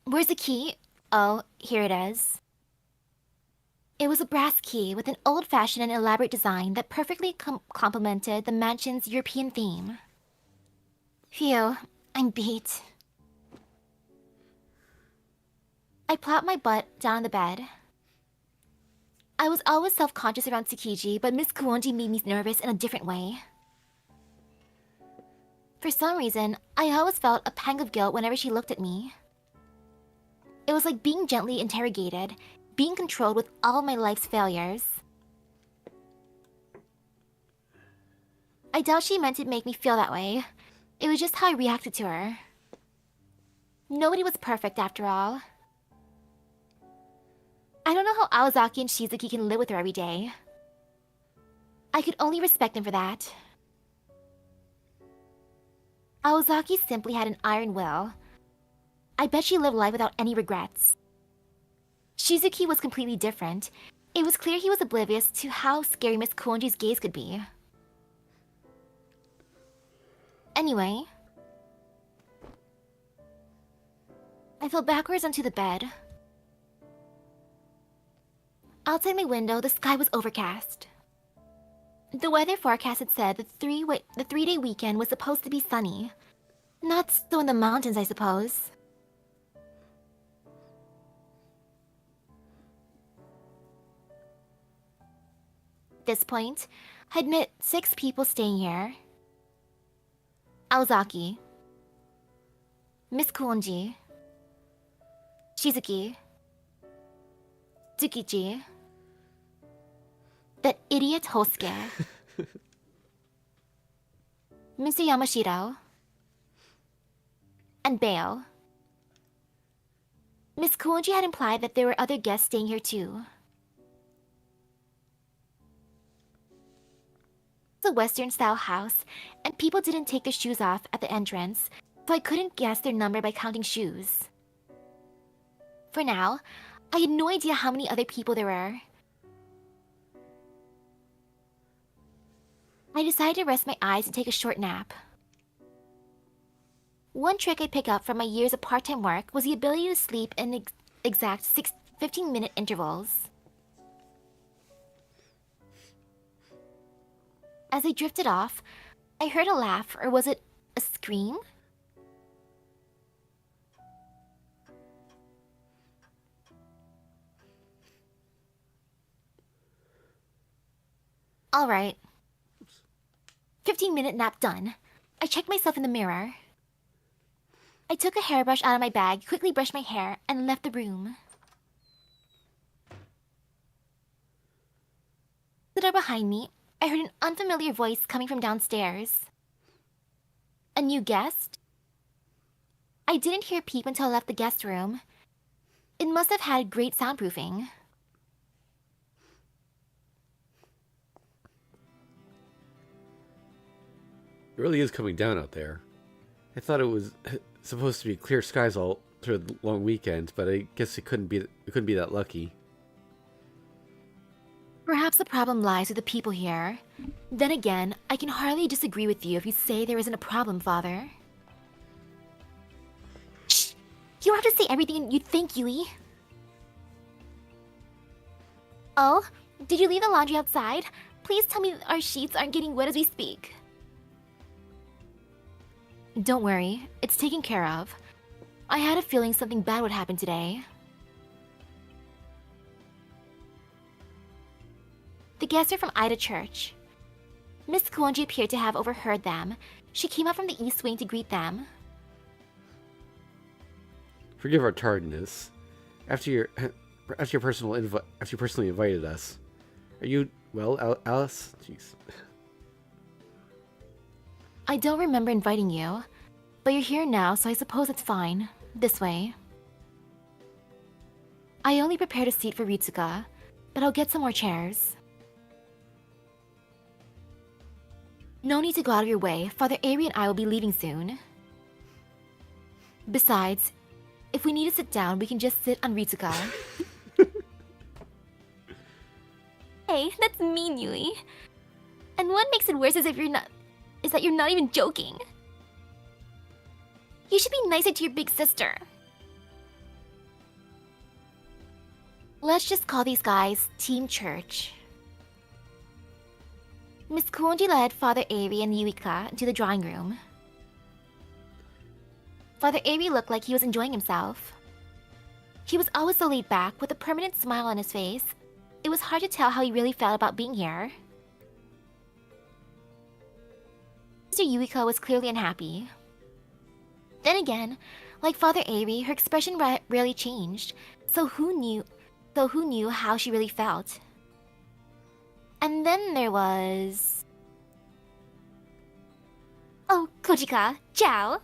Speaker 2: Where's the key? Oh, here it is. It was a brass key with an old-fashioned and elaborate design that perfectly complemented the mansion's European theme. Phew, I'm beat. I plopped my butt down on the bed. I was always self-conscious around Tsukiji, but Miss Kuonji made me nervous in a different way. For some reason, I always felt a pang of guilt whenever she looked at me. It was like being gently interrogated, being controlled with all of my life's failures. I doubt she meant to make me feel that way. It was just how I reacted to her. Nobody was perfect after all. I don't know how Aozaki and Shizuki can live with her every day. I could only respect them for that. Aozaki simply had an iron will. I bet she lived life without any regrets. Shizuki was completely different. It was clear he was oblivious to how scary Miss Kuonji's gaze could be. Anyway, I fell backwards onto the bed. Outside my window, the sky was overcast. The weather forecast had said the three-day weekend was supposed to be sunny. Not so in the mountains, I suppose. At this point, I'd met 6 people staying here. Aozaki, Miss Kuonji, Shizuki, Tsukiji, that idiot Hosuke, Mr. Yamashiro, and Bale. Miss Kuonji had implied that there were other guests staying here too. It's a Western-style house, and people didn't take their shoes off at the entrance, so I couldn't guess their number by counting shoes. For now, I had no idea how many other people there were. I decided to rest my eyes and take a short nap. One trick I picked up from my years of part-time work was the ability to sleep in exact 15-minute intervals. As I drifted off, I heard a laugh, or was it a scream? Alright. 15-minute nap done. I checked myself in the mirror. I took a hairbrush out of my bag, quickly brushed my hair, and left the room. The door behind me, I heard an unfamiliar voice coming from downstairs. A new guest? I didn't hear a peep until I left the guest room. It must have had great soundproofing.
Speaker 1: It really is coming down out there. I thought it was supposed to be clear skies all through the long weekend, but I guess it couldn't be that lucky.
Speaker 2: Perhaps the problem lies with the people here. Then again, I can hardly disagree with you if you say there isn't a problem, Father. Shh! You don't have to say everything you think, Yui. Oh, did you leave the laundry outside? Please tell me our sheets aren't getting wet as we speak. Don't worry, it's taken care of. I had a feeling something bad would happen today. The guests are from Ida Church. Miss Kuonji appeared to have overheard them. She came up from the east wing to greet them.
Speaker 1: Forgive our tardiness. After you personally invited us. Are you well, Alice? Jeez.
Speaker 2: I don't remember inviting you, but you're here now, so I suppose it's fine. This way. I only prepared a seat for Ritsuka, but I'll get some more chairs. No need to go out of your way. Father Ari and I will be leaving soon. Besides, if we need to sit down, we can just sit on Ritsuka. Hey, that's mean, Yui. And what makes it worse is that you're not even joking. You should be nicer to your big sister. Let's just call these guys Team Church. Miss Kuonji led Father Ari and Yuika into the drawing room. Father Ari looked like he was enjoying himself. He was always so laid back, with a permanent smile on his face. It was hard to tell how he really felt about being here. Mr. Yuika was clearly unhappy. Then again, like Father Ari, her expression rarely changed, so who knew how she really felt? And then there was... Oh, Kojika, ciao!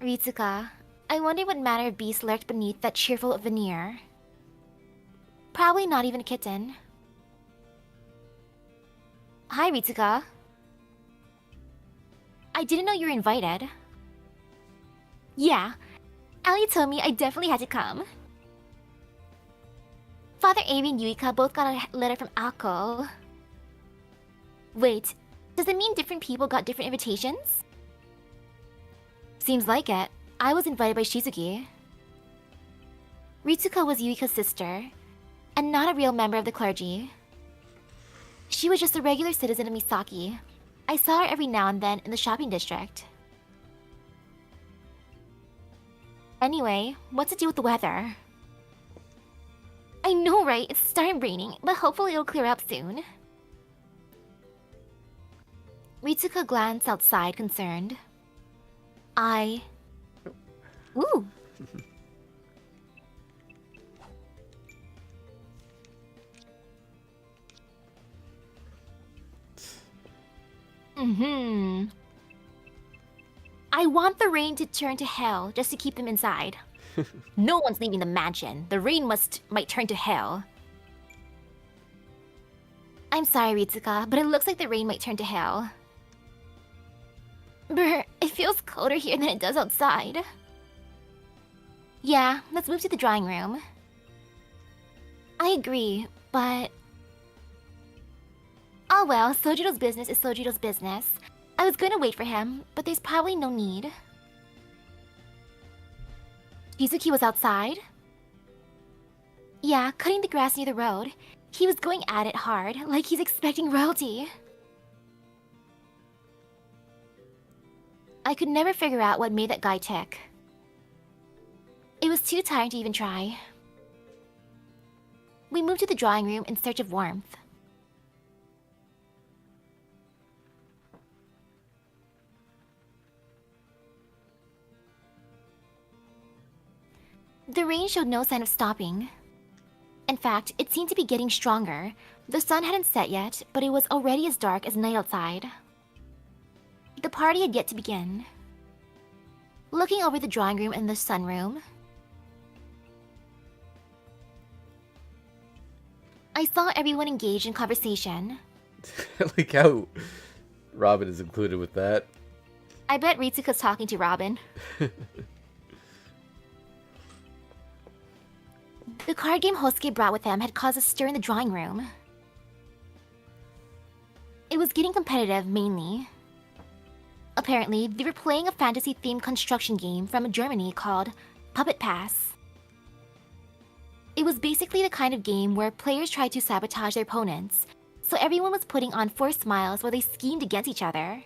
Speaker 2: Ritsuka, I wonder what manner of beast lurked beneath that cheerful veneer. Probably not even a kitten. Hi, Ritsuka. I didn't know you were invited. Yeah, Ali told me I definitely had to come. Father Ari and Yuika both got a letter from Aoko. Wait, does it mean different people got different invitations? Seems like it. I was invited by Shizuki. Ritsuka was Yuika's sister, and not a real member of the clergy. She was just a regular citizen of Misaki. I saw her every now and then in the shopping district. Anyway, what's to do with the weather? I know, right? It's starting raining, but hopefully it'll clear up soon. Ritsuka glanced outside, concerned. Ooh! I want the rain to turn to hell just to keep them inside. No one's leaving the mansion. The rain might turn to hell. I'm sorry, Ritsuka, but it looks like the rain might turn to hell. Brr, it feels colder here than it does outside. Yeah, let's move to the drawing room. I agree, but... Oh well, Sojiro's business is Sojiro's business. I was going to wait for him, but there's probably no need. Shizuki was outside? Yeah, cutting the grass near the road. He was going at it hard, like he's expecting royalty. I could never figure out what made that guy tick. It was too tiring to even try. We moved to the drawing room in search of warmth. The rain showed no sign of stopping. In fact, it seemed to be getting stronger. The sun hadn't set yet, but it was already as dark as night outside. The party had yet to begin. Looking over the drawing room and the sunroom, I saw everyone engaged in conversation.
Speaker 1: I like how Robin is included with that.
Speaker 2: I bet Ritsuka's talking to Robin. The card game Hosuke brought with him had caused a stir in the drawing room. It was getting competitive, mainly. Apparently, they were playing a fantasy-themed construction game from Germany called Puppet Pass. It was basically the kind of game where players tried to sabotage their opponents, so everyone was putting on forced smiles while they schemed against each other.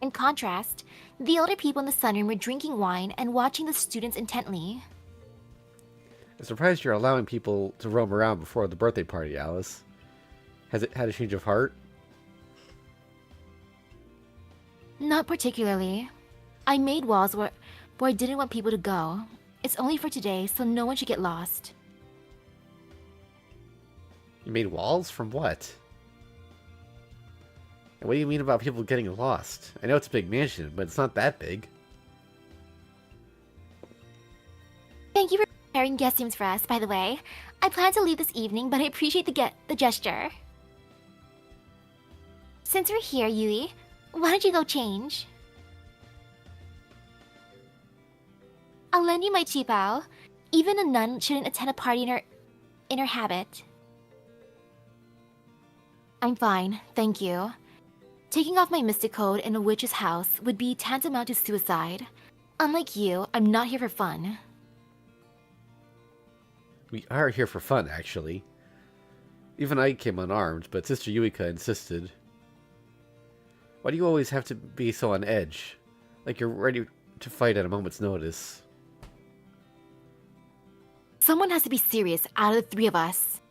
Speaker 2: In contrast, the older people in the sunroom were drinking wine and watching the students intently.
Speaker 1: I'm surprised you're allowing people to roam around before the birthday party, Alice. Has it had a change of heart?
Speaker 2: Not particularly. I made walls where I didn't want people to go. It's only for today, so no one should get lost.
Speaker 1: You made walls? From what? And what do you mean about people getting lost? I know it's a big mansion, but it's not that big.
Speaker 2: Thank you for preparing guest rooms for us, by the way. I plan to leave this evening, but I appreciate the gesture. Since we're here, Yui, why don't you go change? I'll lend you my qipao. Even a nun shouldn't attend a party in her habit. I'm fine, thank you. Taking off my mystic code in a witch's house would be tantamount to suicide. Unlike you, I'm not here for fun.
Speaker 1: We are here for fun, actually. Even I came unarmed, but Sister Yuika insisted. Why do you always have to be so on edge? Like you're ready to fight at a moment's notice.
Speaker 2: Someone has to be serious out of the three of us.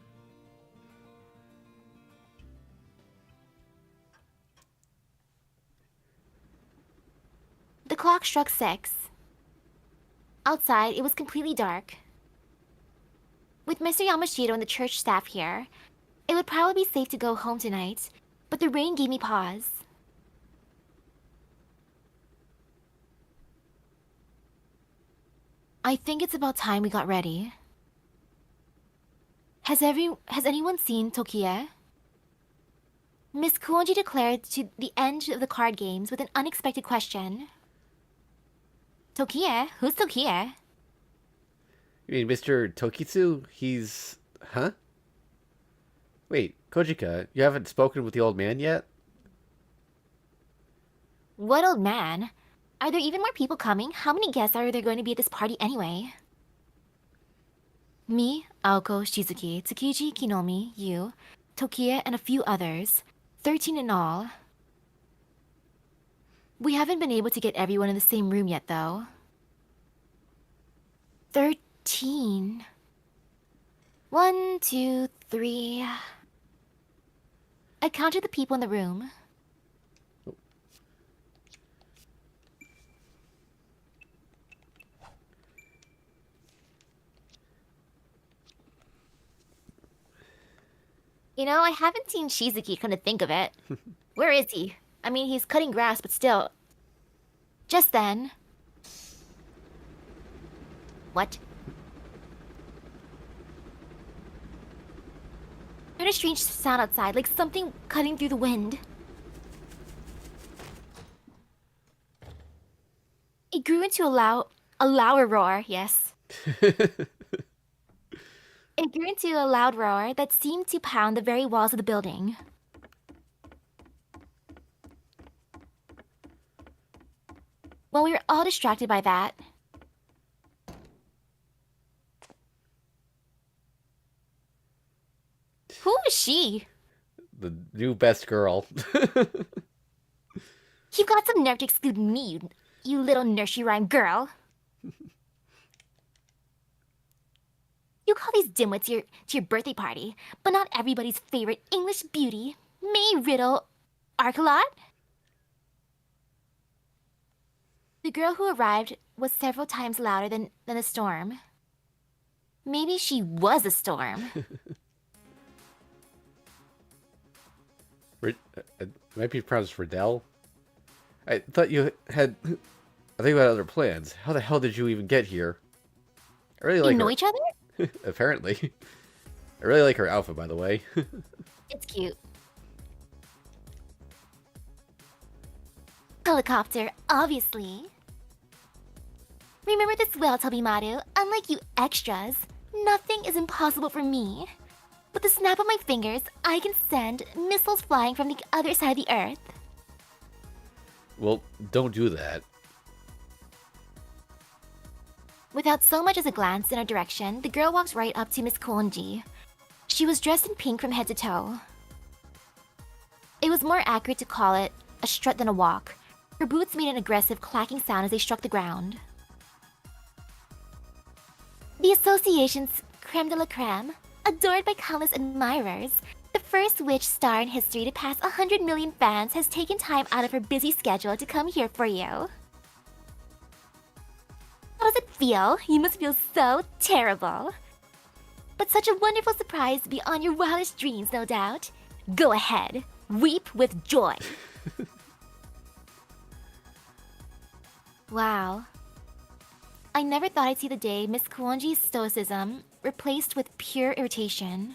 Speaker 2: The clock struck 6. Outside, it was completely dark. With Mr. Yamashiro and the church staff here, it would probably be safe to go home tonight, but the rain gave me pause. I think it's about time we got ready. Has anyone seen Tokie? Miss Kuonji declared to the end of the card games with an unexpected question. Tokie? Who's Tokie?
Speaker 1: You mean Mr. Tokitsu? He's... Huh? Wait, Kojika, you haven't spoken with the old man yet?
Speaker 2: What old man? Are there even more people coming? How many guests are there going to be at this party anyway? Me, Aoko, Shizuki, Tsukiji, Kinomi, you, Tokie, and a few others. 13 in all. We haven't been able to get everyone in the same room yet, though. 13. 1, 2, 3... I counted the people in the room. You know, I haven't seen Shizuki, come to think of it. Where is he? I mean, he's cutting grass, but still. Just then... What? I heard a strange sound outside, like something cutting through the wind. into a louder roar, yes. It grew into a loud roar that seemed to pound the very walls of the building. While we were all distracted by that, who was she?
Speaker 1: The new best girl.
Speaker 4: You've got some nerve to exclude me, you little nursery rhyme girl. You call these dimwits to your birthday party, but not everybody's favorite English beauty, May Riddle Arcolot?
Speaker 2: The girl who arrived was several times louder than a storm. Maybe she was a storm.
Speaker 1: It might be pronounced Riddell. I thought you had. I think about other plans. How the hell did you even get here? I really like
Speaker 2: You know
Speaker 1: her.
Speaker 2: each other?
Speaker 1: Apparently. I really like her outfit, by the way.
Speaker 2: It's cute.
Speaker 4: Helicopter, obviously. Remember this well, Tobimaru. Unlike you extras, nothing is impossible for me. With the snap of my fingers, I can send missiles flying from the other side of the earth.
Speaker 1: Well, don't do that.
Speaker 2: Without so much as a glance in our direction, the girl walks right up to Miss Konji. She was dressed in pink from head to toe. It was more accurate to call it a strut than a walk. Her boots made an aggressive clacking sound as they struck the ground.
Speaker 4: The association's creme de la creme, adored by countless admirers, the first witch star in history to pass 100 million fans has taken time out of her busy schedule to come here for you. How does it feel? You must feel so terrible. But such a wonderful surprise beyond your wildest dreams, no doubt. Go ahead, weep with joy.
Speaker 2: Wow. I never thought I'd see the day Miss Kuonji's stoicism replaced with pure irritation.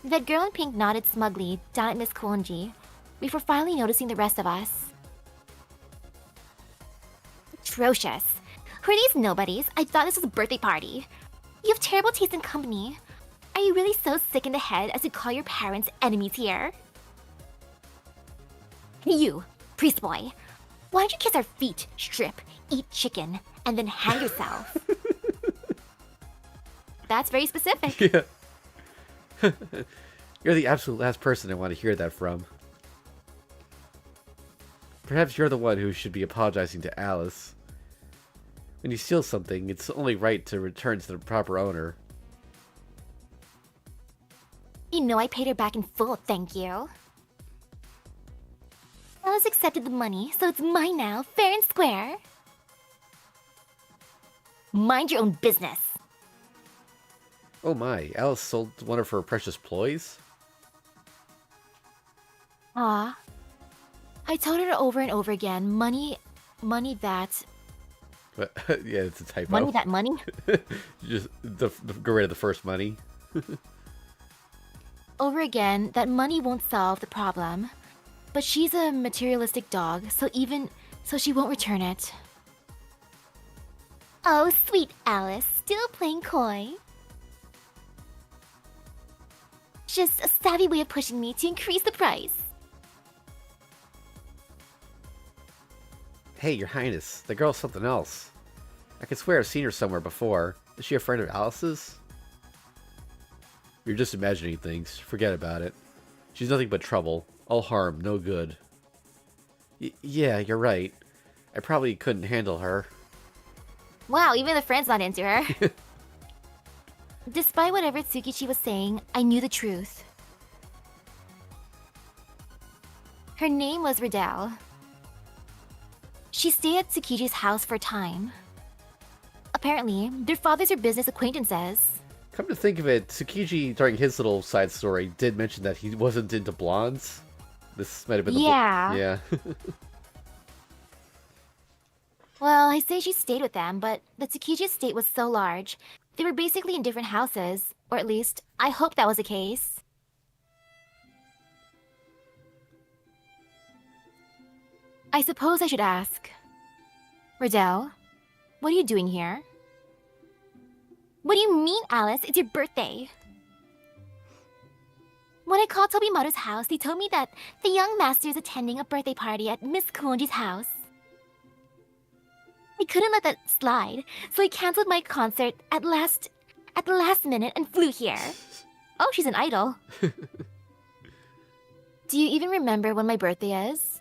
Speaker 2: That girl in pink nodded smugly down at Miss Kuonji before finally noticing the rest of us.
Speaker 4: Atrocious. Who are these nobodies? I thought this was a birthday party. You have terrible taste in company. Are you really so sick in the head as to call your parents enemies here? You, priest boy. Why'd you kiss our feet, strip, eat chicken, and then hang yourself?
Speaker 2: That's very specific.
Speaker 1: Yeah. You're the absolute last person I want to hear that from. Perhaps you're the one who should be apologizing to Alice. When you steal something, it's only right to return to the proper owner.
Speaker 4: You know I paid her back in full, thank you. Alice accepted the money, so it's mine now, fair and square. Mind your own business.
Speaker 1: Oh my, Alice sold one of her precious ploys?
Speaker 2: Aw. I told her over and over again, money that...
Speaker 1: But, yeah, it's a typo.
Speaker 4: Money that money?
Speaker 1: Just go rid of the first money.
Speaker 2: Over again, that money won't solve the problem. But she's a materialistic dog, so she won't return it.
Speaker 4: Oh, sweet Alice, still playing coy. Just a savvy way of pushing me to increase the price.
Speaker 1: Hey, your highness, the girl's something else. I could swear I've seen her somewhere before. Is she a friend of Alice's? You're just imagining things. Forget about it. She's nothing but trouble. All harm, no good. Yeah, you're right. I probably couldn't handle her.
Speaker 2: Wow, even the friend's not into her. Despite whatever Tsukichi was saying, I knew the truth. Her name was Riddell. She stayed at Tsukichi's house for a time. Apparently, their fathers are business acquaintances.
Speaker 1: Come to think of it, Tsukiji, during his little side story, did mention that he wasn't into blondes. This might have been the
Speaker 2: Yeah. Well, I say she stayed with them, but the Tsukichi estate was so large. They were basically in different houses. Or at least, I hope that was the case. I suppose I should ask. Riddell, what are you doing here?
Speaker 4: What do you mean, Alice? It's your birthday. When I called Tobimaru's house, they told me that the young master is attending a birthday party at Miss Kuonji's house. I couldn't let that slide, so I canceled my concert at the last minute and flew here.
Speaker 2: Oh, she's an idol. Do you even remember when my birthday is?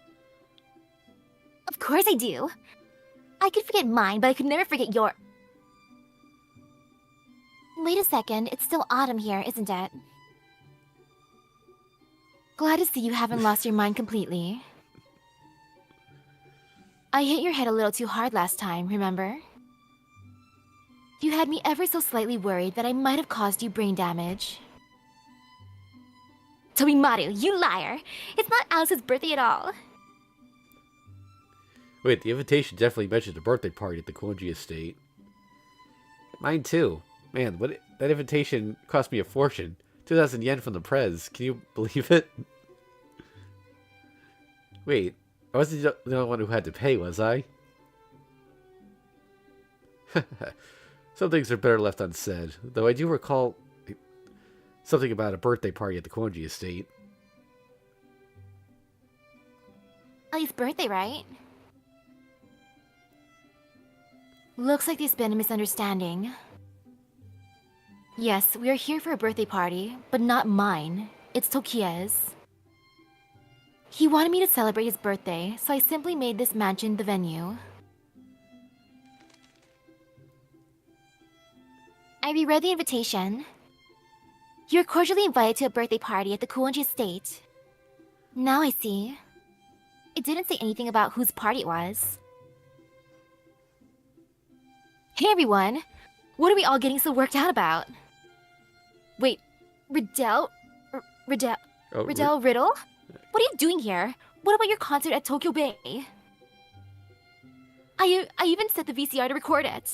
Speaker 4: Of course I do. I could forget mine, but I could never forget your... Wait a second, it's still autumn here, isn't it?
Speaker 2: Glad to see you haven't lost your mind completely. I hit your head a little too hard last time, remember? You had me ever so slightly worried that I might have caused you brain damage.
Speaker 4: Tobimaru, you liar! It's not Alice's birthday at all.
Speaker 1: Wait, the invitation definitely mentioned a birthday party at the Kuonji estate. Mine too. Man, that invitation cost me a fortune. 2,000 yen from the Prez. Can you believe it? Wait, I wasn't the only one who had to pay, was I? Some things are better left unsaid, though I do recall something about a birthday party at the Kuonji estate.
Speaker 2: Ellie's birthday, right? Looks like there's been a misunderstanding. Yes, we are here for a birthday party, but not mine. It's Tokie's. He wanted me to celebrate his birthday, so I simply made this mansion the venue.
Speaker 4: I reread the invitation. You're cordially invited to a birthday party at the Kuonji estate.
Speaker 2: Now I see. It didn't say anything about whose party it was. Hey everyone! What are we all getting so worked out about? Wait, Riddell? Riddell?
Speaker 1: Oh,
Speaker 2: Riddell Riddle? What are you doing here? What about your concert at Tokyo Bay? I even set the VCR to record it.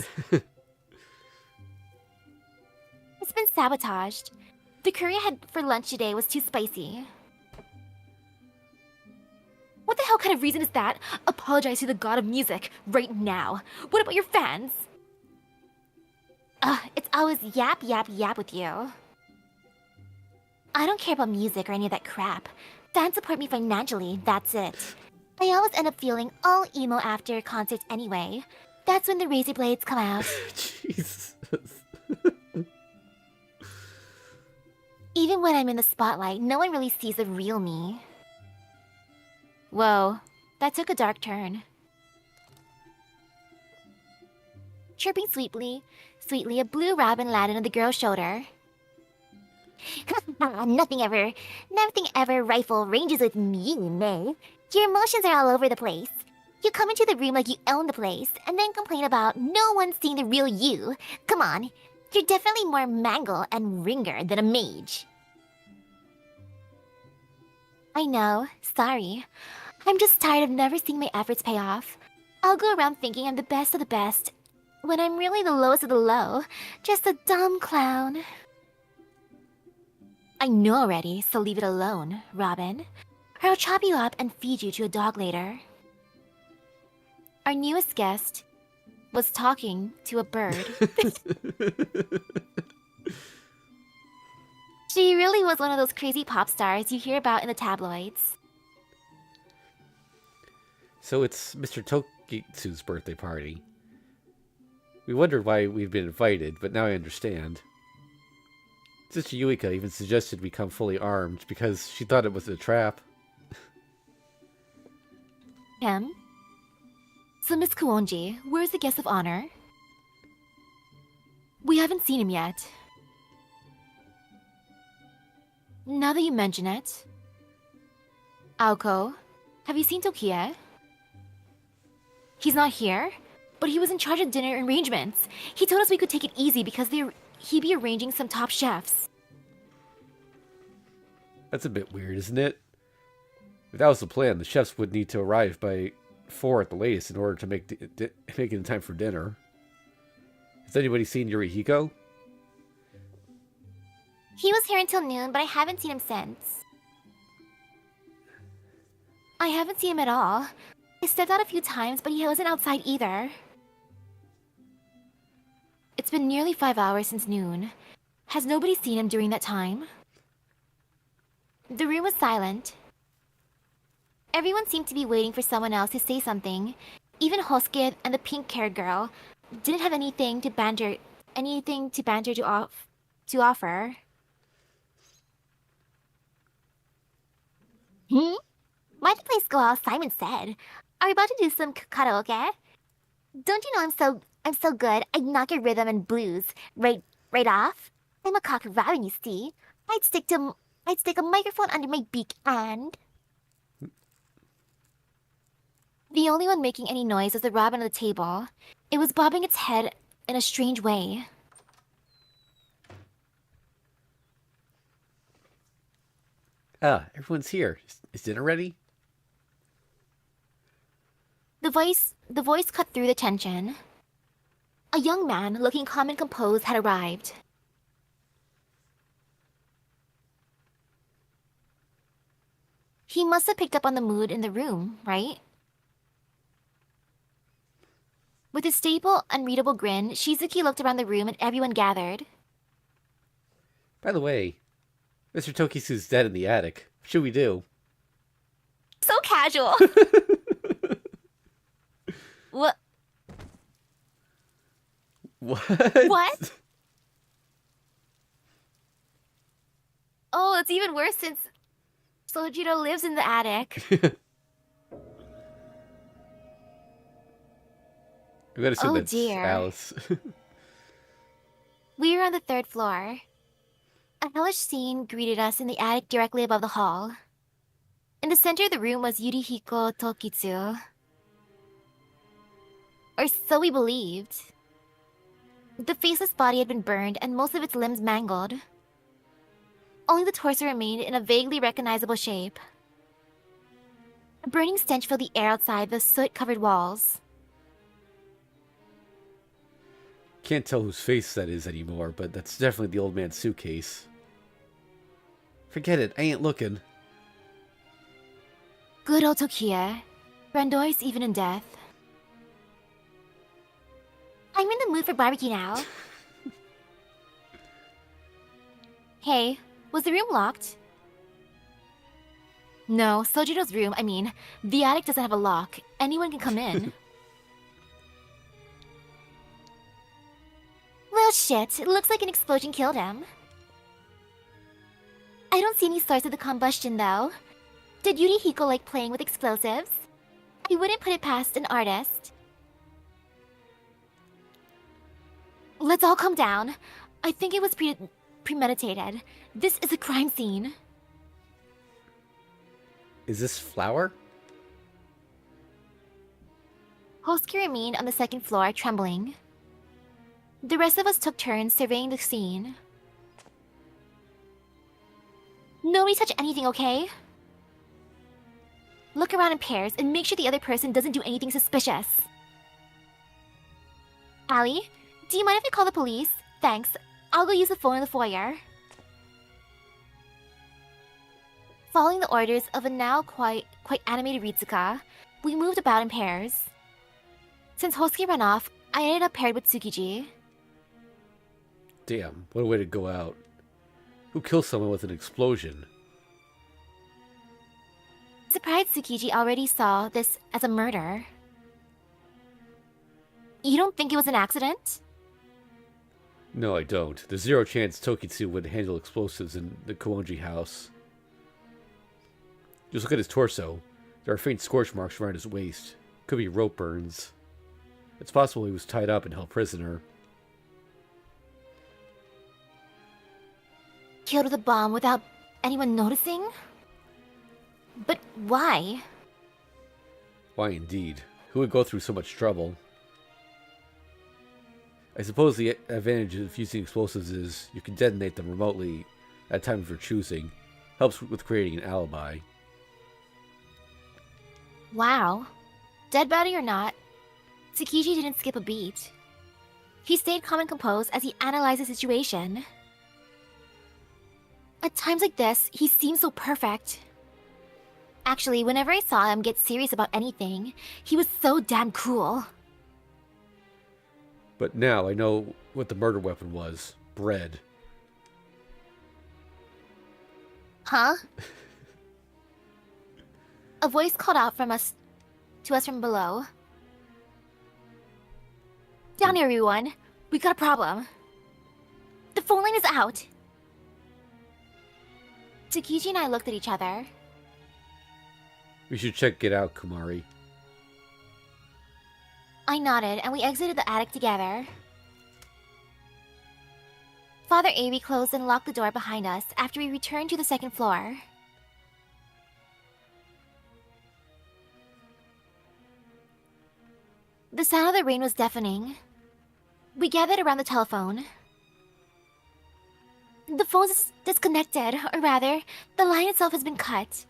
Speaker 4: It's been sabotaged. The curry I had for lunch today was too spicy.
Speaker 2: What the hell kind of reason is that? Apologize to the god of music right now. What about your fans?
Speaker 4: It's always yap, yap, yap with you. I don't care about music or any of that crap. Fans support me financially, that's it. I always end up feeling all emo after concerts anyway. That's when the razor blades come out.
Speaker 1: Jesus.
Speaker 4: Even when I'm in the spotlight, no one really sees the real me.
Speaker 2: Whoa, that took a dark turn.
Speaker 4: Chirping sweetly, a blue robin landed on the girl's shoulder. Nothing ever rifle ranges with you, May. Your emotions are all over the place. You come into the room like you own the place, and then complain about no one seeing the real you. Come on, you're definitely more mangle and ringer than a mage. I know, sorry. I'm just tired of never seeing my efforts pay off. I'll go around thinking I'm the best of the best, when I'm really the lowest of the low, just a dumb clown.
Speaker 2: I know already, so leave it alone, Robin. Or I'll chop you up and feed you to a dog later. Our newest guest was talking to a bird.
Speaker 4: She really was one of those crazy pop stars you hear about in the tabloids.
Speaker 1: So it's Mr. Tokitsu's birthday party. We wondered why we'd been invited, but now I understand. Sister Yuika even suggested we come fully armed because she thought it was a trap.
Speaker 2: Him? So Miss Kuonji, where's the guest of honor? We haven't seen him yet. Now that you mention it... Aoko, have you seen Tokie? He's not here, but he was in charge of dinner arrangements. He told us we could take it easy because he'd be arranging some top chefs.
Speaker 1: That's a bit weird, isn't it? If that was the plan, the chefs would need to arrive by 4 at the latest in order to make it in time for dinner. Has anybody seen Yurihiko?
Speaker 4: He was here until noon, but I haven't seen him since.
Speaker 2: I haven't seen him at all. I stepped out a few times, but he wasn't outside either. It's been nearly 5 hours since noon. Has nobody seen him during that time? The room was silent. Everyone seemed to be waiting for someone else to say something. Even Hosuke and the pink-haired girl didn't have anything to banter to offer.
Speaker 4: Why'd the place go out? Simon said. Are we about to do some karaoke? Don't you know I'm so good, I'd knock your rhythm and blues right off? I'm a cock rabbit, you see. I'd stick a microphone under my beak and...
Speaker 2: The only one making any noise was the rabbit on the table. It was bobbing its head in a strange way.
Speaker 1: Ah, everyone's here. Is dinner ready?
Speaker 2: The voice cut through the tension. A young man, looking calm and composed, had arrived. He must have picked up on the mood in the room, right? With his stable, unreadable grin, Shizuki looked around the room and everyone gathered.
Speaker 1: By the way, Mr. Tokisu's dead in the attic. What should we do?
Speaker 2: So casual! What?
Speaker 1: What?
Speaker 2: What? Oh, it's even worse since Sojiro lives in the attic.
Speaker 1: I'm gonna assume
Speaker 2: Oh,
Speaker 1: that's
Speaker 2: dear.
Speaker 1: Alice.
Speaker 2: We were on the 3rd floor. A hellish scene greeted us in the attic directly above the hall. In the center of the room was Yurihiko Tokitsu. Or so we believed. The faceless body had been burned and most of its limbs mangled. Only the torso remained in a vaguely recognizable shape. A burning stench filled the air outside the soot-covered walls.
Speaker 1: Can't tell whose face that is anymore, but that's definitely the old man's suitcase. Forget it, I ain't looking.
Speaker 2: Good old Tokie. Grandiose even in death.
Speaker 4: I'm in the mood for barbecue now.
Speaker 2: Hey, was the room locked? No, Sojiro's room, the attic doesn't have a lock. Anyone can come in.
Speaker 4: Well, shit, it looks like an explosion killed him. I don't see any source of the combustion, though. Did Yurihiko like playing with explosives? I wouldn't put it past an artist.
Speaker 2: Let's all calm down. I think it was premeditated. This is a crime scene.
Speaker 1: Is this flour?
Speaker 2: Hosuke remained on the 2nd floor, trembling. The rest of us took turns surveying the scene. Nobody touch anything, okay? Look around in pairs and make sure the other person doesn't do anything suspicious. Allie, do you mind if I call the police? Thanks. I'll go use the phone in the foyer. Following the orders of a now quite animated Ritsuka, we moved about in pairs. Since Hosuke ran off, I ended up paired with Tsukiji.
Speaker 1: Damn, what a way to go out. Who kills someone with an explosion?
Speaker 2: Surprised Tsukiji already saw this as a murder. You don't think it was an accident?
Speaker 1: No, I don't. There's zero chance Tokitsu would handle explosives in the Koonji house. Just look at his torso. There are faint scorch marks around his waist. Could be rope burns. It's possible he was tied up and held prisoner.
Speaker 2: Killed with a bomb without anyone noticing? But why?
Speaker 1: Why indeed? Who would go through so much trouble? I suppose the advantage of using explosives is you can detonate them remotely at a time of your choosing. Helps with creating an alibi.
Speaker 2: Wow. Dead body or not, Tsukiji didn't skip a beat. He stayed calm and composed as he analyzed the situation. At times like this, he seemed so perfect.
Speaker 4: Actually, whenever I saw him get serious about anything, he was so damn cool.
Speaker 1: But now I know what the murder weapon was. Bread.
Speaker 4: Huh? A voice called out to us from below. Down here, everyone. We got a problem. The phone line is out. Tsukiji and I looked at each other.
Speaker 1: We should check it out, Kumari.
Speaker 4: I nodded, and we exited the attic together. Father Avery closed and locked the door behind us after we returned to the second floor. The sound of the rain was deafening. We gathered around the telephone. The phone's disconnected, or rather, the line itself has been cut.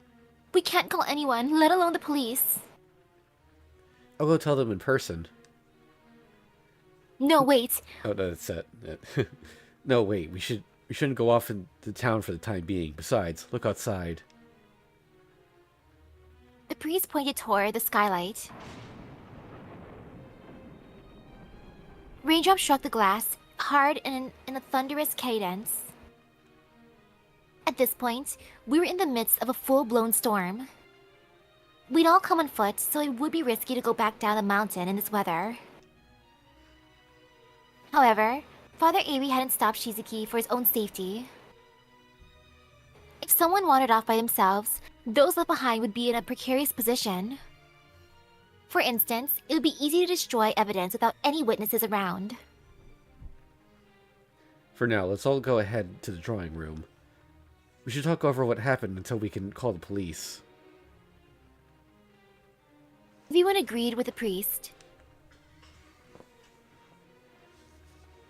Speaker 4: We can't call anyone, let alone the police.
Speaker 1: I'll go tell them in person.
Speaker 4: No, wait.
Speaker 1: Oh, no, that's it. No, wait. We shouldn't go off into town for the time being. Besides, look outside.
Speaker 4: The priest pointed toward the skylight. Raindrops struck the glass, hard and in a thunderous cadence. At this point, we were in the midst of a full-blown storm. We'd all come on foot, so it would be risky to go back down the mountain in this weather. However, Father Avery hadn't stopped Shizuki for his own safety. If someone wandered off by themselves, those left behind would be in a precarious position. For instance, it would be easy to destroy evidence without any witnesses around.
Speaker 1: For now, let's all go ahead to the drawing room. We should talk over what happened until we can call the police.
Speaker 4: Everyone agreed with the priest.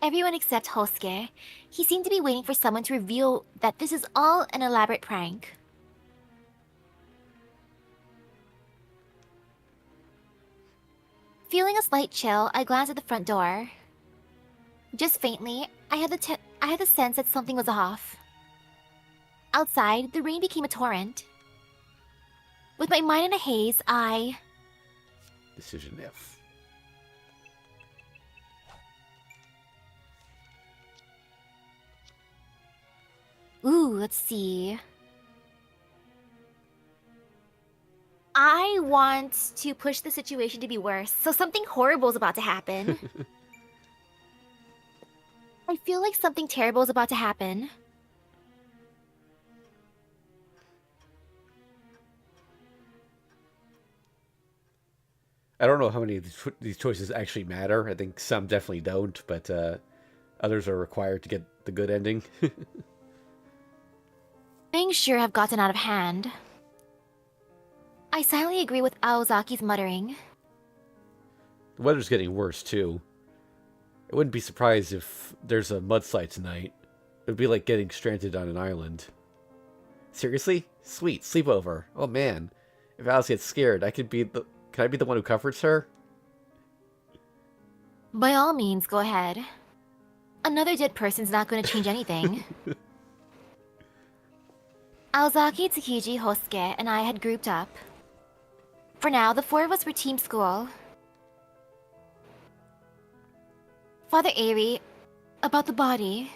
Speaker 4: Everyone except Hosuke. He seemed to be waiting for someone to reveal that this is all an elaborate prank. Feeling a slight chill, I glanced at the front door. Just faintly, I had the sense that something was off. Outside, the rain became a torrent. With my mind in a haze, I...
Speaker 1: Decision F.
Speaker 4: Ooh, let's see. I want to push the situation to be worse, so something horrible is about to happen. I feel like something terrible is about to happen.
Speaker 1: I don't know how many of these choices actually matter. I think some definitely don't, but others are required to get the good ending.
Speaker 4: Things sure have gotten out of hand. I silently agree with Aozaki's muttering.
Speaker 1: The weather's getting worse, too. I wouldn't be surprised if there's a mudslide tonight. It would be like getting stranded on an island. Seriously? Sweet, sleepover. Oh man. If Alice gets scared, can I be the one who comforts her?
Speaker 4: By all means, go ahead. Another dead person's not going to change anything. Aozaki, Tsukiji, Hosuke, and I had grouped up. For now, the four of us were team school. Father Avery, about the body.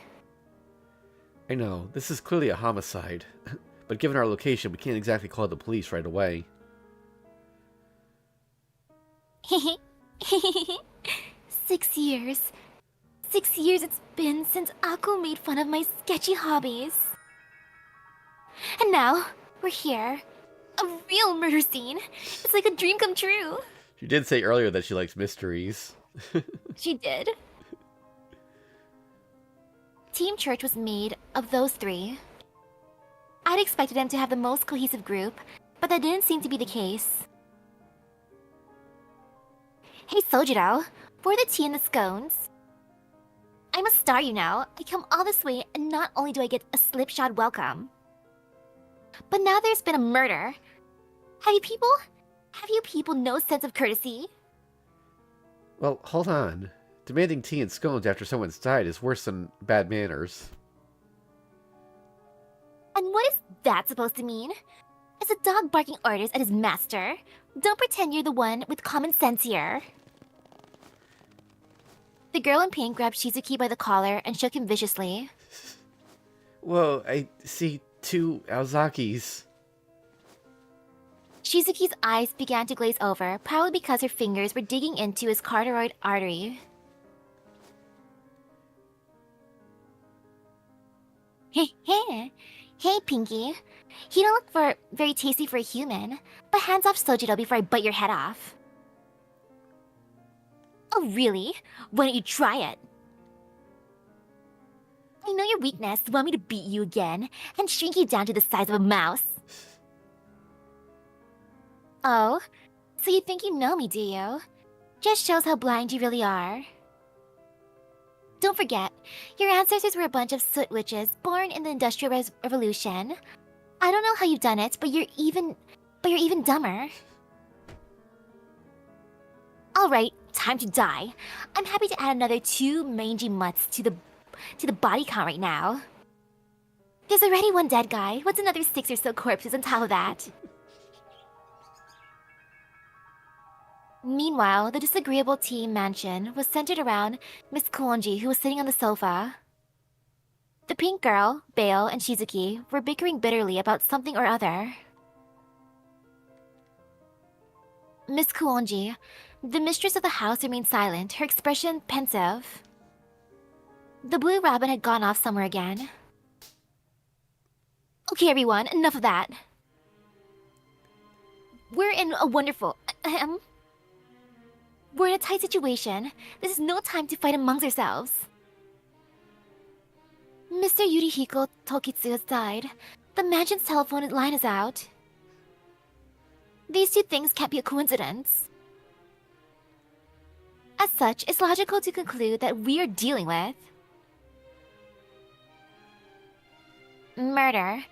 Speaker 1: I know, this is clearly a homicide. But given our location, we can't exactly call the police right away.
Speaker 4: 6 years. 6 years it's been since Aoko made fun of my sketchy hobbies. And now, we're here. A real murder scene. It's like a dream come true.
Speaker 1: She did say earlier that she likes mysteries.
Speaker 4: She did. Team Church was made of those three. I'd expected them to have the most cohesive group, but that didn't seem to be the case. Hey Sojiro, for the tea and the scones. I'm a star, you know. I come all this way, and not only do I get a slipshod welcome, but now there's been a murder. Have you people no sense of courtesy?
Speaker 1: Well, hold on. Demanding tea and scones after someone's died is worse than bad manners.
Speaker 4: And what is that supposed to mean? It's a dog barking orders at his master. Don't pretend you're the one with common sense here.
Speaker 2: The girl in pink grabbed Shizuki by the collar and shook him viciously.
Speaker 1: Whoa, I see 2 Aozakis.
Speaker 2: Shizuki's eyes began to glaze over, probably because her fingers were digging into his carotid artery.
Speaker 4: Hey, Pinky. He don't look very tasty for a human, but hands off Sojiro before I bite your head off. Oh, really? Why don't you try it? I know your weakness. Want me to beat you again and shrink you down to the size of a mouse? Oh, so you think you know me, do you? Just shows how blind you really are. Don't forget, your ancestors were a bunch of soot witches born in the Industrial Revolution. I don't know how you've done it, but you're even dumber. Alright, time to die. I'm happy to add another 2 mangy mutts to the body count right now. There's already 1 dead guy. What's another 6 or so corpses on top of that?
Speaker 2: Meanwhile, the disagreeable team mansion was centered around Miss Kuonji, who was sitting on the sofa. The pink girl, Bale, and Shizuki were bickering bitterly about something or other. Miss Kuonji, the mistress of the house, remained silent, her expression pensive. The blue rabbit had gone off somewhere again. Okay, everyone, enough of that. We're in a wonderful... We're in a tight situation. This is no time to fight amongst ourselves. Mr. Yurihiko Tokitsu has died. The mansion's telephone line is out. These 2 things can't be a coincidence. As such, it's logical to conclude that we are dealing with murder.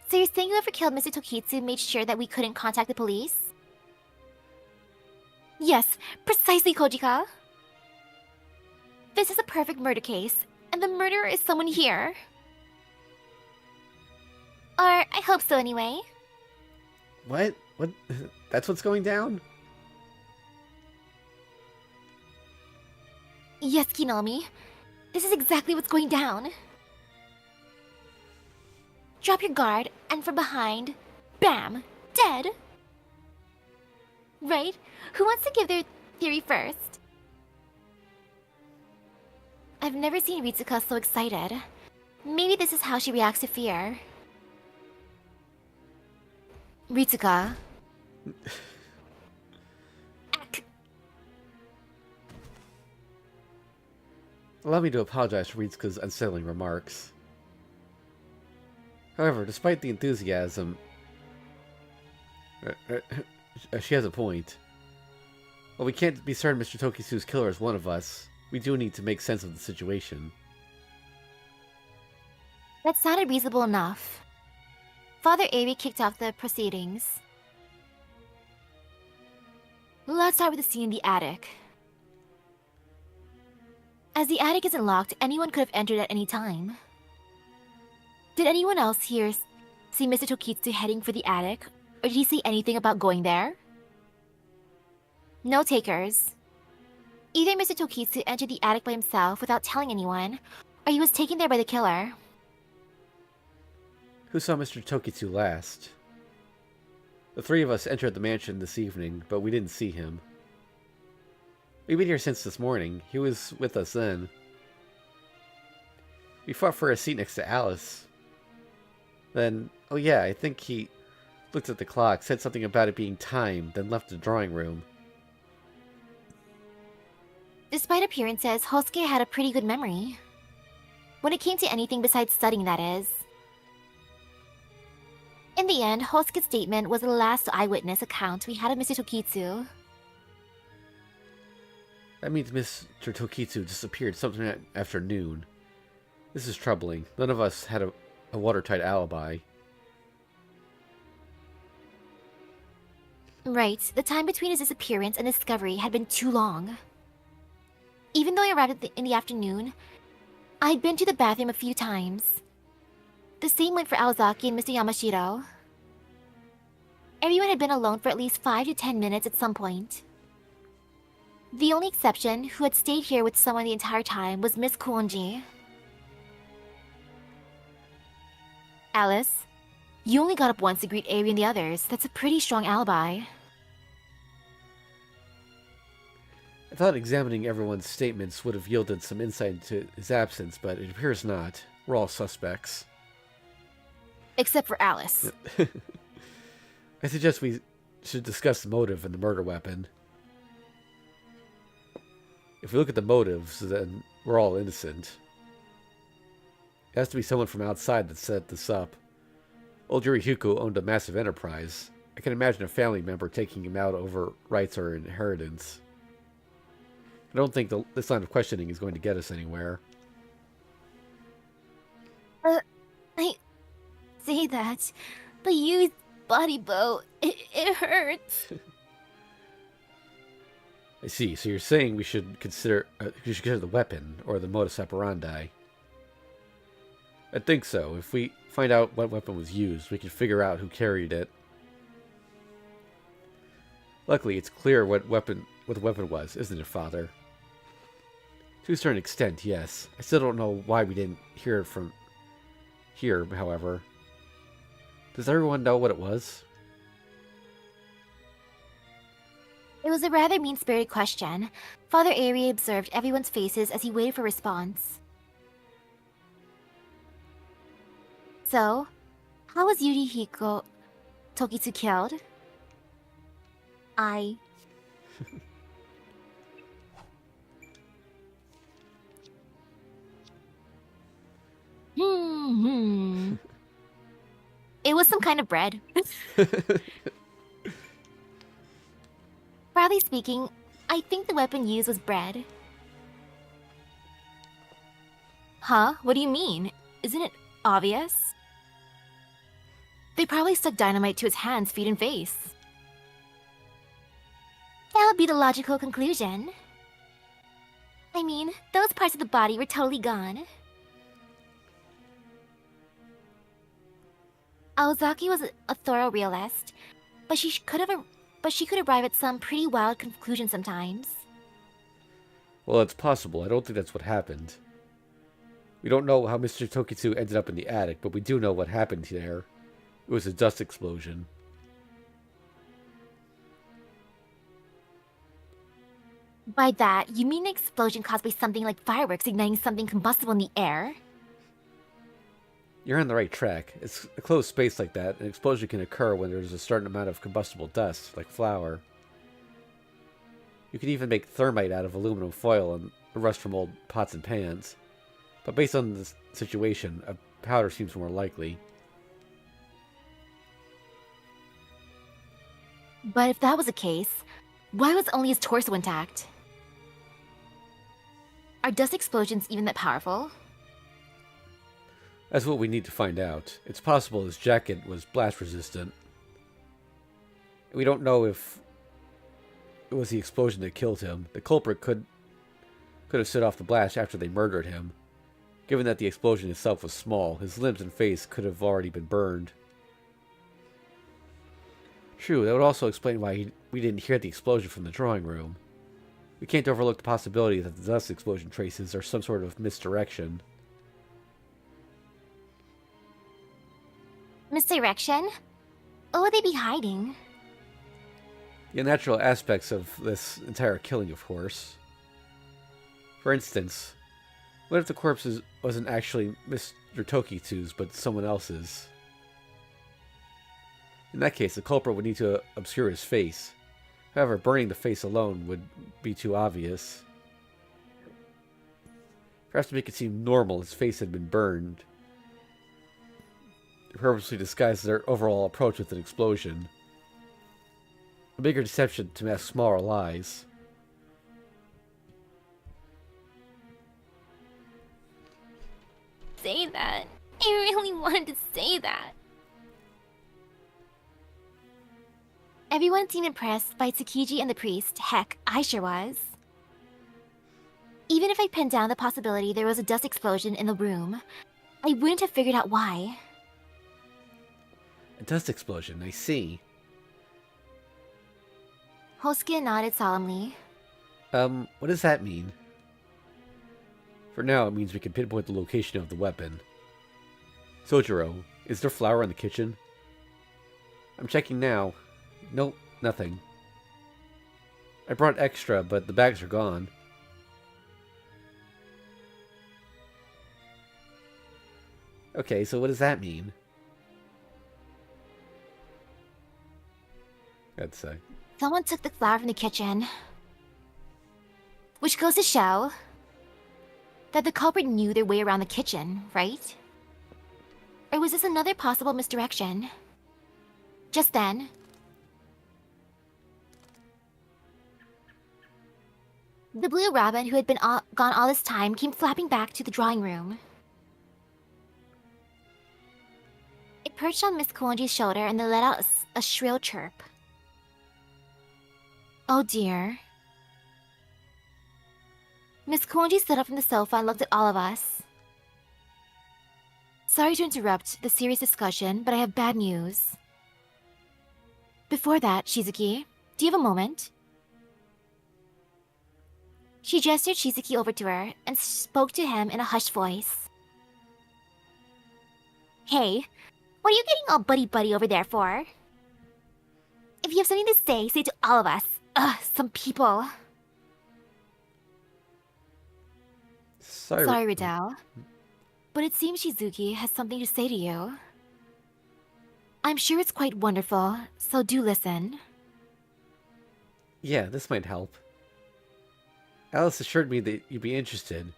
Speaker 2: So you're saying whoever killed Mr. Tokitsu made sure that we couldn't contact the police? Yes, precisely, Kojika. This is a perfect murder case, and the murderer is someone here.
Speaker 4: Or, I hope so anyway.
Speaker 1: What? What? That's what's going down?
Speaker 2: Yes, Kinami. This is exactly what's going down. Drop your guard, and from behind, bam! Dead! Right? Who wants to give their theory first? I've never seen Ritsuka so excited. Maybe this is how she reacts to fear. Ritsuka.
Speaker 1: Allow me to apologize for Ritsuka's unsettling remarks. However, despite the enthusiasm, she has a point. While we can't be certain Mr. Tokitsu's killer is one of us, we do need to make sense of the situation.
Speaker 2: That sounded reasonable enough. Father Avery kicked off the proceedings. Let's start with the scene in the attic. As the attic isn't locked, anyone could have entered at any time. Did anyone else here see Mr. Tokitsu heading for the attic, or did he say anything about going there? No takers. Either Mr. Tokitsu entered the attic by himself without telling anyone, or he was taken there by the killer.
Speaker 1: Who saw Mr. Tokitsu last? The 3 of us entered the mansion this evening, but we didn't see him. We've been here since this morning. He was with us then. We fought for a seat next to Alice. Then, oh yeah, I think he looked at the clock, said something about it being time, then left the drawing room.
Speaker 2: Despite appearances, Hosuke had a pretty good memory. When it came to anything besides studying, that is. In the end, Hosuke's statement was the last eyewitness account we had of Mr. Tokitsu.
Speaker 1: That means Mr. Tokitsu disappeared sometime after noon. This is troubling. None of us had a watertight alibi.
Speaker 2: Right, the time between his disappearance and discovery had been too long. Even though I arrived in the afternoon, I'd been to the bathroom a few times. The same went for Aozaki and Mr. Yamashiro.
Speaker 4: Everyone had been alone for at least 5 to 10 minutes at some point. The only exception, who had stayed here with someone the entire time, was Miss Kuonji.
Speaker 2: Alice, you only got up once to greet Avery and the others. That's a pretty strong alibi.
Speaker 1: I thought examining everyone's statements would have yielded some insight into his absence, but it appears not. We're all suspects.
Speaker 2: Except for Alice.
Speaker 1: I suggest we should discuss the motive and the murder weapon. If we look at the motives, then we're all innocent. It has to be someone from outside that set this up. Old Yurihiko owned a massive enterprise. I can imagine a family member taking him out over rights or inheritance. I don't think this line of questioning is going to get us anywhere.
Speaker 4: I say that, but use body bow. It hurts.
Speaker 1: I see. So you're saying we should consider the weapon or the modus operandi. I think so. If we find out what weapon was used, we can figure out who carried it. Luckily, it's clear what the weapon was, isn't it, Father? To a certain extent, yes. I still don't know why we didn't hear it from here, however. Does everyone know what it was?
Speaker 4: It was a rather mean-spirited question. Father Ari observed everyone's faces as he waited for response. So, how was Yurihiko Tokitsu killed? It was some kind of bread. Broadly speaking, I think the weapon used was bread.
Speaker 2: Huh? What do you mean? Isn't it obvious? They probably stuck dynamite to his hands, feet, and face.
Speaker 4: That would be the logical conclusion. I mean, those parts of the body were totally gone. Aozaki was a thorough realist, but she could arrive at some pretty wild conclusions sometimes.
Speaker 1: Well, it's possible. I don't think that's what happened. We don't know how Mr. Tokitsu ended up in the attic, but we do know what happened there. It was a dust explosion.
Speaker 4: By that, you mean an explosion caused by something like fireworks igniting something combustible in the air?
Speaker 1: You're on the right track. It's a closed space like that. An explosion can occur when there's a certain amount of combustible dust, like flour. You can even make thermite out of aluminum foil and the rust from old pots and pans. But based on the situation, a powder seems more likely.
Speaker 2: But if that was the case, why was only his torso intact? Are dust explosions even that powerful?
Speaker 1: That's what we need to find out. It's possible his jacket was blast resistant. We don't know if it was the explosion that killed him. The culprit could have set off the blast after they murdered him. Given that the explosion itself was small, his limbs and face could have already been burned. True, that would also explain why we didn't hear the explosion from the drawing room. We can't overlook the possibility that the dust explosion traces are some sort of misdirection.
Speaker 4: Misdirection? What would they be hiding?
Speaker 1: The unnatural aspects of this entire killing, of course. For instance, what if the corpse wasn't actually Mr. Tokitsu's, but someone else's? In that case, the culprit would need to obscure his face. However, burning the face alone would be too obvious. Perhaps to make it seem normal, his face had been burned. They purposely disguised their overall approach with an explosion. A bigger deception to mask smaller lies.
Speaker 4: Say that. I really wanted to say that. Everyone seemed impressed by Tsukiji and the priest. Heck, I sure was. Even if I pinned down the possibility there was a dust explosion in the room, I wouldn't have figured out why.
Speaker 1: A dust explosion, I see.
Speaker 2: Hosuke nodded solemnly.
Speaker 1: What does that mean? For now, it means we can pinpoint the location of the weapon. Sojiro, is there flour in the kitchen? I'm checking now. Nope, nothing. I brought extra, but the bags are gone. Okay, so what does that mean? I'd say.
Speaker 2: Someone took the flour from the kitchen. Which goes to show that the culprit knew their way around the kitchen, right? Or was this another possible misdirection? Just then, the blue robin who had been gone all this time came flapping back to the drawing room. It perched on Miss Kuonji's shoulder and then let out a shrill chirp. Oh dear. Miss Kuonji stood up from the sofa and looked at all of us. Sorry to interrupt the serious discussion, but I have bad news. Before that, Shizuki, do you have a moment? She gestured Shizuki over to her and spoke to him in a hushed voice. Hey, what are you getting all buddy-buddy over there for? If you have something to say, say it to all of us. Ugh, some people. Sorry, Riddell. But it seems Shizuki has something to say to you. I'm sure it's quite wonderful, so do listen.
Speaker 1: Yeah, this might help. Alice assured me that you'd be interested.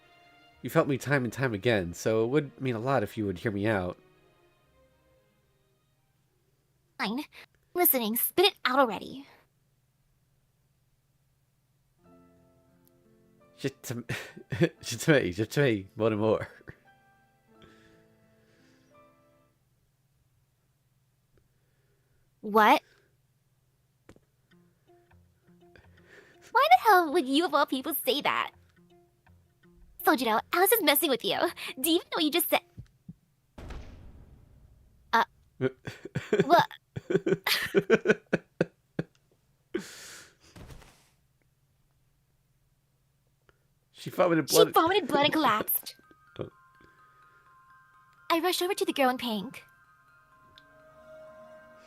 Speaker 1: You've helped me time and time again, so it would mean a lot if you would hear me out.
Speaker 4: Fine. Listening, spit it out already.
Speaker 1: Just to me, more and more.
Speaker 4: What? Why the hell would you of all people say that? Sojiro, Alice is messing with you. Do you even know what you just said? What?
Speaker 1: She vomited blood.
Speaker 4: She vomited blood and collapsed.
Speaker 1: Oh.
Speaker 4: I rushed over to the girl in pink.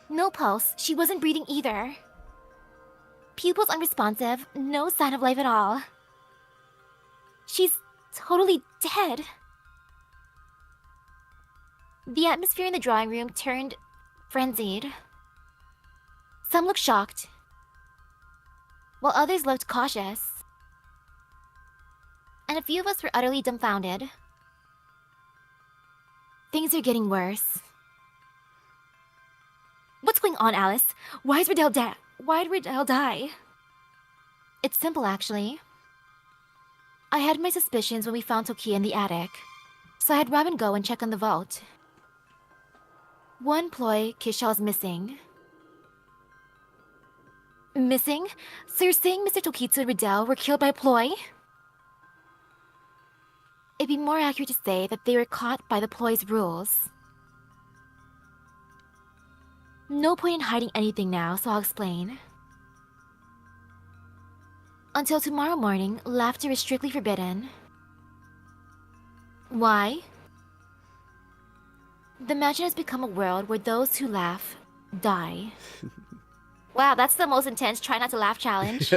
Speaker 4: No pulse. She wasn't breathing either. Pupils unresponsive. No sign of life at all. She's totally dead. The atmosphere in the drawing room turned frenzied. Some looked shocked, while others looked cautious. And a few of us were utterly dumbfounded.
Speaker 2: Things are getting worse.
Speaker 4: What's going on, Alice? Why is Riddell dead? Why did Riddell die?
Speaker 2: It's simple, actually. I had my suspicions when we found Tokia in the attic, so I had Robin go and check on the vault. One ploy, Kisha is missing.
Speaker 4: Missing? So you're saying Mr. Tokitsu and Riddell were killed by a ploy?
Speaker 2: It'd be more accurate to say that they were caught by the ploy's rules. No point in hiding anything now, so I'll explain. Until tomorrow morning, laughter is strictly forbidden.
Speaker 4: Why?
Speaker 2: The mansion has become a world where those who laugh die.
Speaker 4: Wow, that's the most intense try not to laugh challenge.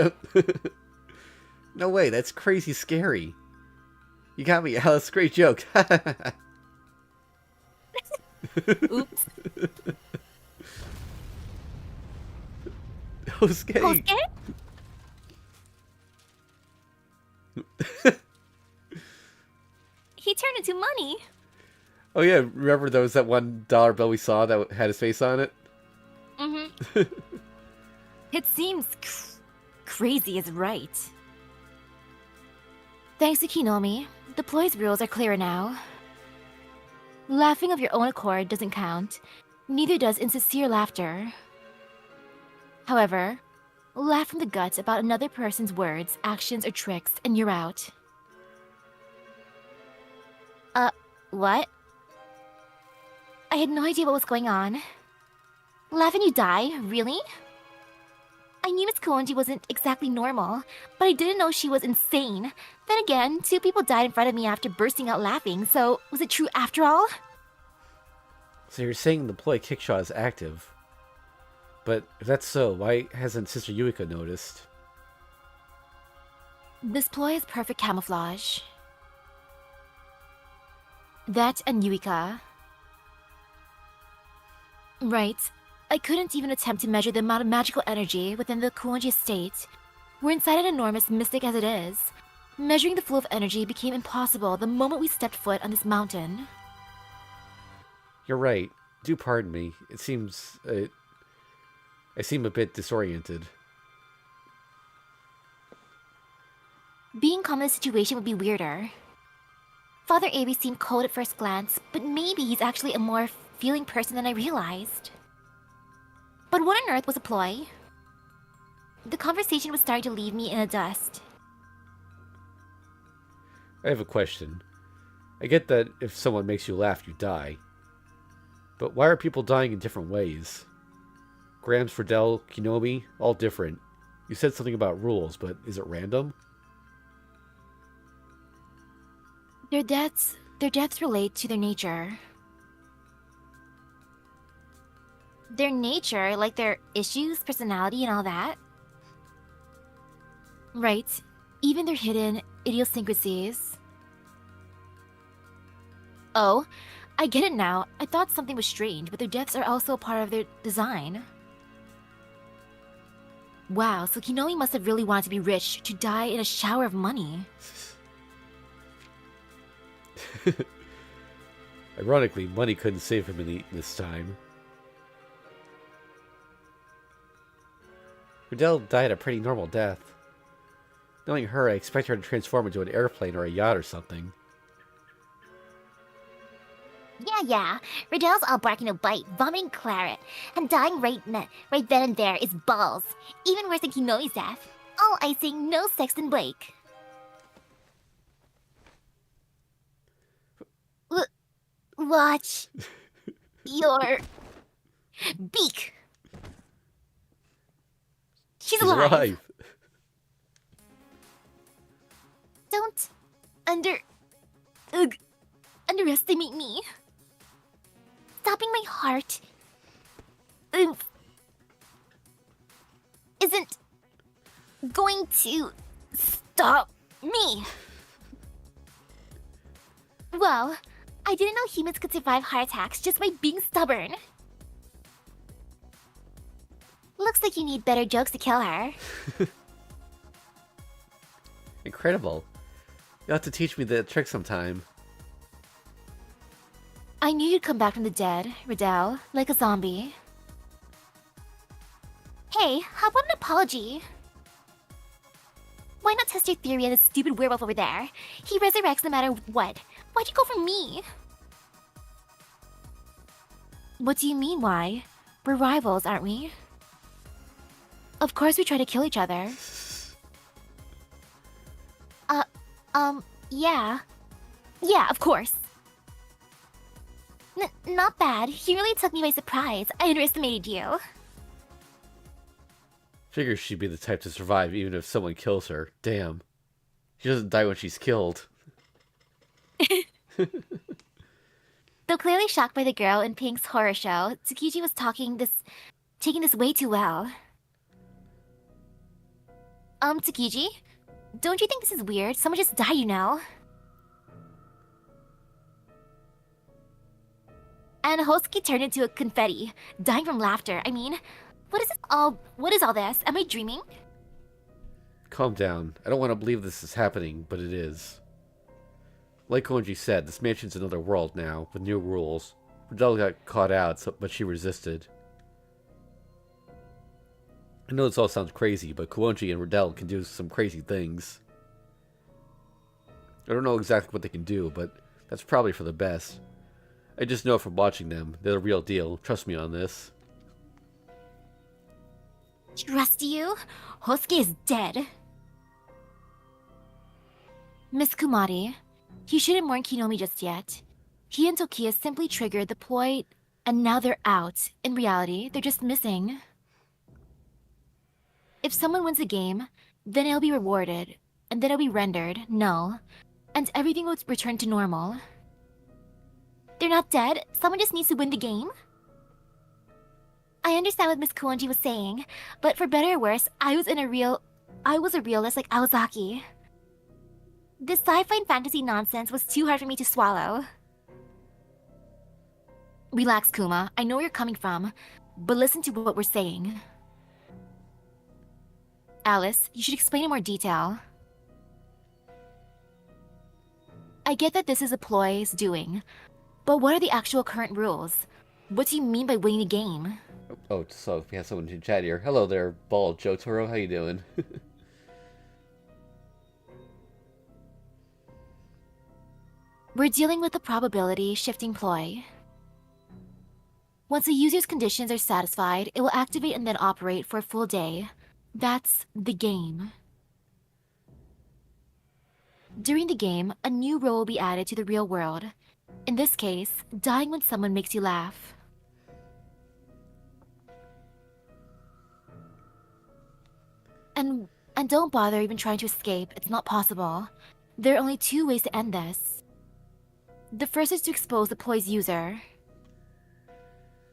Speaker 1: No way, that's crazy scary. You got me, Alice. Great joke.
Speaker 4: Oops.
Speaker 1: Hosuke.
Speaker 4: He turned into money.
Speaker 1: Oh yeah, remember there was that $1 bill we saw that had his face on it?
Speaker 4: Mm-hmm. It seems crazy is right.
Speaker 2: Thanks to Kinomi, the ploy's rules are clearer now. Laughing of your own accord doesn't count, neither does insincere laughter. However, laugh from the gut about another person's words, actions, or tricks, and you're out.
Speaker 4: What?
Speaker 2: I had no idea what was going on.
Speaker 4: Laugh and you die? Really? I knew Miss Koonji wasn't exactly normal, but I didn't know she was insane. Then again, 2 people died in front of me after bursting out laughing, so was it true after all?
Speaker 1: So you're saying the ploy Kickshaw is active. But if that's so, why hasn't Sister Yuika noticed?
Speaker 2: This ploy is perfect camouflage. That and Yuika. Right. I couldn't even attempt to measure the amount of magical energy within the Kuonji estate. We're inside an enormous mystic as it is. Measuring the flow of energy became impossible the moment we stepped foot on this mountain.
Speaker 1: You're right. Do pardon me. It seems... I seem a bit disoriented.
Speaker 2: Being calm in this situation would be weirder. Father Avery seemed cold at first glance, but maybe he's actually a more feeling person than I realized. But what on earth was a ploy? The conversation was starting to leave me in the dust.
Speaker 1: I have a question. I get that if someone makes you laugh, you die. But why are people dying in different ways? Grams, Friedel, Kinomi, all different. You said something about rules, but is it random?
Speaker 2: Their deaths relate to their nature.
Speaker 4: Their nature, like their issues, personality, and all that?
Speaker 2: Right. Even their hidden idiosyncrasies. Oh, I get it now. I thought something was strange, but their deaths are also a part of their design. Wow, so Kinomi must have really wanted to be rich to die in a shower of money.
Speaker 1: Ironically, money couldn't save him this time. Riddell died a pretty normal death. Knowing her, I expect her to transform into an airplane or a yacht or something.
Speaker 4: Yeah. Riddell's all barking no bite, vomiting claret, and dying right then and there is balls. Even worse than Kinomi's death. All icing, no Sexton Blake. Watch your beak. She's alive. Don't underestimate me. Stopping my heart isn't going to stop me. Well, I didn't know humans could survive heart attacks just by being stubborn. Looks like you need better jokes to kill her.
Speaker 1: Incredible. You'll have to teach me the trick sometime.
Speaker 2: I knew you'd come back from the dead, Riddell, like a zombie.
Speaker 4: Hey, how about an apology? Why not test your theory on the stupid werewolf over there? He resurrects no matter what. Why'd you go for me?
Speaker 2: What do you mean, why? We're rivals, aren't we? Of course we try to kill each other.
Speaker 4: Yeah. Yeah, of course. Not bad. You really took me by surprise. I underestimated you.
Speaker 1: Figures she'd be the type to survive even if someone kills her. Damn. She doesn't die when she's killed.
Speaker 4: Though clearly shocked by the girl in Pink's horror show, Tsukiji was taking this way too well. Tsukiji? Don't you think this is weird? Someone just died, you know? And Hosuke turned into a confetti, dying from laughter. I mean, what is all this? Am I dreaming?
Speaker 1: Calm down. I don't want to believe this is happening, but it is. Like Konji said, this mansion's another world now, with new rules. Riddell got caught out, but she resisted. I know this all sounds crazy, but Kuonji and Riddell can do some crazy things. I don't know exactly what they can do, but that's probably for the best. I just know from watching them, they're the real deal. Trust me on this.
Speaker 4: Trust you? Hosuke is dead.
Speaker 2: Miss Kumari, you shouldn't mourn Kinomi just yet. He and Tokiya simply triggered the ploy, and now they're out. In reality, they're just missing. If someone wins a game, then it'll be rewarded, and then it'll be rendered null, and everything will return to normal.
Speaker 4: They're not dead. Someone just needs to win the game. I understand what Miss Kuonji was saying, but for better or worse, I was a realist like Aozaki. This sci-fi and fantasy nonsense was too hard for me to swallow.
Speaker 2: Relax, Kuma. I know where you're coming from, but listen to what we're saying. Alice, you should explain in more detail. I get that this is a ploy's doing, but what are the actual current rules? What do you mean by winning the game?
Speaker 1: Oh, so we have someone in chat here. Hello there, Bald Jotaro. How you doing?
Speaker 2: We're dealing with a probability shifting ploy. Once a user's conditions are satisfied, it will activate and then operate for a full day. That's the game. During the game, a new role will be added to the real world. In this case, dying when someone makes you laugh. And don't bother even trying to escape, it's not possible. There are only two ways to end this. The first is to expose the ploy's user.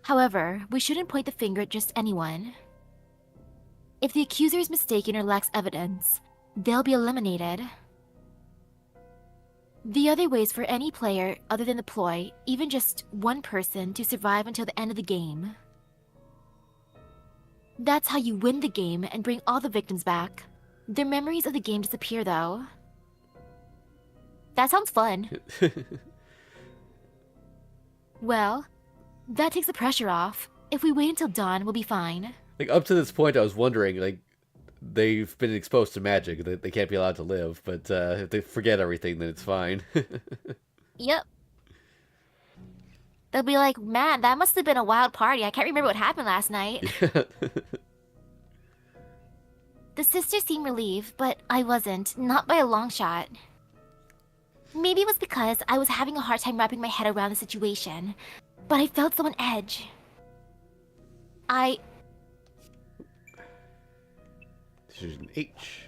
Speaker 2: However, we shouldn't point the finger at just anyone. If the accuser is mistaken or lacks evidence, they'll be eliminated. The other way is for any player other than the ploy, even just one person, to survive until the end of the game. That's how you win the game and bring all the victims back. Their memories of the game disappear, though.
Speaker 4: That sounds fun.
Speaker 2: Well, that takes the pressure off. If we wait until dawn, we'll be fine.
Speaker 1: Like, up to this point, I was wondering, like, they've been exposed to magic. They can't be allowed to live, but if they forget everything, then it's fine.
Speaker 4: Yep. They'll be like, man, that must have been a wild party. I can't remember what happened last night. The sisters seemed relieved, but I wasn't. Not by a long shot. Maybe it was because I was having a hard time wrapping my head around the situation. But I felt someone edge.
Speaker 1: Decision H.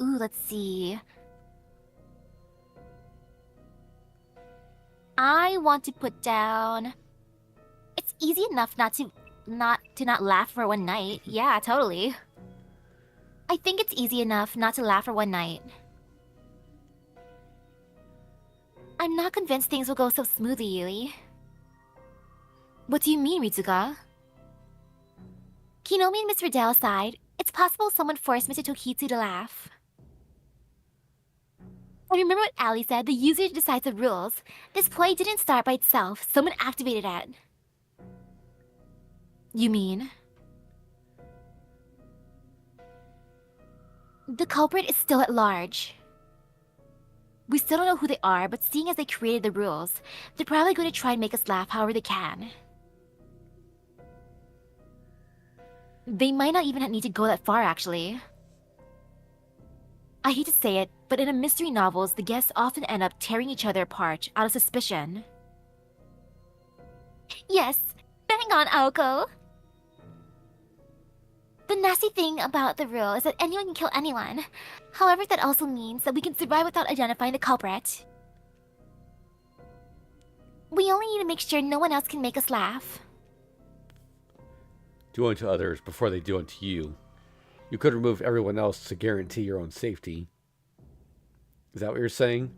Speaker 4: Ooh, let's see. I want to put down... It's easy enough not to laugh for one night. Yeah, totally. I think it's easy enough not to laugh for one night. I'm not convinced things will go so smoothly, Yui.
Speaker 2: What do you mean, Ritsuka?
Speaker 4: Kinomi and Miss Riddell aside, it's possible someone forced Mr. Tokitsu to laugh. I remember what Ali said, the user decides the rules. This play didn't start by itself, someone activated it.
Speaker 2: You mean?
Speaker 4: The culprit is still at large. We still don't know who they are, but seeing as they created the rules, they're probably going to try and make us laugh however they can.
Speaker 2: They might not even need to go that far, actually. I hate to say it, but in a mystery novels, the guests often end up tearing each other apart out of suspicion.
Speaker 4: Yes, bang on, Aoko! The nasty thing about the rule is that anyone can kill anyone. However, that also means that we can survive without identifying the culprit. We only need to make sure no one else can make us laugh.
Speaker 1: Do unto others before they do unto you. You could remove everyone else to guarantee your own safety. Is that what you're saying?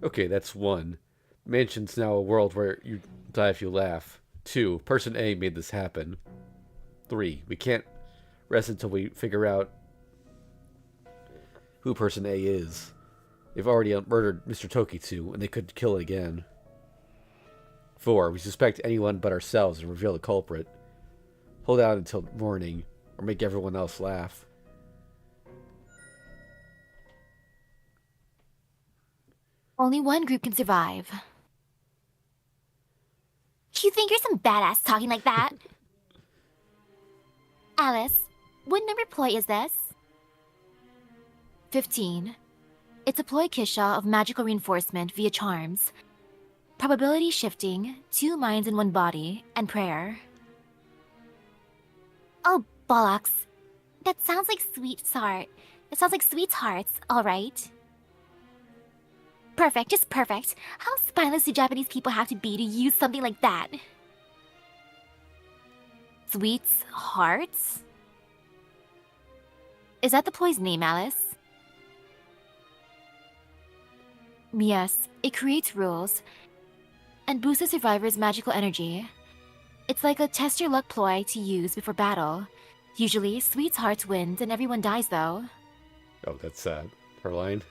Speaker 1: Okay, that's one. Mansion's now a world where you die if you laugh. 2. Person A made this happen. 3. We can't rest until we figure out who Person A is. They've already murdered Mr. Tokitsu, and they could kill it again. 4. We suspect anyone but ourselves and reveal the culprit. Hold out until morning, or make everyone else laugh.
Speaker 2: Only one group can survive.
Speaker 4: You think you're some badass talking like that? Alice, what number ploy is this?
Speaker 2: 15. It's a ploy Kisha of magical reinforcement via charms. Probability shifting, 2 minds in 1 body, and prayer.
Speaker 4: Oh, bollocks. That sounds like sweethearts, alright. Perfect, just perfect. How spineless do Japanese people have to be to use something like that?
Speaker 2: Sweets hearts? Is that the ploy's name, Alice? Yes, it creates rules and boosts the survivor's magical energy. It's like a test your luck ploy to use before battle. Usually, Sweet's hearts wins and everyone dies though.
Speaker 1: Oh, that's sad. Her line.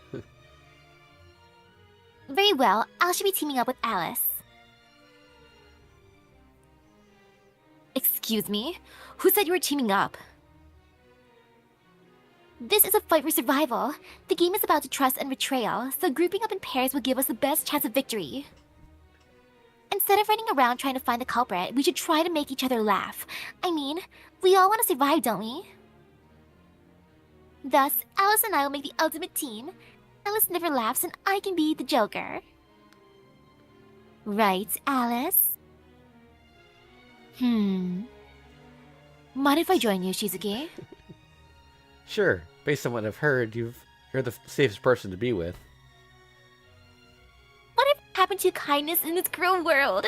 Speaker 4: Very well, I should be teaming up with Alice.
Speaker 2: Excuse me? Who said you were teaming up?
Speaker 4: This is a fight for survival. The game is about to trust and betrayal, so grouping up in pairs will give us the best chance of victory. Instead of running around trying to find the culprit, we should try to make each other laugh. I mean, we all want to survive, don't we? Thus, Alice and I will make the ultimate team. Alice never laughs and I can be the Joker. Right, Alice?
Speaker 2: Mind if I join you, Shizuki?
Speaker 1: Sure. Based on what I've heard, you're the safest person to be with.
Speaker 4: Whatever happened to kindness in this cruel world?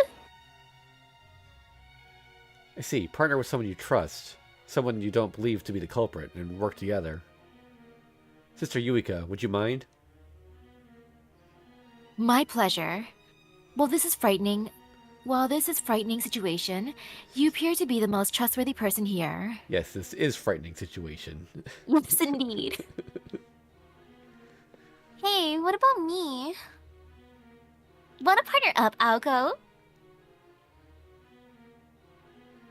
Speaker 1: I see. Partner with someone you trust. Someone you don't believe to be the culprit, and work together. Sister Yuika, would you mind?
Speaker 2: My pleasure. While this is frightening situation, you appear to be the most trustworthy person here.
Speaker 1: Yes, this is frightening situation.
Speaker 4: Yes, indeed. Hey, what about me? Wanna partner up, Aoko?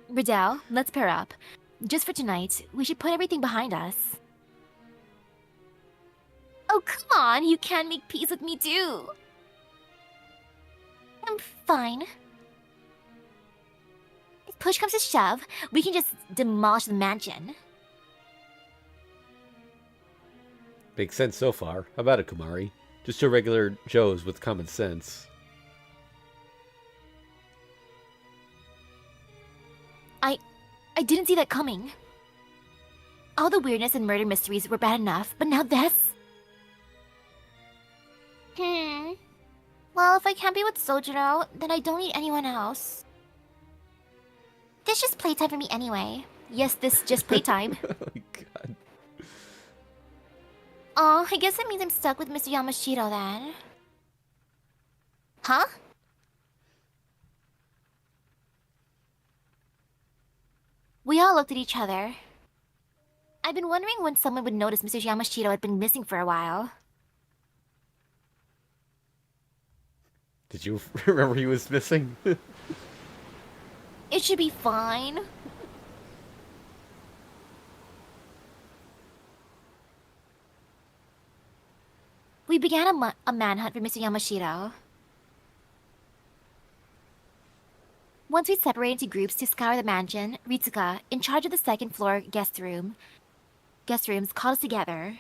Speaker 2: Riddell, let's pair up. Just for tonight, we should put everything behind us.
Speaker 4: Oh, come on, you can make peace with me too. I'm fine. If push comes to shove, we can just demolish the mansion.
Speaker 1: Makes sense so far. How about it, Kumari? Just two regular Joes with common sense.
Speaker 2: I didn't see that coming. All the weirdness and murder mysteries were bad enough, but now this?
Speaker 4: Well, if I can't be with Sojiro, then I don't need anyone else. This is just playtime for me anyway.
Speaker 2: Yes, this just playtime.
Speaker 1: Oh my god.
Speaker 4: Oh, I guess that means I'm stuck with Mr. Yamashiro then. Huh?
Speaker 2: We all looked at each other.
Speaker 4: I've been wondering when someone would notice Mr. Yamashiro had been missing for a while.
Speaker 1: Did you remember he was missing?
Speaker 4: It should be fine. We began a manhunt for Mr. Yamashiro. Once we separated into groups to scour the mansion, Ritsuka, in charge of the second floor guest rooms, called us together.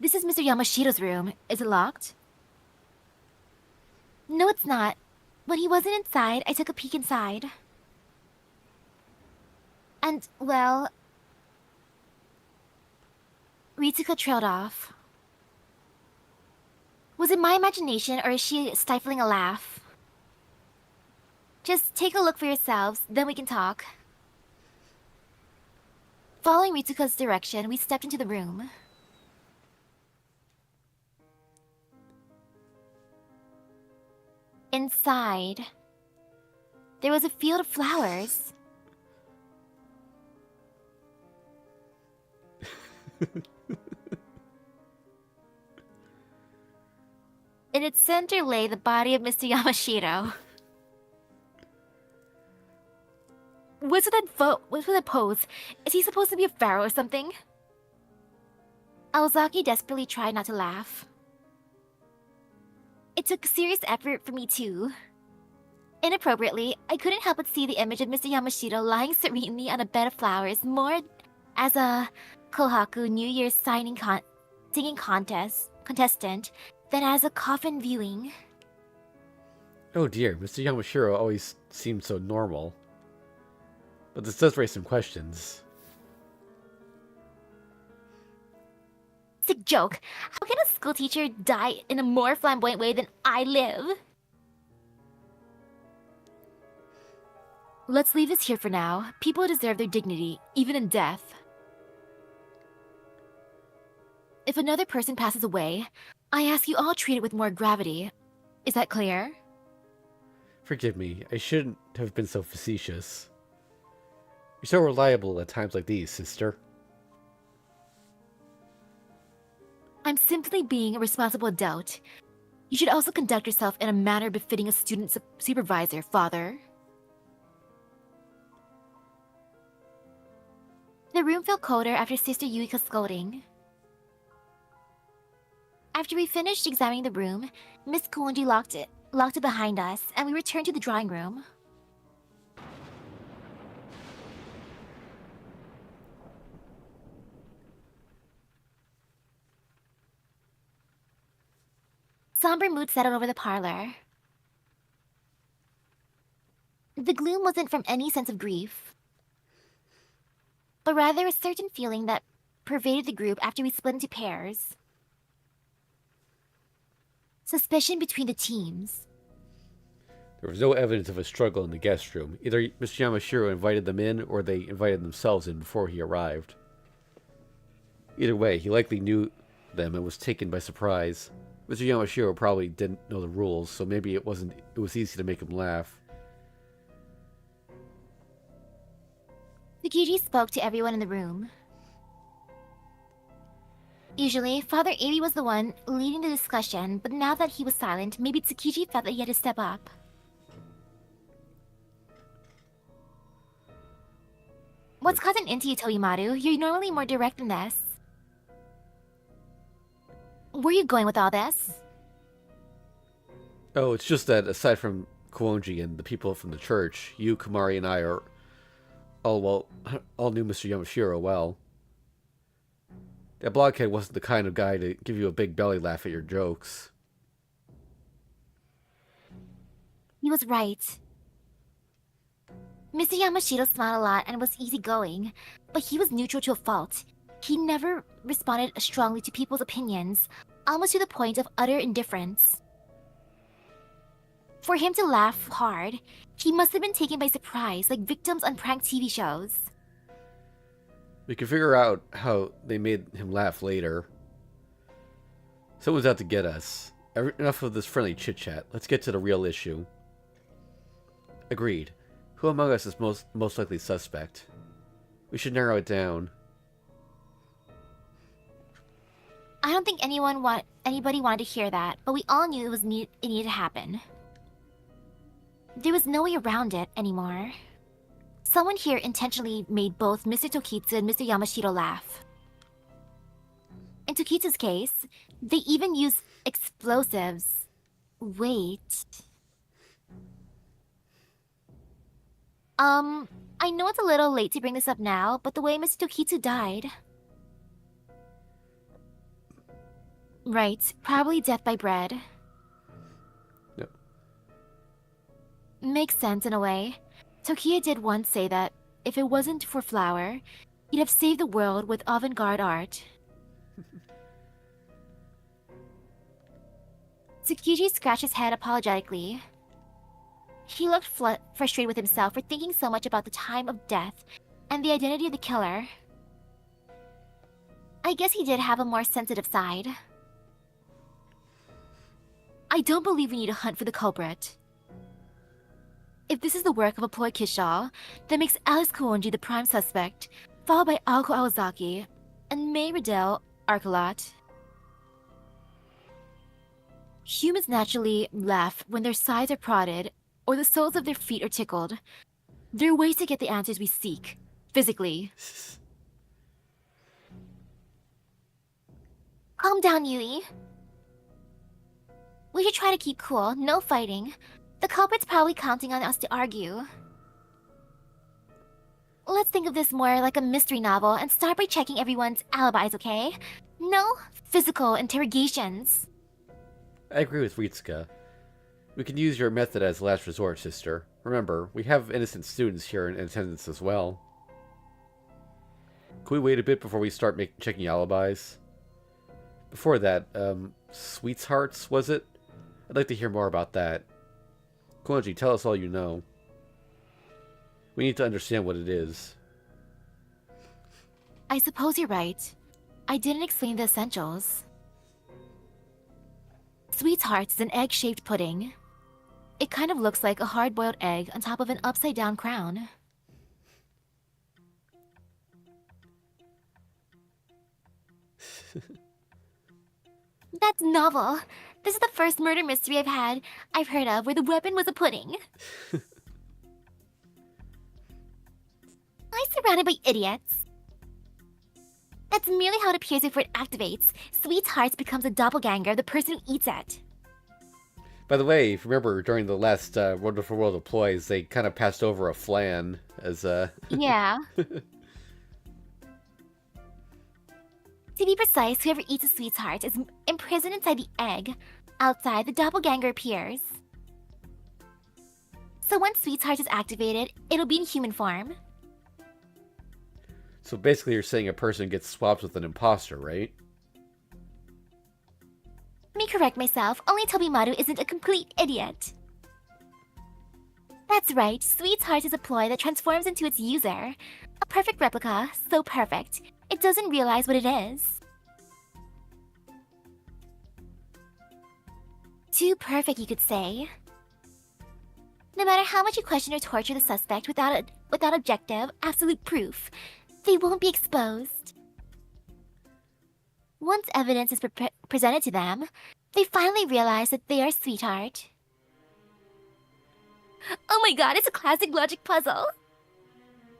Speaker 2: This is Mr. Yamashiro's room. Is it locked?
Speaker 4: No, it's not. When he wasn't inside, I took a peek inside. And, well...
Speaker 2: Ritsuka trailed off. Was it my imagination, or is she stifling a laugh?
Speaker 4: Just take a look for yourselves, then we can talk.
Speaker 2: Following Ritsuka's direction, we stepped into the room.
Speaker 4: Inside, there was a field of flowers. In its center lay the body of Mr. Yamashiro.
Speaker 2: What's with that pose? Is he supposed to be a pharaoh or something?
Speaker 4: Aozaki desperately tried not to laugh. It took serious effort for me too. Inappropriately, I couldn't help but see the image of Mr. Yamashiro lying serenely on a bed of flowers, more as a Kohaku New Year's singing contest contestant than as a coffin viewing.
Speaker 1: Oh dear, Mr. Yamashiro always seemed so normal. But this does raise some questions.
Speaker 4: Sick joke. How can a school teacher die in a more flamboyant way than I live?
Speaker 2: Let's leave this here for now. People deserve their dignity, even in death. If another person passes away, I ask you all treat it with more gravity. Is that clear?
Speaker 1: Forgive me, I shouldn't have been so facetious. You're so reliable at times like these, sister.
Speaker 2: I'm simply being a responsible adult. You should also conduct yourself in a manner befitting a student supervisor, father.
Speaker 4: The room felt colder after Sister Yuika's scolding. After we finished examining the room, Miss Kuonji locked it behind us, and we returned to the drawing room. Somber mood settled over the parlor. The gloom wasn't from any sense of grief, but rather a certain feeling that pervaded the group after we split into pairs. Suspicion between the teams.
Speaker 1: There was no evidence of a struggle in the guest room. Either Mr. Yamashiro invited them in, or they invited themselves in before he arrived. Either way, he likely knew them and was taken by surprise. Mr. Yamashiro probably didn't know the rules, so maybe it was easy to make him laugh.
Speaker 4: Tsukiji spoke to everyone in the room. Usually, Father Abi was the one leading the discussion, but now that he was silent, maybe Tsukiji felt that he had to step up. What's gotten into you, Toimaru? You're normally more direct than this. Where are you going with all this?
Speaker 1: Oh, it's just that aside from Kuonji and the people from the church, you, Kamari, and I are all knew Mr. Yamashiro well. That blockhead wasn't the kind of guy to give you a big belly laugh at your jokes.
Speaker 4: He was right. Mr. Yamashiro smiled a lot and was easygoing, but he was neutral to a fault. He never responded strongly to people's opinions, almost to the point of utter indifference. For him to laugh hard, he must have been taken by surprise, like victims on prank TV shows.
Speaker 1: We can figure out how they made him laugh later. Someone's out to get us. Enough of this friendly chit-chat. Let's get to the real issue. Agreed. Who among us is most likely suspect? We should narrow it down.
Speaker 4: I don't think anybody wanted to hear that, but we all knew it needed to happen. There was no way around it anymore. Someone here intentionally made both Mr. Tokitsu and Mr. Yamashiro laugh. In Tokitsu's case, they even used explosives. Wait. I know it's a little late to bring this up now, but the way Mr. Tokitsu died...
Speaker 2: Right, probably death by bread.
Speaker 1: Yep.
Speaker 2: Makes sense in a way. Tokiya did once say that if it wasn't for flour, he'd have saved the world with avant-garde art.
Speaker 4: Tsukiji scratched his head apologetically. He looked frustrated with himself for thinking so much about the time of death and the identity of the killer. I guess he did have a more sensitive side.
Speaker 2: I don't believe we need to hunt for the culprit. If this is the work of a ploy Kishaw, that makes Alice Kuonji the prime suspect, followed by Aoko Aozaki, and May Riddell Arcolot. Humans naturally laugh when their sides are prodded or the soles of their feet are tickled. There are ways to get the answers we seek, physically.
Speaker 4: Calm down, Yui. We should try to keep cool, no fighting. The culprit's probably counting on us to argue. Let's think of this more like a mystery novel and start by checking everyone's alibis, okay? No physical interrogations.
Speaker 1: I agree with Ritsuka. We can use your method as last resort, sister. Remember, we have innocent students here in attendance as well. Can we wait a bit before we start checking alibis? Before that, Sweethearts, was it? I'd like to hear more about that. Konji, tell us all you know. We need to understand what it is.
Speaker 2: I suppose you're right. I didn't explain the essentials. Sweethearts is an egg-shaped pudding. It kind of looks like a hard-boiled egg on top of an upside-down crown.
Speaker 4: That's novel. This is the first murder mystery I've heard of where the weapon was a pudding. I'm surrounded by idiots. That's merely how it appears before it activates. Sweethearts becomes a doppelganger of the person who eats it.
Speaker 1: By the way, if you remember, during the last Wonderful World of Ploys, they kind of passed over a flan as
Speaker 4: Yeah. To be precise, whoever eats a sweetheart is imprisoned inside the egg. Outside, the doppelganger appears. So once sweetheart is activated, it'll be in human form.
Speaker 1: So basically you're saying a person gets swapped with an imposter, right?
Speaker 4: Let me correct myself, only Tobimaru isn't a complete idiot. That's right, Sweetheart is a ploy that transforms into its user. A perfect replica, so perfect, it doesn't realize what it is. Too perfect, you could say. No matter how much you question or torture the suspect without objective, absolute proof, they won't be exposed. Once evidence is presented to them, they finally realize that they are Sweetheart. Oh my god, it's a classic logic puzzle!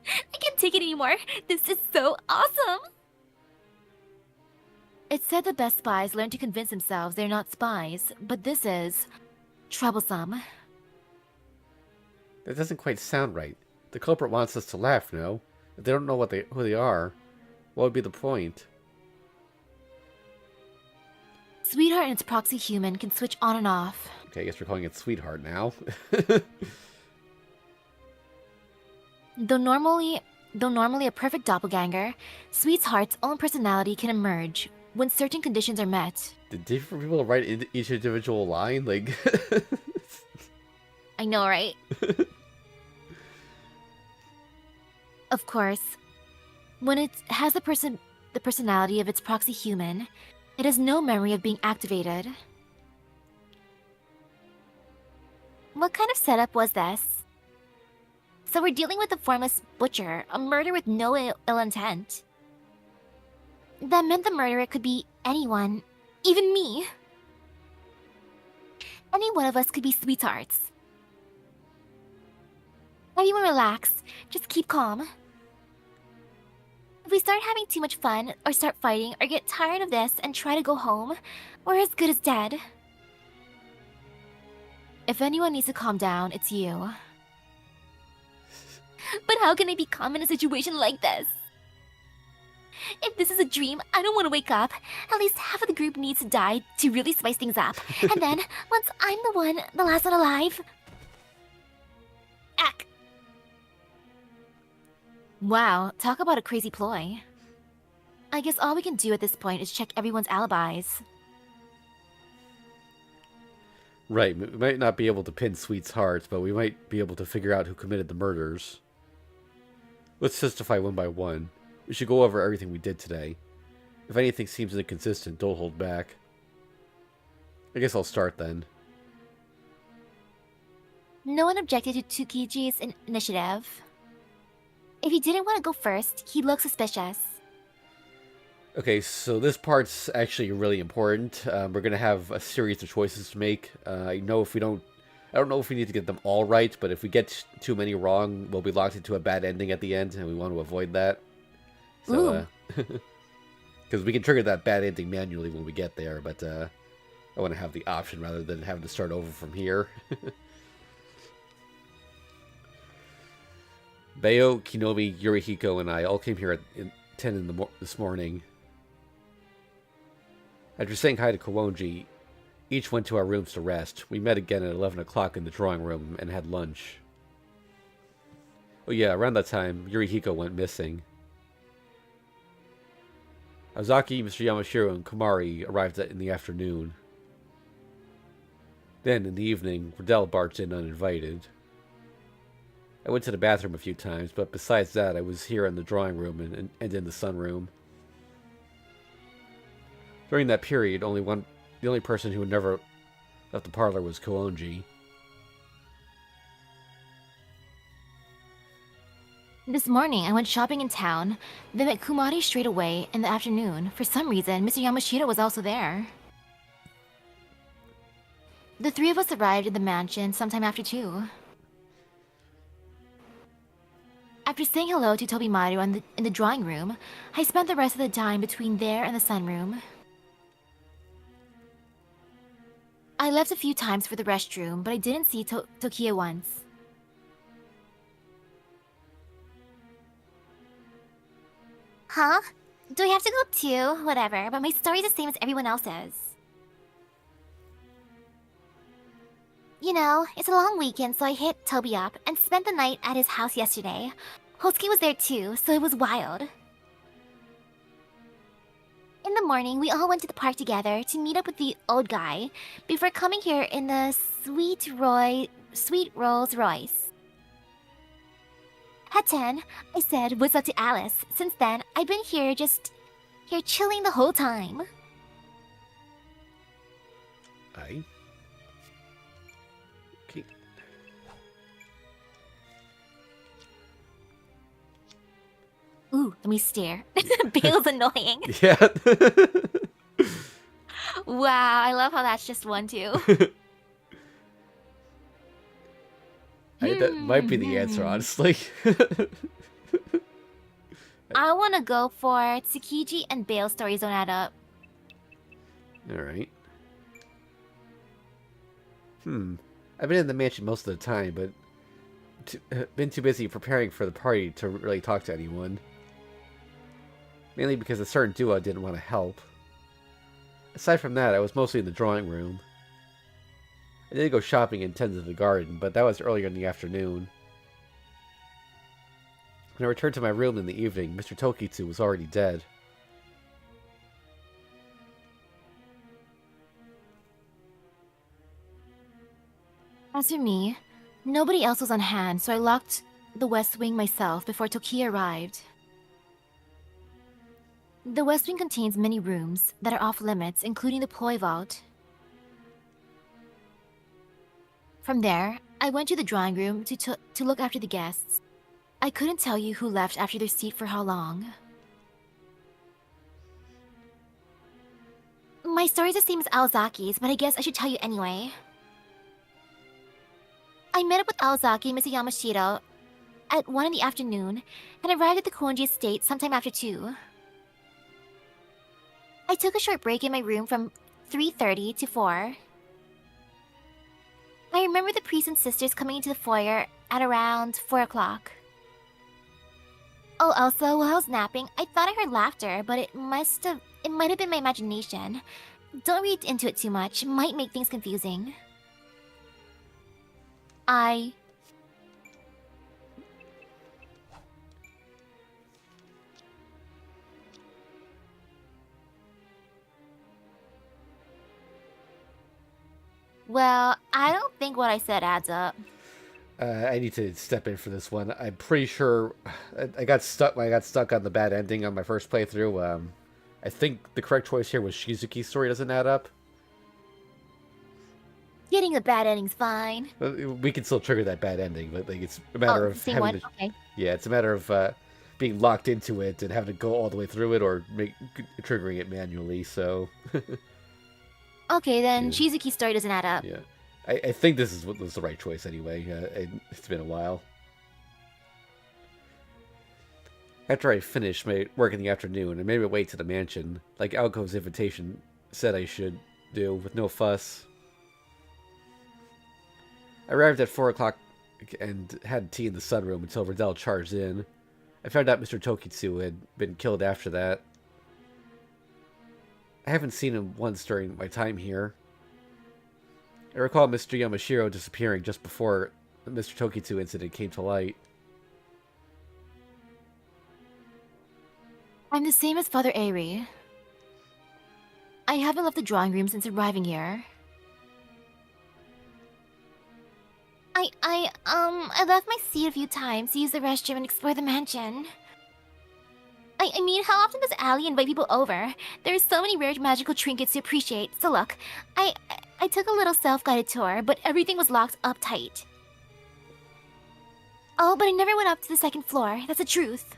Speaker 4: I can't take it anymore. This is so awesome!
Speaker 2: It's said the best spies learn to convince themselves they're not spies, but this is troublesome.
Speaker 1: That doesn't quite sound right. The culprit wants us to laugh, no? If they don't know who they are, what would be the point?
Speaker 2: Sweetheart and its proxy human can switch on and off.
Speaker 1: Okay, I guess we're calling it Sweetheart now.
Speaker 2: Though normally a perfect doppelganger, Sweetheart's own personality can emerge when certain conditions are met.
Speaker 1: Did different people write in each individual line? Like,
Speaker 2: I know, right? Of course, when it has the personality of its proxy human, it has no memory of being activated.
Speaker 4: What kind of setup was this? So we're dealing with a formless butcher, a murder with no ill intent. That meant the murderer could be anyone, even me. Any one of us could be Sweethearts. Everyone relax, just keep calm. If we start having too much fun, or start fighting, or get tired of this and try to go home, we're as good as dead.
Speaker 2: If anyone needs to calm down, it's you.
Speaker 4: But how can I be calm in a situation like this? If this is a dream, I don't want to wake up. At least half of the group needs to die to really spice things up. And then, once I'm the last one alive... Ack!
Speaker 2: Wow, talk about a crazy ploy. I guess all we can do at this point is check everyone's alibis.
Speaker 1: right, we might not be able to pin Sweethearts, but we might be able to figure out who committed the murders. Let's testify one by one. We should go over everything we did today. If anything seems inconsistent, don't hold back. I guess I'll start then.
Speaker 4: No one objected to Tsukiji's initiative. If he didn't want to go first, he looked suspicious.
Speaker 1: Okay, so this part's actually really important. We're gonna have a series of choices to make. I don't know if we need to get them all right, but if we get too many wrong, we'll be locked into a bad ending at the end, and we want to avoid that. So, because we can trigger that bad ending manually when we get there, but I want to have the option rather than having to start over from here. Bayo, Kinobi, Yurihiko, and I all came here at 10 this morning. After saying hi to Kawonji, each went to our rooms to rest. We met again at 11 o'clock in the drawing room and had lunch. Oh yeah, around that time, Yurihiko went missing. Aozaki, Mr. Yamashiro, and Komari arrived in the afternoon. Then, in the evening, Riddell barged in uninvited. I went to the bathroom a few times, but besides that, I was here in the drawing room and in the sunroom. During that period, the only person who had never left the parlor was Kawonji.
Speaker 2: This morning, I went shopping in town, then met Kumari straight away in the afternoon. For some reason, Mr. Yamashita was also there. The three of us arrived at the mansion sometime after 2. After saying hello to Tobimaru in the drawing room, I spent the rest of the time between there and the sunroom. I left a few times for the restroom, but I didn't see Tokia once.
Speaker 4: Huh? Do I have to go too? Whatever, but my story's the same as everyone else's. You know, it's a long weekend, so I hit Toby up and spent the night at his house yesterday. Hosuke was there too, so it was wild. In the morning, we all went to the park together to meet up with the old guy before coming here in the sweet Rolls Royce. At 10, I said what's up to Alice. Since then, I've been here chilling the whole time.
Speaker 1: Aye. Okay.
Speaker 2: Ooh, let me stare. Bale's annoying.
Speaker 1: Yeah.
Speaker 2: Wow, I love how that's just 1, 2.
Speaker 1: That might be the answer, honestly.
Speaker 2: I want to go for Tsukiji and Bale stories don't add up.
Speaker 1: Alright. I've been in the mansion most of the time, but been too busy preparing for the party to really talk to anyone. Mainly because a certain duo didn't want to help. Aside from that, I was mostly in the drawing room. I did go shopping and tend to the garden, but that was earlier in the afternoon. When I returned to my room in the evening, Mr. Tokitsu was already dead.
Speaker 2: As for me, nobody else was on hand, so I locked the West Wing myself before Tokia arrived. The West Wing contains many rooms that are off limits, including the ploy vault. From there, I went to the drawing room to look after the guests. I couldn't tell you who left after their seat for how long.
Speaker 4: My story's the same as Aozaki's, but I guess I should tell you anyway. I met up with Aozaki and Mr. Yamashita at 1 in the afternoon and arrived at the Konji estate sometime after 2. I took a short break in my room from 3:30 to 4. I remember the priest and sisters coming into the foyer at around 4 o'clock. Oh, also, while I was napping, I thought I heard laughter, but it might have been my imagination. Don't read into it too much, it might make things confusing.
Speaker 2: Well, I don't think what I said adds up.
Speaker 1: I need to step in for this one. I'm pretty sure I got stuck when I got stuck on the bad ending on my first playthrough. I think the correct choice here was Shizuki's story doesn't add up.
Speaker 4: Getting a bad ending's fine.
Speaker 1: We can still trigger that bad ending, but like it's a matter of
Speaker 2: same
Speaker 1: having
Speaker 2: one?
Speaker 1: to,
Speaker 2: Okay.
Speaker 1: yeah, it's a matter of being locked into it and having to go all the way through it or triggering it manually. So
Speaker 2: Okay, then
Speaker 1: Yeah.
Speaker 2: Shizuki's story doesn't add up.
Speaker 1: yeah, I think this was the right choice anyway. It's been a while. After I finished my work in the afternoon, I made my way to the mansion, like Aoko's invitation said I should do, with no fuss. I arrived at 4 o'clock and had tea in the sunroom until Riddell charged in. I found out Mr. Tokitsu had been killed after that. I haven't seen him once during my time here. I recall Mr. Yamashiro disappearing just before the Mr. Tokitsu incident came to light.
Speaker 2: I'm the same as Father Eri. I haven't left the drawing room since arriving here.
Speaker 4: I left my seat a few times to use the restroom and explore the mansion. I mean, how often does Allie invite people over? There's so many rare magical trinkets to appreciate. So look, I took a little self-guided tour, but everything was locked up tight. Oh, but I never went up to the second floor. That's the truth.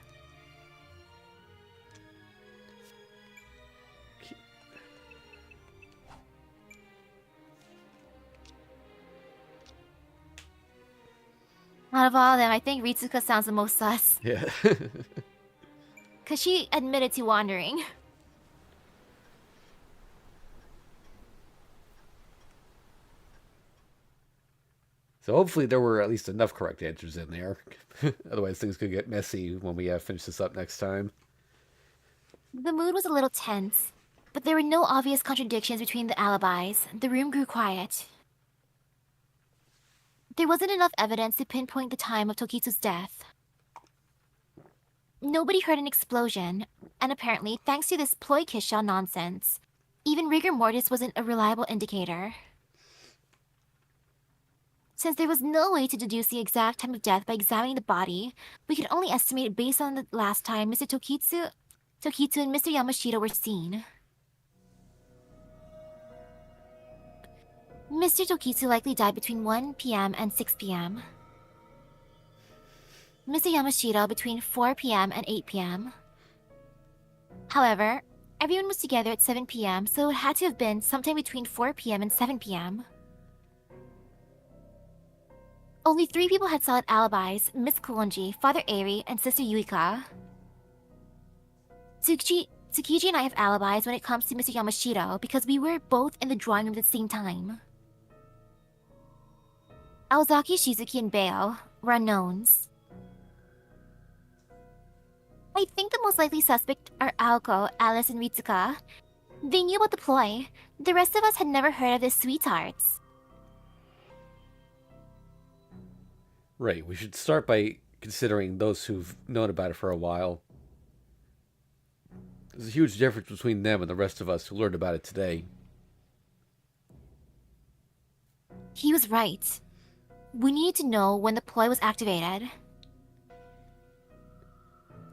Speaker 2: Out of all of them, I think Ritsuka sounds the most sus.
Speaker 1: Yeah.
Speaker 2: Because she admitted to wandering.
Speaker 1: So hopefully there were at least enough correct answers in there. Otherwise things could get messy when we finish this up next time.
Speaker 2: The mood was a little tense, but there were no obvious contradictions between the alibis. The room grew quiet. There wasn't enough evidence to pinpoint the time of Tokitsu's death. Nobody heard an explosion, and apparently, thanks to this ploy Kisha nonsense, even rigor mortis wasn't a reliable indicator. Since there was no way to deduce the exact time of death by examining the body, we could only estimate it based on the last time Mr. Tokitsu and Mr. Yamashita were seen. Mr. Tokitsu likely died between 1 p.m. and 6 p.m. Mr. Yamashita between 4 p.m. and 8 p.m. However, everyone was together at 7 p.m., so it had to have been sometime between 4 p.m. and 7 p.m. Only 3 people had solid alibis: Miss Kolonji, Father Eri, and Sister Yuika. Tsukiji and I have alibis when it comes to Mr. Yamashita because we were both in the drawing room at the same time. Aozaki, Shizuki, and Beo were unknowns. I think the most likely suspect are Aoko, Alice, and Ritsuka. They knew about the ploy. The rest of us had never heard of this sweethearts.
Speaker 1: Right, we should start by considering those who've known about it for a while. There's a huge difference between them and the rest of us who learned about it today.
Speaker 2: He was right. We needed to know when the ploy was activated.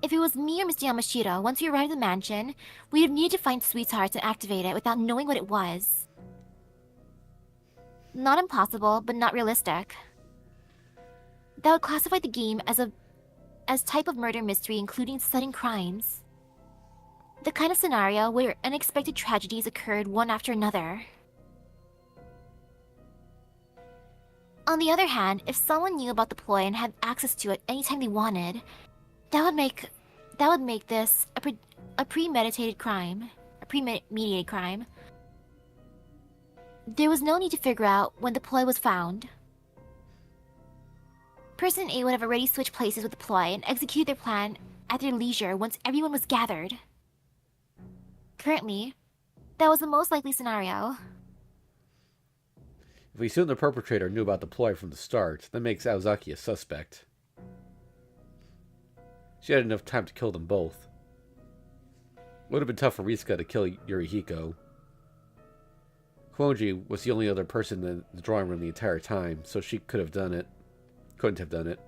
Speaker 2: If it was me or Mr. Yamashita, once we arrived at the mansion, we'd have needed to find sweethearts and activate it without knowing what it was. Not impossible, but not realistic. That would classify the game as type of murder mystery including sudden crimes. The kind of scenario where unexpected tragedies occurred one after another. On the other hand, if someone knew about the ploy and had access to it anytime they wanted, that would make this a premeditated crime. There was no need to figure out when the ploy was found. Person A would have already switched places with the ploy and executed their plan at their leisure once everyone was gathered. Currently, that was the most likely scenario.
Speaker 1: If we assume the perpetrator knew about the ploy from the start, that makes Aozaki a suspect. She had enough time to kill them both. It would have been tough for Ritsuka to kill Yorihiko. Kuonji was the only other person in the drawing room the entire time, so she could have done it. Couldn't have done it.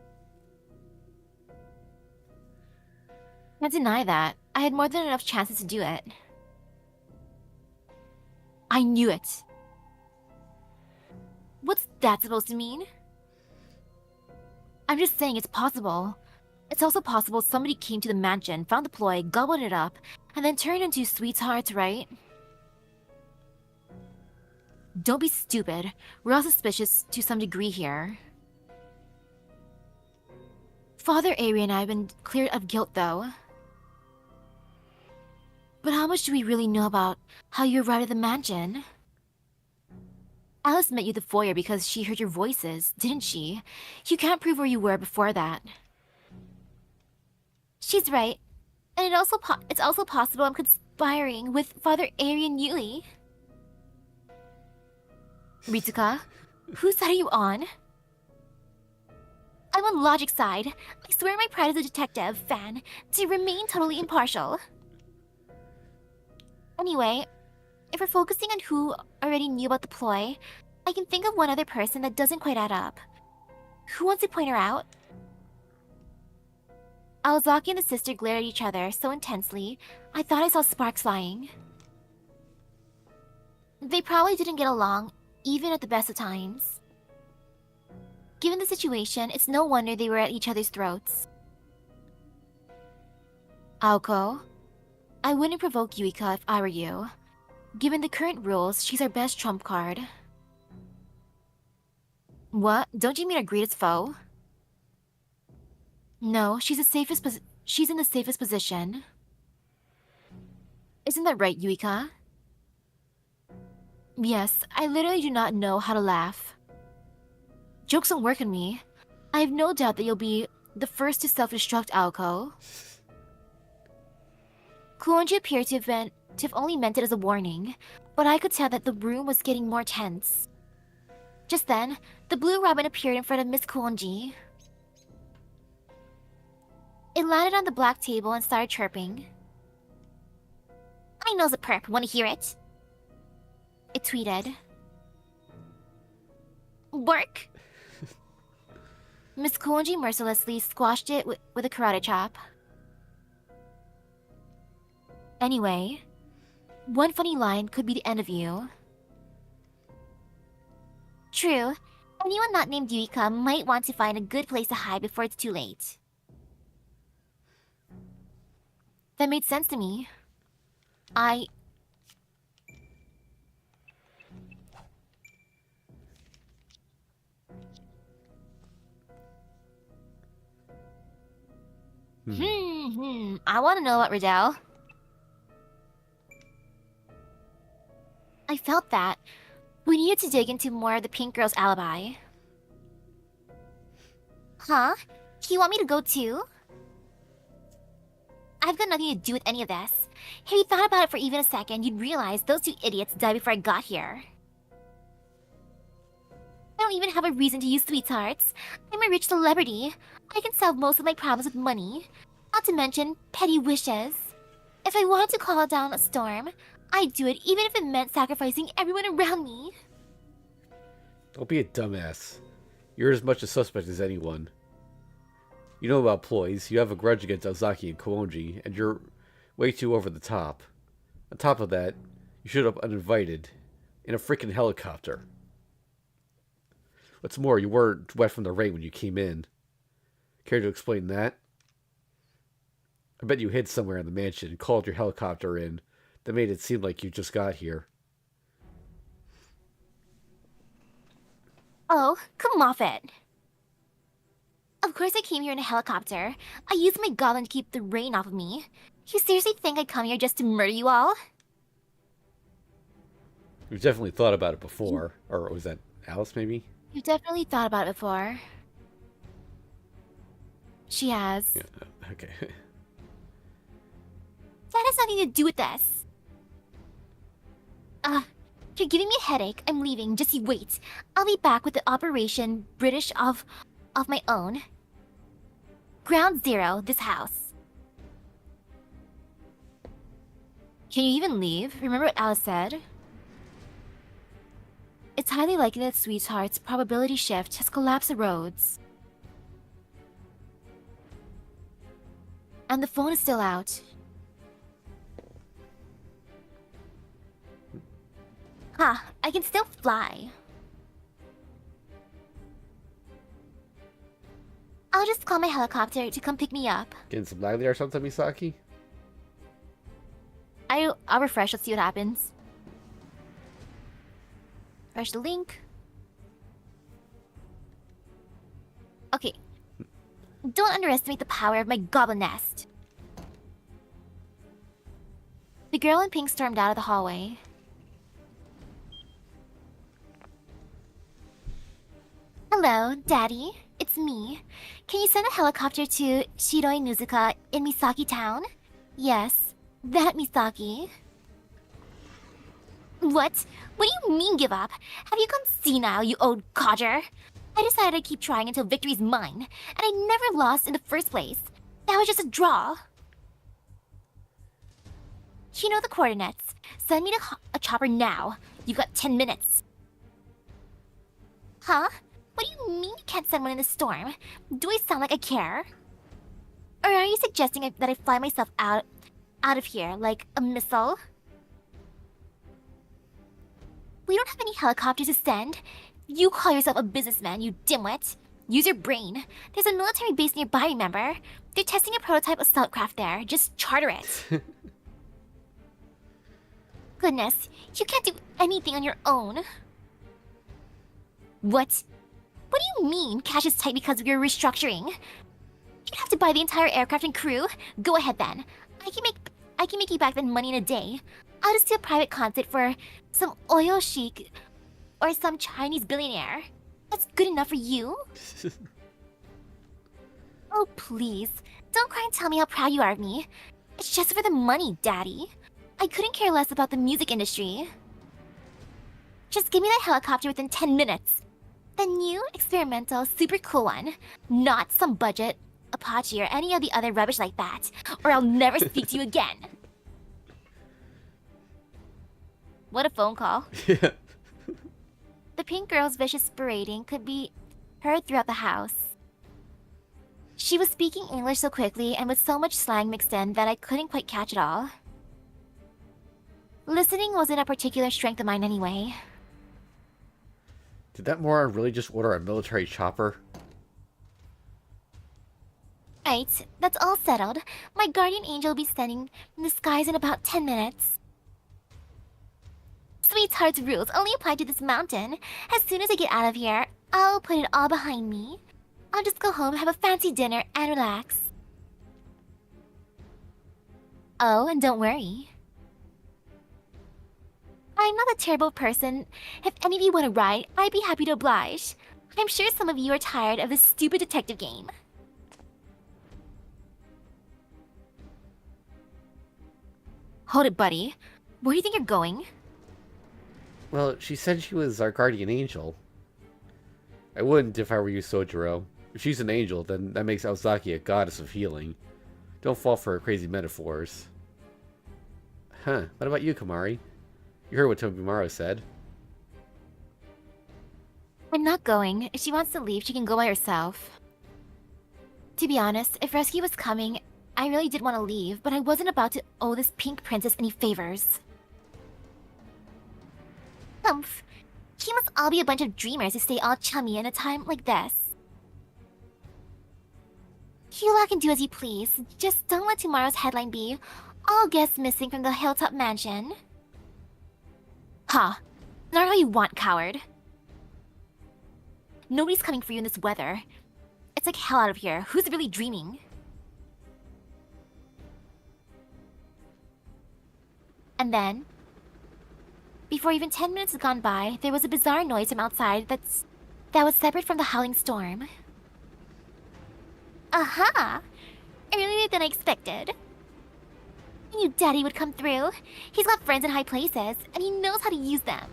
Speaker 2: Can't deny that. I had more than enough chances to do it. I knew it. What's that supposed to mean? I'm just saying it's possible. It's also possible somebody came to the mansion, found the ploy, gobbled it up, and then turned into sweethearts, right? Don't be stupid. We're all suspicious to some degree here. Father Eri and I have been cleared of guilt, though. But how much do we really know about how you arrived at the mansion? Alice met you at the foyer because she heard your voices, didn't she? You can't prove where you were before that.
Speaker 4: She's right. And it's also possible I'm conspiring with Father Arian Yui.
Speaker 2: Ritsuka, whose side are you on?
Speaker 4: I'm on Logic's side. I swear my pride as a detective fan to remain totally impartial. Anyway, if we're focusing on who already knew about the ploy, I can think of one other person that doesn't quite add up. Who wants to point her out? Aozaki and the sister glared at each other so intensely, I thought I saw sparks flying. They probably didn't get along, even at the best of times. Given the situation, it's no wonder they were at each other's throats.
Speaker 2: Aoko, I wouldn't provoke Yuika if I were you. Given the current rules, she's our best trump card. What? Don't you mean our greatest foe? No, she's in the safest position. Isn't that right, Yuika? Yes, I literally do not know how to laugh. Jokes don't work on me. I have no doubt that you'll be the first to self-destruct, Aoko. Kuonji appeared to have only meant it as a warning, but I could tell that the room was getting more tense. Just then, the blue robin appeared in front of Miss Kuonji. It landed on the black table and started chirping. I know's a perp, wanna hear it? It tweeted. Work! Miss Kuonji mercilessly squashed it with a karate chop. Anyway, one funny line could be the end of you.
Speaker 4: True. Anyone not named Yuika might want to find a good place to hide before it's too late.
Speaker 2: That made sense to me. I want to know about Riddell.
Speaker 4: I felt that. We needed to dig into more of the pink girl's alibi. Huh? You want me to go too? I've got nothing to do with any of this. If you thought about it for even a second, you'd realize those two idiots died before I got here. I don't even have a reason to use sweethearts. I'm a rich celebrity. I can solve most of my problems with money. Not to mention petty wishes. If I wanted to call down a storm, I'd do it even if it meant sacrificing everyone around me.
Speaker 1: Don't be a dumbass. You're as much a suspect as anyone. You know about ploys, you have a grudge against Aozaki and Kuonji, and you're way too over the top. On top of that, you showed up uninvited, in a freaking helicopter. What's more, you weren't wet from the rain when you came in. Care to explain that? I bet you hid somewhere in the mansion and called your helicopter in. That made it seem like you just got here.
Speaker 4: Oh, come off it. Of course I came here in a helicopter. I used my goblin to keep the rain off of me. You seriously think I'd come here just to murder you all?
Speaker 1: You've definitely thought about it before. Or was that Alice, maybe?
Speaker 2: You've definitely thought about it before. She has.
Speaker 1: Yeah, okay.
Speaker 4: That has nothing to do with this. You're giving me a headache. I'm leaving. Just you wait. I'll be back with the Operation British of my own. Ground Zero, this house.
Speaker 2: Can you even leave? Remember what Alice said? It's highly likely that Sweetheart's probability shift has collapsed the roads. And the phone is still out.
Speaker 4: Huh, I can still fly. I'll just call my helicopter to come pick me up.
Speaker 1: Getting some lively or something, Misaki?
Speaker 2: I'll refresh, let's see what happens. Refresh the link.
Speaker 4: Okay. Don't underestimate the power of my goblin nest.
Speaker 2: The girl in pink stormed out of the hallway.
Speaker 4: Hello, Daddy. It's me. Can you send a helicopter to Shiroi Nuzuka in Misaki Town? Yes, that Misaki. What? What do you mean give up? Have you gone senile, you old codger? I decided I'd keep trying until victory's mine, and I never lost in the first place. That was just a draw. You know the coordinates. Send me a chopper now. You've got 10 minutes. Huh? What do you mean you can't send one in the storm? Do I sound like I care? Or are you suggesting that I fly myself out of here like a missile? We don't have any helicopters to send. You call yourself a businessman, you dimwit. Use your brain. There's a military base nearby, remember? They're testing a prototype assault craft there. Just charter it. Goodness, you can't do anything on your own. What? What do you mean cash is tight because of your restructuring? You'd have to buy the entire aircraft and crew? Go ahead then. I can make you back that money in a day. I'll just do a private concert for some oil sheik or some Chinese billionaire. That's good enough for you? Oh, please. Don't cry and tell me how proud you are of me. It's just for the money, Daddy. I couldn't care less about the music industry. Just give me that helicopter within 10 minutes. The new, experimental, super cool one. Not some budget, Apache, or any of the other rubbish like that. Or I'll never speak to you again. What a phone call.
Speaker 1: Yeah.
Speaker 4: The pink girl's vicious berating could be heard throughout the house. She was speaking English so quickly and with so much slang mixed in that I couldn't quite catch it all. Listening wasn't a particular strength of mine anyway.
Speaker 1: Did that moron really just order a military chopper?
Speaker 4: Right, that's all settled. My guardian angel will be standing in the skies in about 10 minutes. Sweetheart's rules only apply to this mountain. As soon as I get out of here, I'll put it all behind me. I'll just go home, have a fancy dinner, and relax. Oh, and don't worry. I'm not a terrible person. If any of you want to ride, I'd be happy to oblige. I'm sure some of you are tired of this stupid detective game.
Speaker 2: Hold it, buddy. Where do you think you're going?
Speaker 1: Well, she said she was our guardian angel. I wouldn't if I were you, Sojiro. If she's an angel, then that makes Aozaki a goddess of healing. Don't fall for her crazy metaphors. Huh, what about you, Kamari? You heard what Tobimaru said.
Speaker 2: I'm not going. If she wants to leave, she can go by herself. To be honest, if rescue was coming, I really did want to leave, but I wasn't about to owe this pink princess any favors.
Speaker 4: Humph. You must all be a bunch of dreamers who stay all chummy in a time like this. You all can do as you please. Just don't let tomorrow's headline be, all guests missing from the Hilltop Mansion.
Speaker 2: Huh. Not how you want, coward. Nobody's coming for you in this weather. It's like hell out of here. Who's really dreaming? And then, before even 10 minutes had gone by, there was a bizarre noise from outside that was separate from the howling storm.
Speaker 4: Aha! Earlier than I expected. I knew Daddy would come through. He's got friends in high places, and he knows how to use them.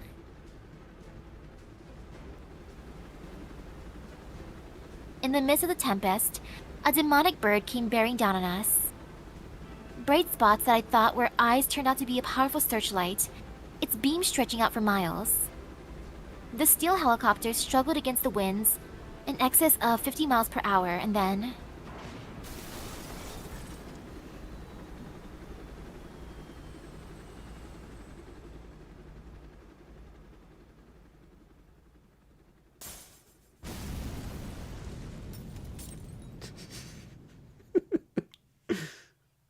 Speaker 2: In the midst of the tempest, a demonic bird came bearing down on us. Bright spots that I thought were eyes turned out to be a powerful searchlight, its beam stretching out for miles. The steel helicopter struggled against the winds in excess of 50 miles per hour, and then...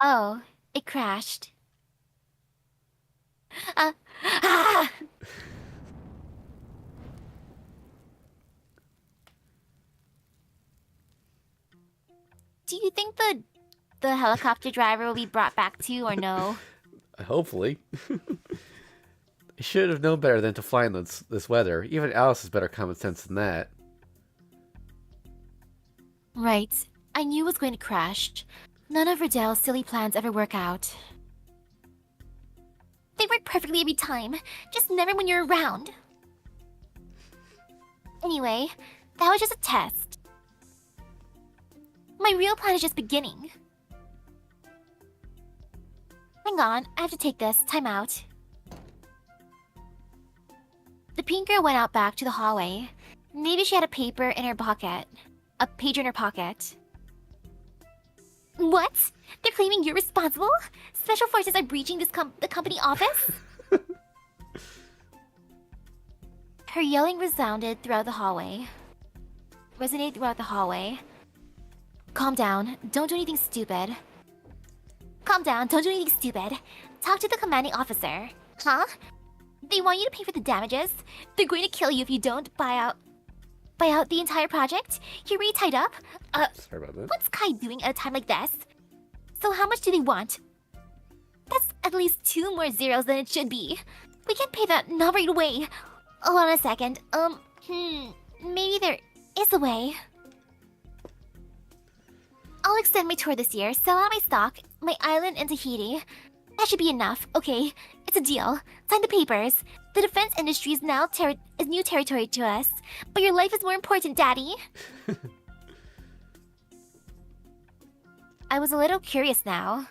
Speaker 2: Oh, it crashed. Ah! Do you think the helicopter driver will be brought back to, or no?
Speaker 1: Hopefully. I should have known better than to fly in this weather. Even Alice has better common sense than that.
Speaker 2: Right. I knew it was going to crash. None of Riddell's silly plans ever work out.
Speaker 4: They work perfectly every time, just never when you're around. Anyway, that was just a test. My real plan is just beginning. Hang on, I have to take this. Time out. The pink girl went out back to the hallway. Maybe she had a paper in her pocket. A pager in her pocket. What? They're claiming you're responsible? Special forces are breaching this the company office? Her yelling resonated throughout the hallway. Calm down. Don't do anything stupid. Calm down. Don't do anything stupid. Talk to the commanding officer. Huh? They want you to pay for the damages. They're going to kill you if you don't buy out the entire project. You're really tied up.
Speaker 1: Sorry about that.
Speaker 4: What's Kai doing at a time like this? So how much do they want? That's at least 2 more zeros than it should be. We can't pay that not right away. Hold on a second. Maybe there is a way. I'll extend my tour this year, sell out my stock, my island in Tahiti. That should be enough. Okay, it's a deal. Sign the papers. The defense industry is now new territory to us. But your life is more important, Daddy.
Speaker 2: I was a little curious now.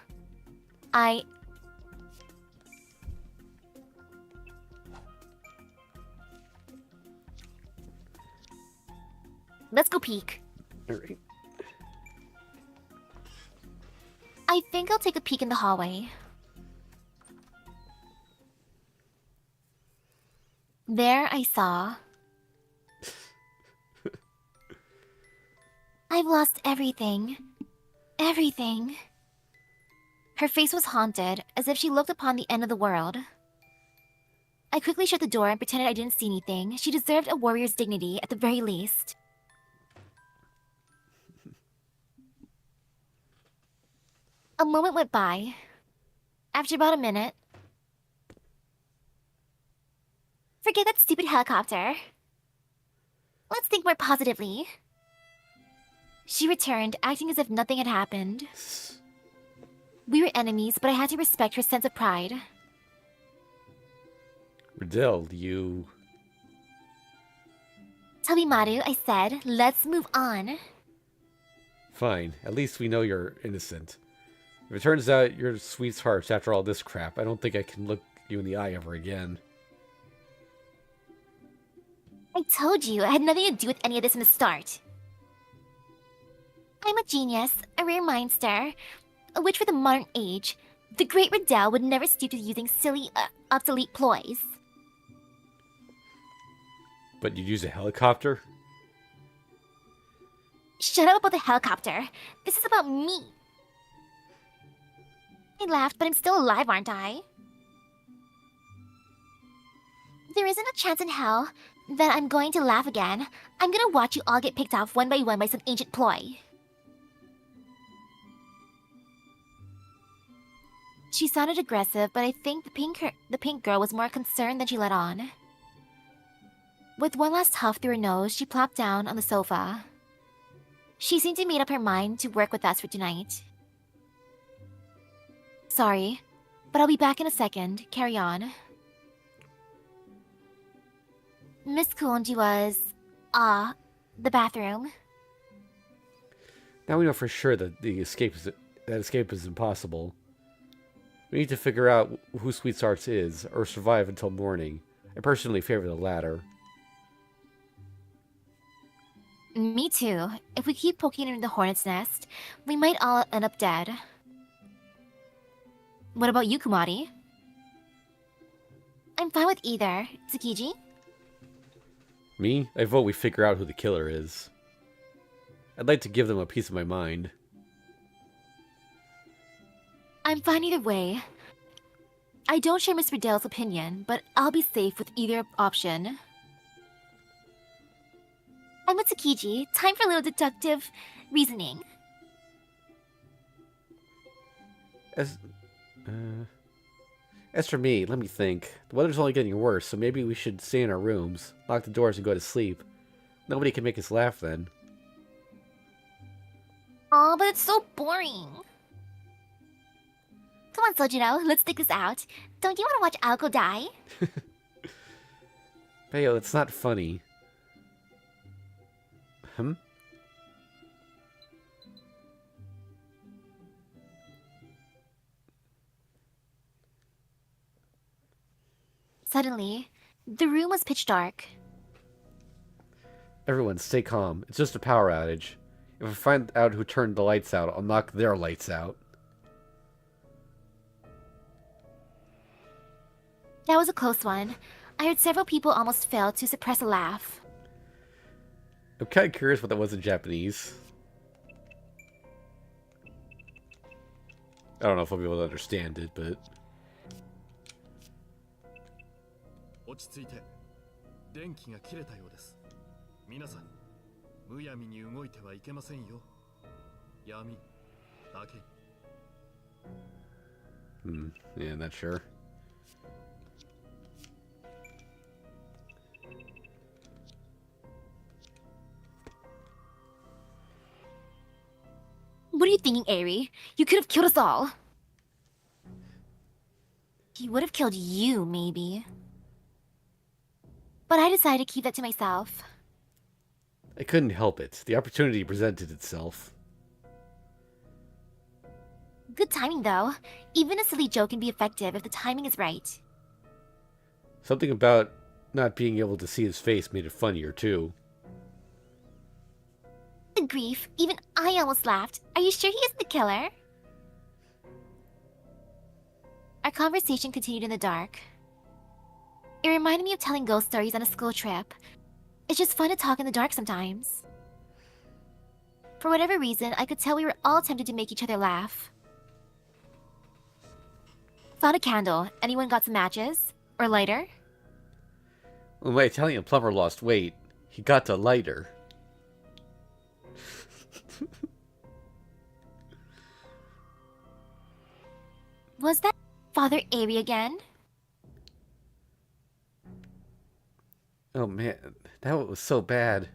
Speaker 2: Let's go peek.
Speaker 1: Alright.
Speaker 2: I think I'll take a peek in the hallway. There I saw... I've lost everything. Everything. Her face was haunted, as if she looked upon the end of the world. I quickly shut the door and pretended I didn't see anything. She deserved a warrior's dignity, at the very least. A moment went by. After about a minute...
Speaker 4: Forget that stupid helicopter. Let's think more positively.
Speaker 2: She returned, acting as if nothing had happened. We were enemies, but I had to respect her sense of pride.
Speaker 1: Riddell, you...
Speaker 4: Tobimaru, I said, let's move on.
Speaker 1: Fine. At least we know you're innocent. If it turns out you're sweethearts after all this crap, I don't think I can look you in the eye ever again.
Speaker 4: I told you, I had nothing to do with any of this in the start. I'm a genius, a rare mindster, a witch for the modern age. The great Riddell would never stoop to using silly, obsolete ploys.
Speaker 1: But you'd use a helicopter?
Speaker 4: Shut up about the helicopter. This is about me. I laughed, but I'm still alive, aren't I? There isn't a chance in hell that I'm going to laugh again. I'm gonna watch you all get picked off one by some ancient ploy.
Speaker 2: She sounded aggressive, but I think the pink girl was more concerned than she let on. With one last huff through her nose, she plopped down on the sofa. She seemed to made up her mind to work with us for tonight. Sorry, but I'll be back in a second. Carry on. Miss Kuonji was... the bathroom.
Speaker 1: Now we know for sure that escape is impossible. We need to figure out who Sweethearts is, or survive until morning. I personally favor the latter.
Speaker 2: Me too. If we keep poking into the hornet's nest, we might all end up dead. What about you, Kumari?
Speaker 4: I'm fine with either. Tsukiji?
Speaker 1: Me? I vote we figure out who the killer is. I'd like to give them a piece of my mind.
Speaker 2: I'm fine either way. I don't share Miss Riddell's opinion, but I'll be safe with either option.
Speaker 4: I'm with Tsukiji. Time for a little deductive reasoning.
Speaker 1: As for me, let me think. The weather's only getting worse, so maybe we should stay in our rooms, lock the doors, and go to sleep. Nobody can make us laugh then.
Speaker 4: Oh, but it's so boring. Come on, Sojiro, let's stick this out. Don't you want to watch Aoko die?
Speaker 1: Bayo, it's not funny. Hmm?
Speaker 4: Suddenly, the room was pitch dark.
Speaker 1: Everyone, stay calm. It's just a power outage. If I find out who turned the lights out, I'll knock their lights out.
Speaker 4: That was a close one. I heard several people almost fail to suppress a laugh.
Speaker 1: I'm kind of curious what that was in Japanese. I don't know if I'll be able to understand it, but...
Speaker 3: 落ち着いて。電気が切れたようです。皆さん、むやみに動いてはいけませんよ。闇だけ。
Speaker 1: Yeah, not sure.
Speaker 2: What are you thinking, Airi? You could have killed us all. He would have killed you, maybe. But I decided to keep that to myself.
Speaker 1: I couldn't help it. The opportunity presented itself.
Speaker 2: Good timing, though. Even a silly joke can be effective if the timing is right.
Speaker 1: Something about not being able to see his face made it funnier, too.
Speaker 4: Good grief, even I almost laughed. Are you sure he isn't the killer?
Speaker 2: Our conversation continued in the dark. It reminded me of telling ghost stories on a school trip. It's just fun to talk in the dark sometimes. For whatever reason, I could tell we were all tempted to make each other laugh. Found a candle. Anyone got some matches? Or lighter?
Speaker 1: When my Italian plumber lost weight, he got a lighter.
Speaker 2: Was that Father Airi again?
Speaker 1: Oh man, that was so bad.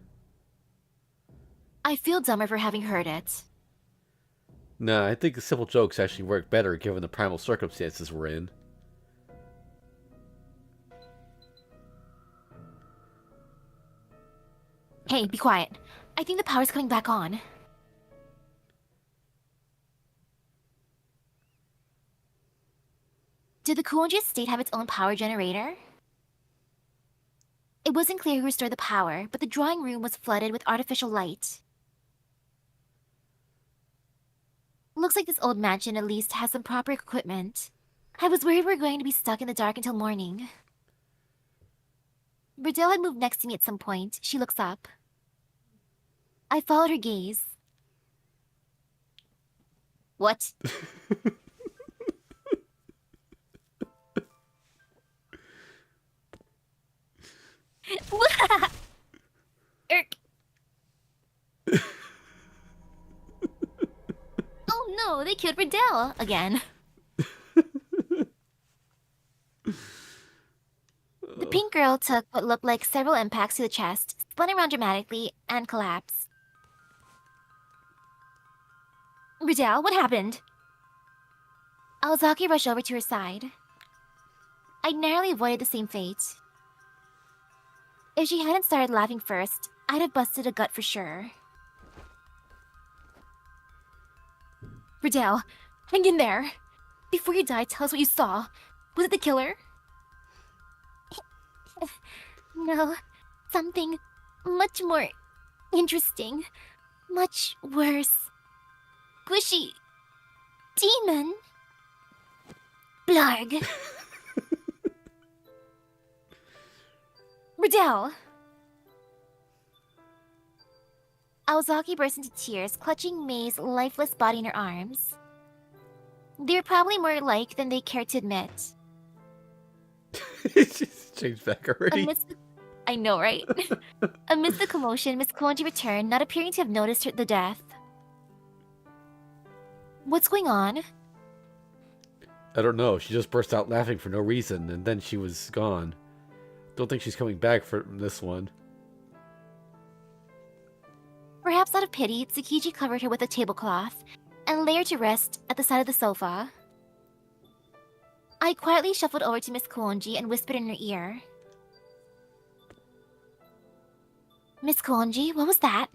Speaker 2: I feel dumber for having heard it.
Speaker 1: Nah, I think the simple jokes actually work better given the primal circumstances we're in.
Speaker 2: Hey, be quiet. I think the power's coming back on. Did the Kuonji estate have its own power generator? It wasn't clear who restored the power, but the drawing room was flooded with artificial light. Looks like this old mansion at least has some proper equipment. I was worried we were going to be stuck in the dark until morning. Burdell had moved next to me at some point. She looks up. I followed her gaze. What? Irk. Oh no, they killed Riddell again. The pink girl took what looked like several impacts to the chest, spun around dramatically, and collapsed. Riddell, what happened? Aozaki rushed over to her side. I narrowly avoided the same fate. If she hadn't started laughing first, I'd have busted a gut for sure. Riddell, hang in there. Before you die, tell us what you saw. Was it the killer?
Speaker 4: No, something much more interesting. Much worse. Squishy demon. Blarg.
Speaker 2: Riddell! Aozaki burst into tears, clutching Mei's lifeless body in her arms. They were probably more alike than they cared to admit.
Speaker 1: She's changed back already.
Speaker 2: I know, right? Amidst the commotion, Miss Kuonji returned, not appearing to have noticed the death. What's going on?
Speaker 1: I don't know. She just burst out laughing for no reason, and then she was gone. Don't think she's coming back for this one.
Speaker 4: Perhaps out of pity, Tsukiji covered her with a tablecloth and lay her to rest at the side of the sofa. I quietly shuffled over to Miss Kuonji and whispered in her ear. Miss Kuonji, what was that?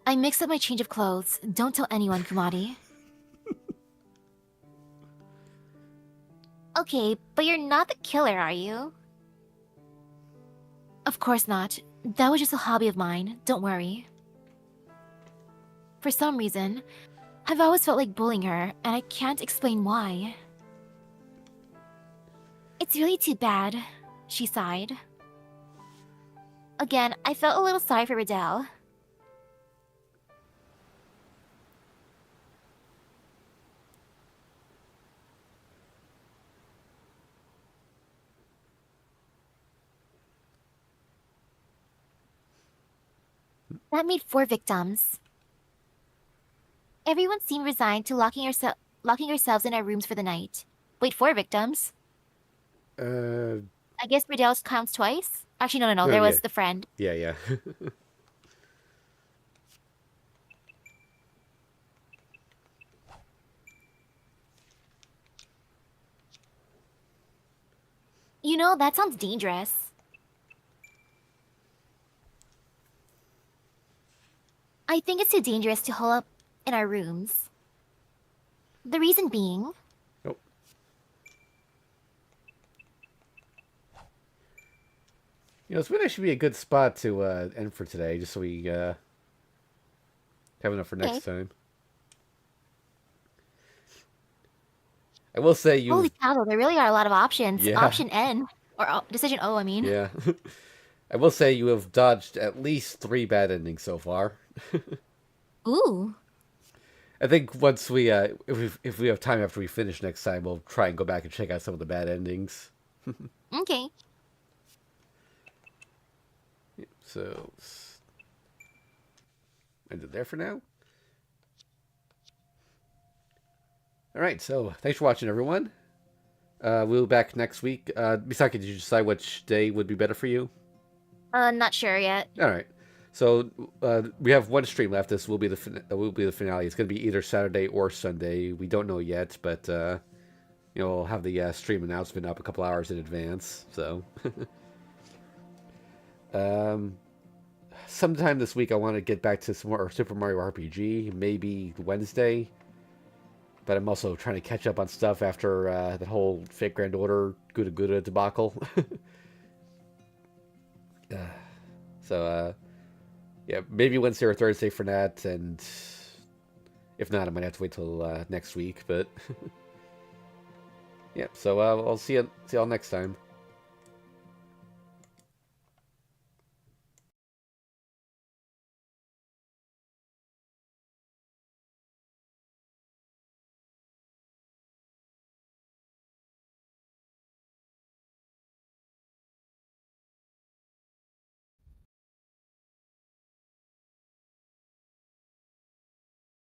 Speaker 4: I mixed up my change of clothes. Don't tell anyone, Kumari. Okay, but you're not the killer, are you? Of course not. That was just a hobby of mine. Don't worry. For some reason, I've always felt like bullying her, and I can't explain why. It's really too bad, she sighed. Again, I felt a little sorry for Riddell. That made 4 victims. Everyone seemed resigned to locking ourselves in our rooms for the night. Wait, 4 victims? I guess Riddell's counts twice? Actually, no,
Speaker 1: Oh,
Speaker 4: there was
Speaker 1: yeah.
Speaker 4: the friend.
Speaker 1: Yeah.
Speaker 4: You know, that sounds dangerous. I think it's too dangerous to hole up in our rooms. The reason being...
Speaker 1: Nope. This would actually be a good spot to end for today, just so we have enough for next time. I will say you...
Speaker 4: Holy cow, there really are a lot of options.
Speaker 1: Yeah.
Speaker 4: Option N. Or decision O, I mean.
Speaker 1: Yeah. I will say you have dodged at least 3 bad endings so far.
Speaker 4: Ooh.
Speaker 1: I think once we, if we have time after we finish next time, we'll try and go back and check out some of the bad endings.
Speaker 4: Okay.
Speaker 1: So, end it there for now. Alright, so thanks for watching, everyone. We'll be back next week. Misaki, did you decide which day would be better for you?
Speaker 4: Not sure yet.
Speaker 1: Alright. So, we have one stream left. This will be the finale. It's going to be either Saturday or Sunday. We don't know yet, but, we'll have the stream announcement up a couple hours in advance, so... Sometime this week I want to get back to some more Super Mario RPG, maybe Wednesday. But I'm also trying to catch up on stuff after the whole Fate Grand Order Gouda Gouda debacle. Yeah, maybe Wednesday or Thursday for that, and if not, I might have to wait till next week, but... yeah, so I'll see you all next time.